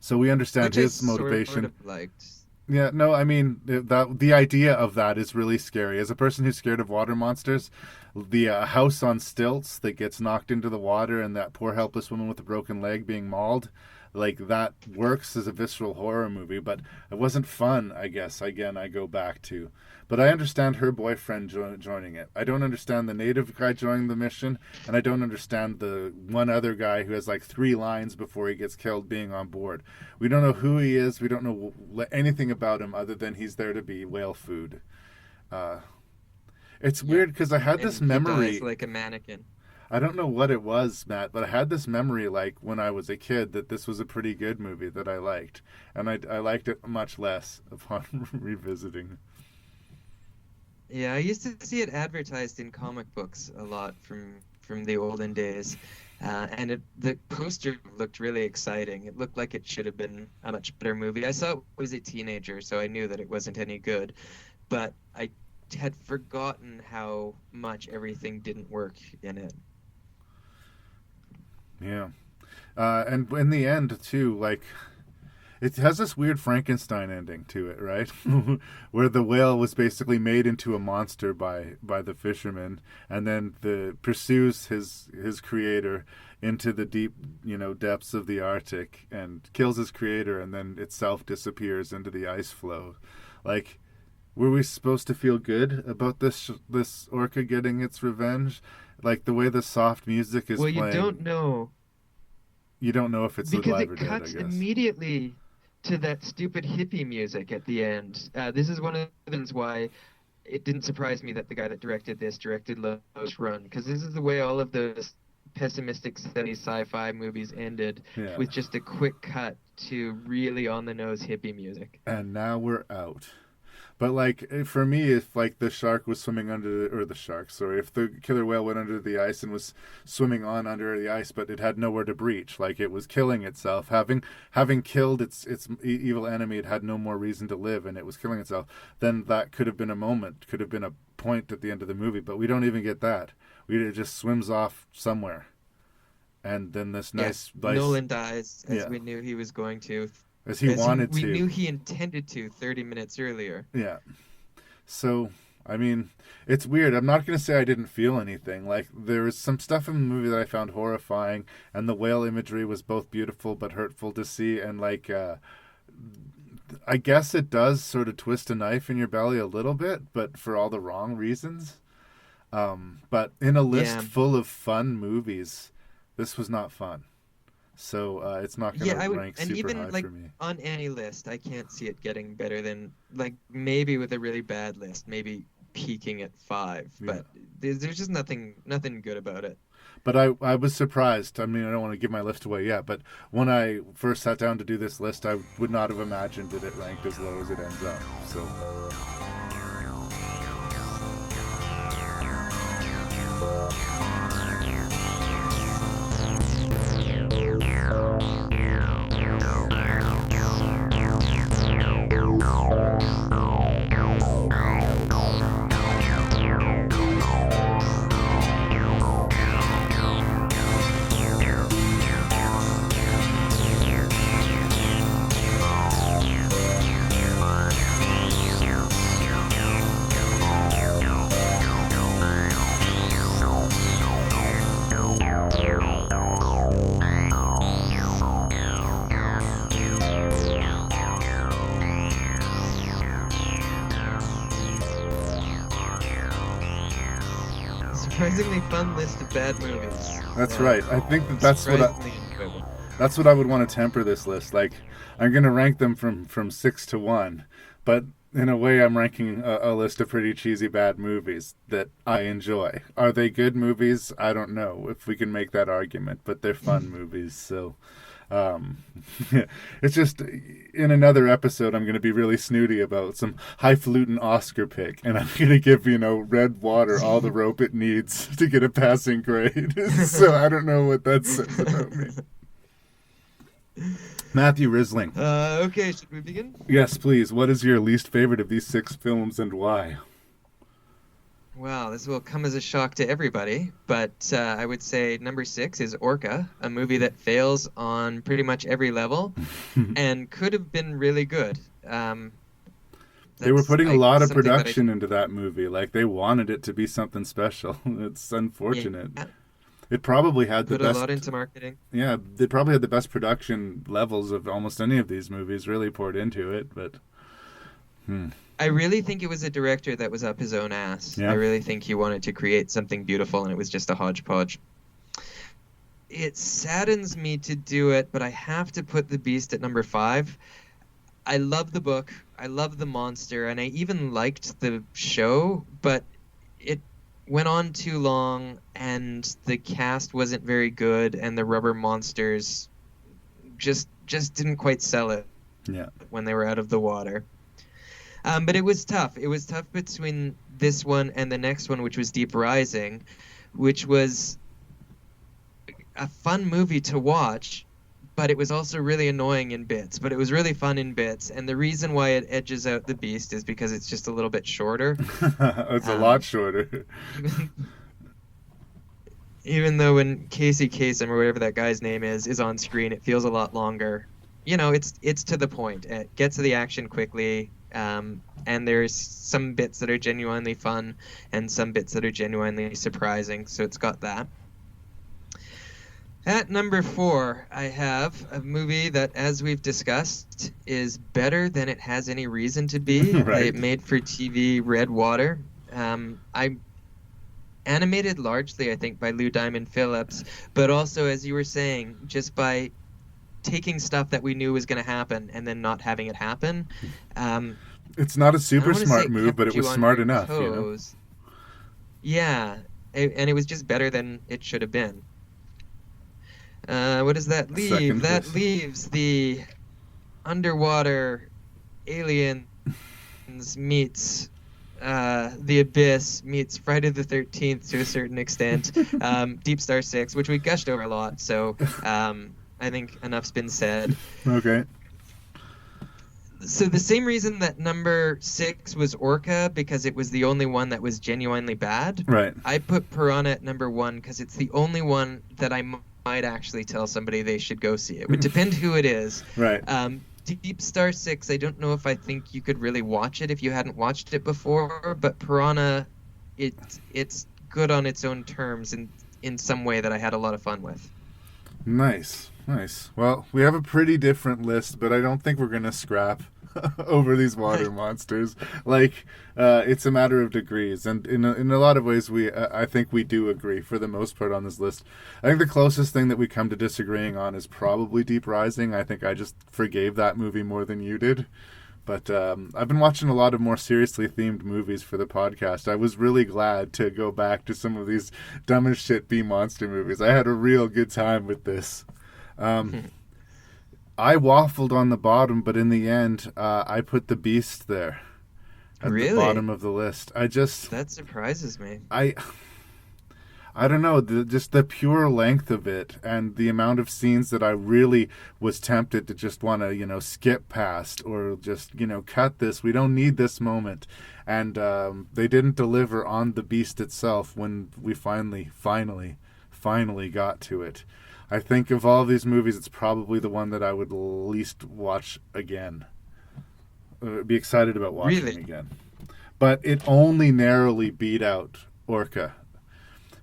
Speaker 3: So we understand his motivation.
Speaker 4: Sort of liked.
Speaker 3: Yeah, no, I mean, the idea of that is really scary. As a person who's scared of water monsters, the house on stilts that gets knocked into the water and that poor helpless woman with a broken leg being mauled, like, that works as a visceral horror movie, but it wasn't fun, I guess, again, I go back to. But I understand her boyfriend joining it. I don't understand the native guy joining the mission, and I don't understand the one other guy who has like 3 lines before he gets killed being on board. We don't know who he is. We don't know anything about him other than he's there to be whale food. It's weird because I had this memory.
Speaker 4: He dies like a mannequin.
Speaker 3: I don't know what it was, Matt, but I had this memory, like, when I was a kid, that this was a pretty good movie that I liked. And I liked it much less upon revisiting.
Speaker 4: Yeah, I used to see it advertised in comic books a lot from the olden days. And the poster looked really exciting. It looked like it should have been a much better movie. I saw it was a teenager, so I knew that it wasn't any good. But I had forgotten how much everything didn't work in it.
Speaker 3: Yeah. And in the end, too, like, it has this weird Frankenstein ending to it, right? Where the whale was basically made into a monster by the fisherman, and then pursues his creator into the deep, depths of the Arctic and kills his creator, and then itself disappears into the ice floe. Like, were we supposed to feel good about this orca getting its revenge? Like, the way the soft music is playing.
Speaker 4: Well, you don't know.
Speaker 3: You don't know if it's alive or dead, I guess.
Speaker 4: Because it cuts immediately to that stupid hippie music at the end. This is one of the reasons why it didn't surprise me that the guy that directed Lowe's Run, because this is the way all of those pessimistic, steady sci-fi movies ended, with just a quick cut to really on-the-nose hippie music.
Speaker 3: And now we're out. But like for me, if like the shark was swimming if the killer whale went under the ice and was swimming on under the ice, but it had nowhere to breach, like it was killing itself, having killed its evil enemy, it had no more reason to live, and it was killing itself. Then that could have been a moment, could have been a point at the end of the movie, but we don't even get that. It just swims off somewhere, and then this nice
Speaker 4: Nolan dies as we knew he was going to.
Speaker 3: As he wanted
Speaker 4: we
Speaker 3: to.
Speaker 4: We knew he intended to 30 minutes earlier.
Speaker 3: Yeah. So, I mean, it's weird. I'm not going to say I didn't feel anything. Like, there was some stuff in the movie that I found horrifying, and the whale imagery was both beautiful but hurtful to see, and, like, I guess it does sort of twist a knife in your belly a little bit, but for all the wrong reasons. But in a list full of fun movies, this was not fun. So it's not going to rank super high
Speaker 4: like,
Speaker 3: for me.
Speaker 4: On any list, I can't see it getting better than, like, maybe with a really bad list, maybe peaking at 5. But there's just nothing good about it.
Speaker 3: But I was surprised. I mean, I don't want to give my list away yet, but when I first sat down to do this list, I would not have imagined that it ranked as low as it ends up. So.
Speaker 4: Surprisingly fun list of bad movies.
Speaker 3: That's right. I think that's what I would want to temper this list. Like, I'm going to rank them from 6 to 1, but in a way, I'm ranking a list of pretty cheesy bad movies that I enjoy. Are they good movies? I don't know if we can make that argument, but they're fun movies. So, it's just in another episode, I'm going to be really snooty about some highfalutin Oscar pick, and I'm going to give Red Water all the rope it needs to get a passing grade. So I don't know what that says about me. Matthew Risling.
Speaker 4: Okay, should we begin?
Speaker 3: Yes, please. What is your least favorite of these 6 films and why?
Speaker 4: Wow, this will come as a shock to everybody, but I would say number 6 is Orca, a movie that fails on pretty much every level and could have been really good.
Speaker 3: They were putting a lot of production into that movie. Like, they wanted it to be something special. It's unfortunate. Yeah. It probably had the best...
Speaker 4: Put a lot into marketing.
Speaker 3: Yeah, they probably had the best production levels of almost any of these movies really poured into it, but...
Speaker 4: I really think it was a director that was up his own ass.
Speaker 3: Yeah.
Speaker 4: I really think he wanted to create something beautiful, and it was just a hodgepodge. It saddens me to do it, but I have to put The Beast at number 5. I love the book. I love the monster, and I even liked the show, but it went on too long, and the cast wasn't very good, and the rubber monsters just didn't quite sell it when they were out of the water. But it was tough. It was tough between this one and the next one, which was Deep Rising, which was a fun movie to watch, but it was also really annoying in bits. But it was really fun in bits, and the reason why it edges out The Beast is because it's just a little bit shorter.
Speaker 3: It's a lot shorter.
Speaker 4: Even though when Casey Kasem, or whatever that guy's name is on screen, it feels a lot longer. It's to the point. It gets to the action quickly. And there's some bits that are genuinely fun and some bits that are genuinely surprising, so it's got that. At number 4, I have a movie that, as we've discussed, is better than it has any reason to be.
Speaker 3: Right.
Speaker 4: It made for TV Red Water. I animated largely, I think, by Lou Diamond Phillips, but also, as you were saying, just by taking stuff that we knew was going to happen and then not having it happen.
Speaker 3: It's not a super smart move, but it was smart enough.
Speaker 4: Yeah, and it was just better than it should have been. What does that leave? That leaves the underwater alien meets The Abyss meets Friday the 13th to a certain extent, Deep Star 6, which we gushed over a lot, so I think enough's been said.
Speaker 3: Okay.
Speaker 4: So the same reason that number 6 was Orca, because it was the only one that was genuinely bad.
Speaker 3: Right.
Speaker 4: I put Piranha at number 1 because it's the only one that I might actually tell somebody they should go see. It would depend who it is.
Speaker 3: Right.
Speaker 4: Deep Star 6, I don't know if I think you could really watch it if you hadn't watched it before, but Piranha, it's good on its own terms and in some way that I had a lot of fun with.
Speaker 3: Nice. Well, we have a pretty different list, but I don't think we're going to scrap over these water monsters. Like, it's a matter of degrees, and in a lot of ways, I think we do agree for the most part on this list. I think the closest thing that we come to disagreeing on is probably Deep Rising. I think I just forgave that movie more than you did. But I've been watching a lot of more seriously themed movies for the podcast. I was really glad to go back to some of these dumb as shit B-monster movies. I had a real good time with this. I waffled on the bottom, but in the end, I put The Beast there at the bottom of the list.
Speaker 4: That surprises me.
Speaker 3: I don't know, just the pure length of it and the amount of scenes that I really was tempted to just want to, skip past or just, cut this. We don't need this moment. And they didn't deliver on The Beast itself when we finally got to it. I think of all these movies, it's probably the one that I would least watch again. Be excited about watching again. But it only narrowly beat out Orca.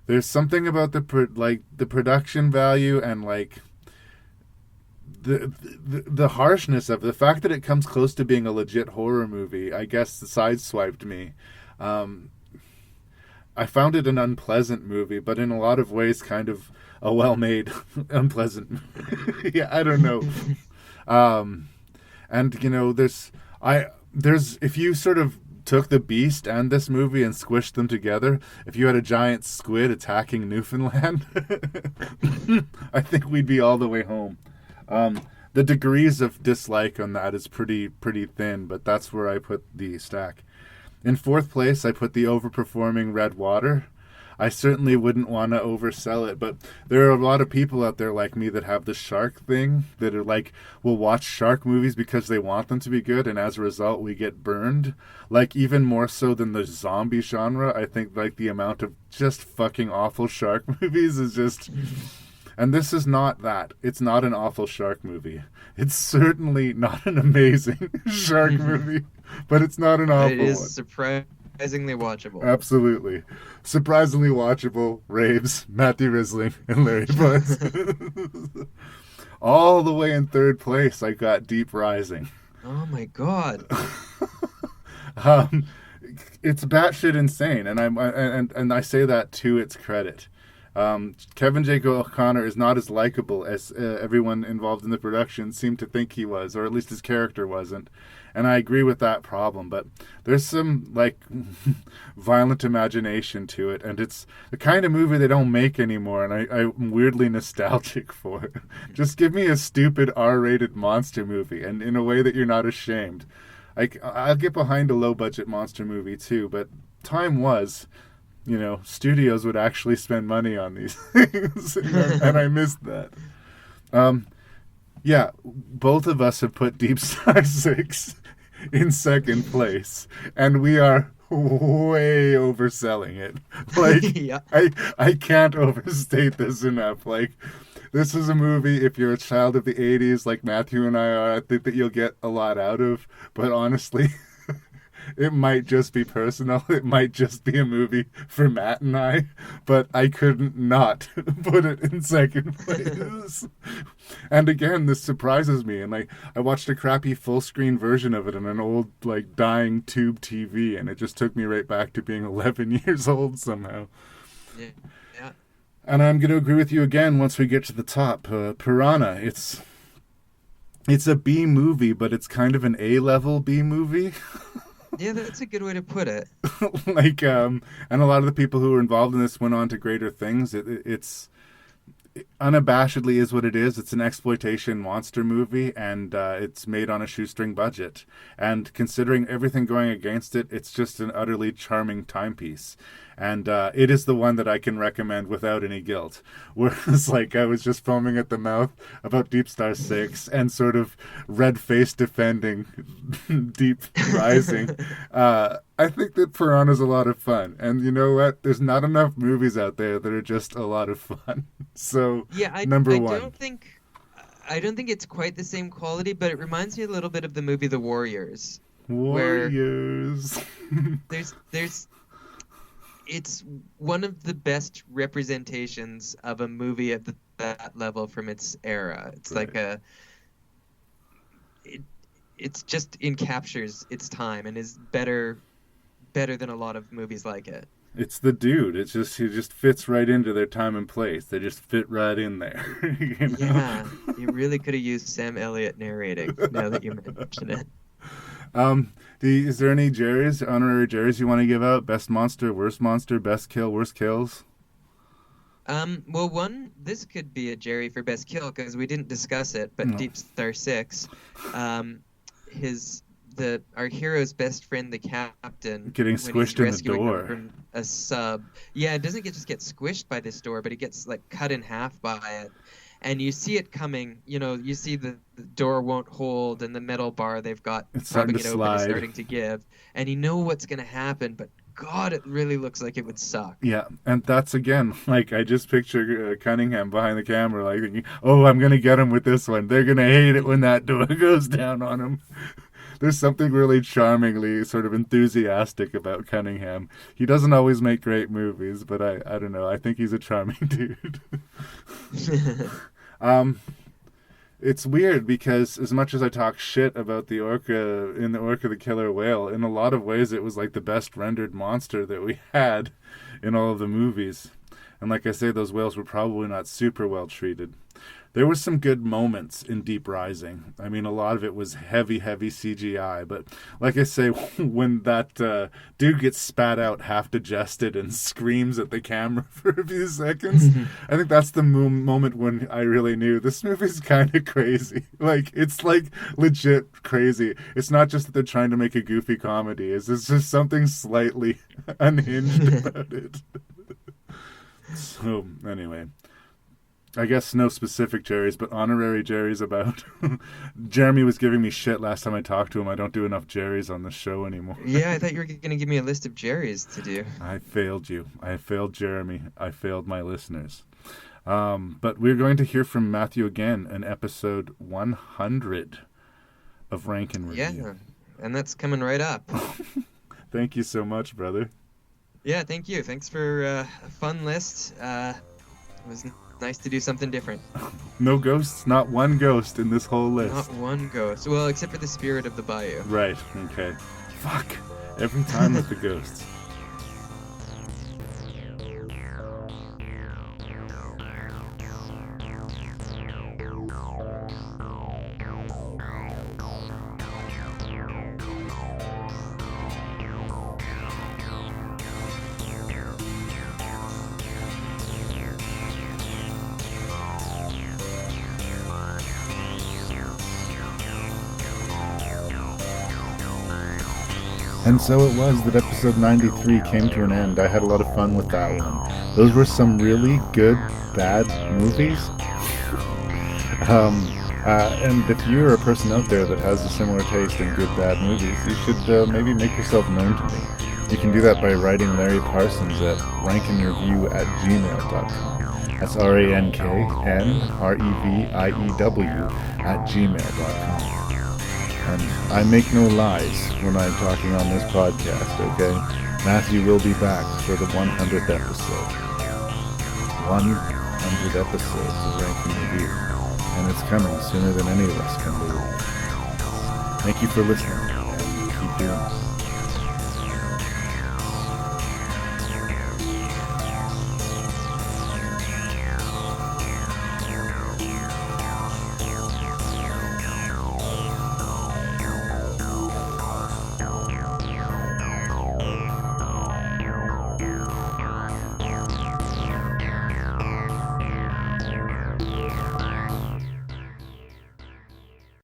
Speaker 3: There's something about the production value and the harshness of it. The fact that it comes close to being a legit horror movie, I guess, sideswiped me. I found it an unpleasant movie, but in a lot of ways kind of a well-made unpleasant movie. Yeah, I don't know. And there's if you sort of took The Beast and this movie and squished them together, if you had a giant squid attacking Newfoundland, I think we'd be all the way home. The degrees of dislike on that is pretty thin, but that's where I put the stack. In fourth place, I put the overperforming Red Water. I certainly wouldn't want to oversell it, but there are a lot of people out there like me that have the shark thing, that are will watch shark movies because they want them to be good, and as a result, we get burned. Even more so than the zombie genre, I think the amount of just fucking awful shark movies is just... And this is not that. It's not an awful shark movie. It's certainly not an amazing shark movie, but it's not an awful one.
Speaker 4: It is surprisingly watchable.
Speaker 3: Absolutely. Surprisingly watchable raves, Matthew Risling and Larry Parsons. All the way in third place, I got Deep Rising.
Speaker 4: Oh my god.
Speaker 3: It's batshit insane, and I say that to its credit. Kevin J. O'Connor is not as likable as everyone involved in the production seemed to think he was, or at least his character wasn't. And I agree with that problem, but there's some violent imagination to it, and it's the kind of movie they don't make anymore, and I'm weirdly nostalgic for. Just give me a stupid R-rated monster movie, and in a way that you're not ashamed. I'll get behind a low-budget monster movie too, but time was, studios would actually spend money on these things, and I missed that. Yeah, both of us have put Deep Star 6 in second place, and we are way overselling it.
Speaker 4: Yeah.
Speaker 3: I can't overstate this enough. This is a movie, if you're a child of the 80s like Matthew and I are, I think that you'll get a lot out of, but honestly... It might just be personal. It might just be a movie for Matt and I, but I couldn't not put it in second place. And again, this surprises me. And I watched a crappy full screen version of it on an old dying tube TV, and it just took me right back to being 11 years old somehow.
Speaker 4: Yeah.
Speaker 3: And I'm going to agree with you again once we get to the top. Piranha. It's a B movie, but it's kind of an A-level B movie.
Speaker 4: Yeah, that's a good way to put it.
Speaker 3: And a lot of the people who were involved in this went on to greater things. unabashedly is what it is. It's an exploitation monster movie, and it's made on a shoestring budget. And considering everything going against it, it's just an utterly charming timepiece. And it is the one that I can recommend without any guilt. Whereas, like, I was just foaming at the mouth about Deep Star 6 and sort of red-faced defending Deep Rising. I think that Piranha's a lot of fun. And you know what? There's not enough movies out there that are just a lot of fun. So, number one.
Speaker 4: I don't think it's quite the same quality, but it reminds me a little bit of the movie The Warriors.
Speaker 3: Warriors.
Speaker 4: It's one of the best representations of a movie at that level from its era. It's
Speaker 3: right.
Speaker 4: like it just encaptures its time and is better than a lot of movies like it.
Speaker 3: It's the dude. He just fits right into their time and place. They just fit right in there. You know?
Speaker 4: Yeah, you really could have used Sam Elliott narrating. Now that you mention it.
Speaker 3: Is there any honorary Jerrys you want to give out? Best monster, worst monster, best kill, worst kills?
Speaker 4: Well, this could be a Jerry for best kill because we didn't discuss it, but Deep Star 6, our hero's best friend, the captain,
Speaker 3: getting squished in the door
Speaker 4: from a sub. Yeah, it doesn't just get squished by this door, but it gets like cut in half by it. And you see it coming, you see the door won't hold and the metal bar they've got propping it open is starting to give. And you know what's going to happen, but God, it really looks like it would suck.
Speaker 3: Yeah, and that's, again, like, I just picture Cunningham behind the camera, like, thinking, oh, I'm going to get him with this one. They're going to hate it when that door goes down on him. There's something really charmingly sort of enthusiastic about Cunningham. He doesn't always make great movies, but I don't know. I think he's a charming dude. It's weird because as much as I talk shit about the Orca the Killer Whale, in a lot of ways it was like the best rendered monster that we had in all of the movies. And like I say, those whales were probably not super well treated. There were some good moments in Deep Rising. I mean, a lot of it was heavy CGI. But like I say, when that dude gets spat out half digested and screams at the camera for a few seconds, I think that's the moment when I really knew this movie's kind of crazy. Like, it's like legit crazy. It's not just that they're trying to make a goofy comedy. It's just something slightly unhinged about it. So, anyway. I guess no specific Jerrys, but honorary Jerrys about. Jeremy was giving me shit last time I talked to him. I don't do enough Jerrys on the show anymore.
Speaker 4: Yeah, I thought you were going to give me a list of Jerrys to do.
Speaker 3: I failed you. I failed Jeremy. I failed my listeners. But we're going to hear from Matthew again in episode 100 of Rank and Review.
Speaker 4: Yeah, and that's coming right up.
Speaker 3: Thank you so much, brother.
Speaker 4: Yeah, thank you. Thanks for a fun list. It was nice to do something different.
Speaker 3: No ghosts? Not one ghost in this whole list.
Speaker 4: Not one ghost. Well, except for the spirit of the bayou.
Speaker 3: Right, okay. Fuck. Every time with the ghosts. And so it was that episode 93 came to an end. I had a lot of fun with that one. Those were some really good, bad movies. And if you're a person out there that has a similar taste in good, bad movies, you should maybe make yourself known to me. You can do that by writing Larry Parsons at rankinreview@gmail.com. That's rankinreview@gmail.com. And I make no lies when I'm talking on this podcast, okay? Matthew will be back for the 100th episode. 100 episodes of Rank and Review. And it's coming sooner than any of us can believe. Thank you for listening, and keep doing it.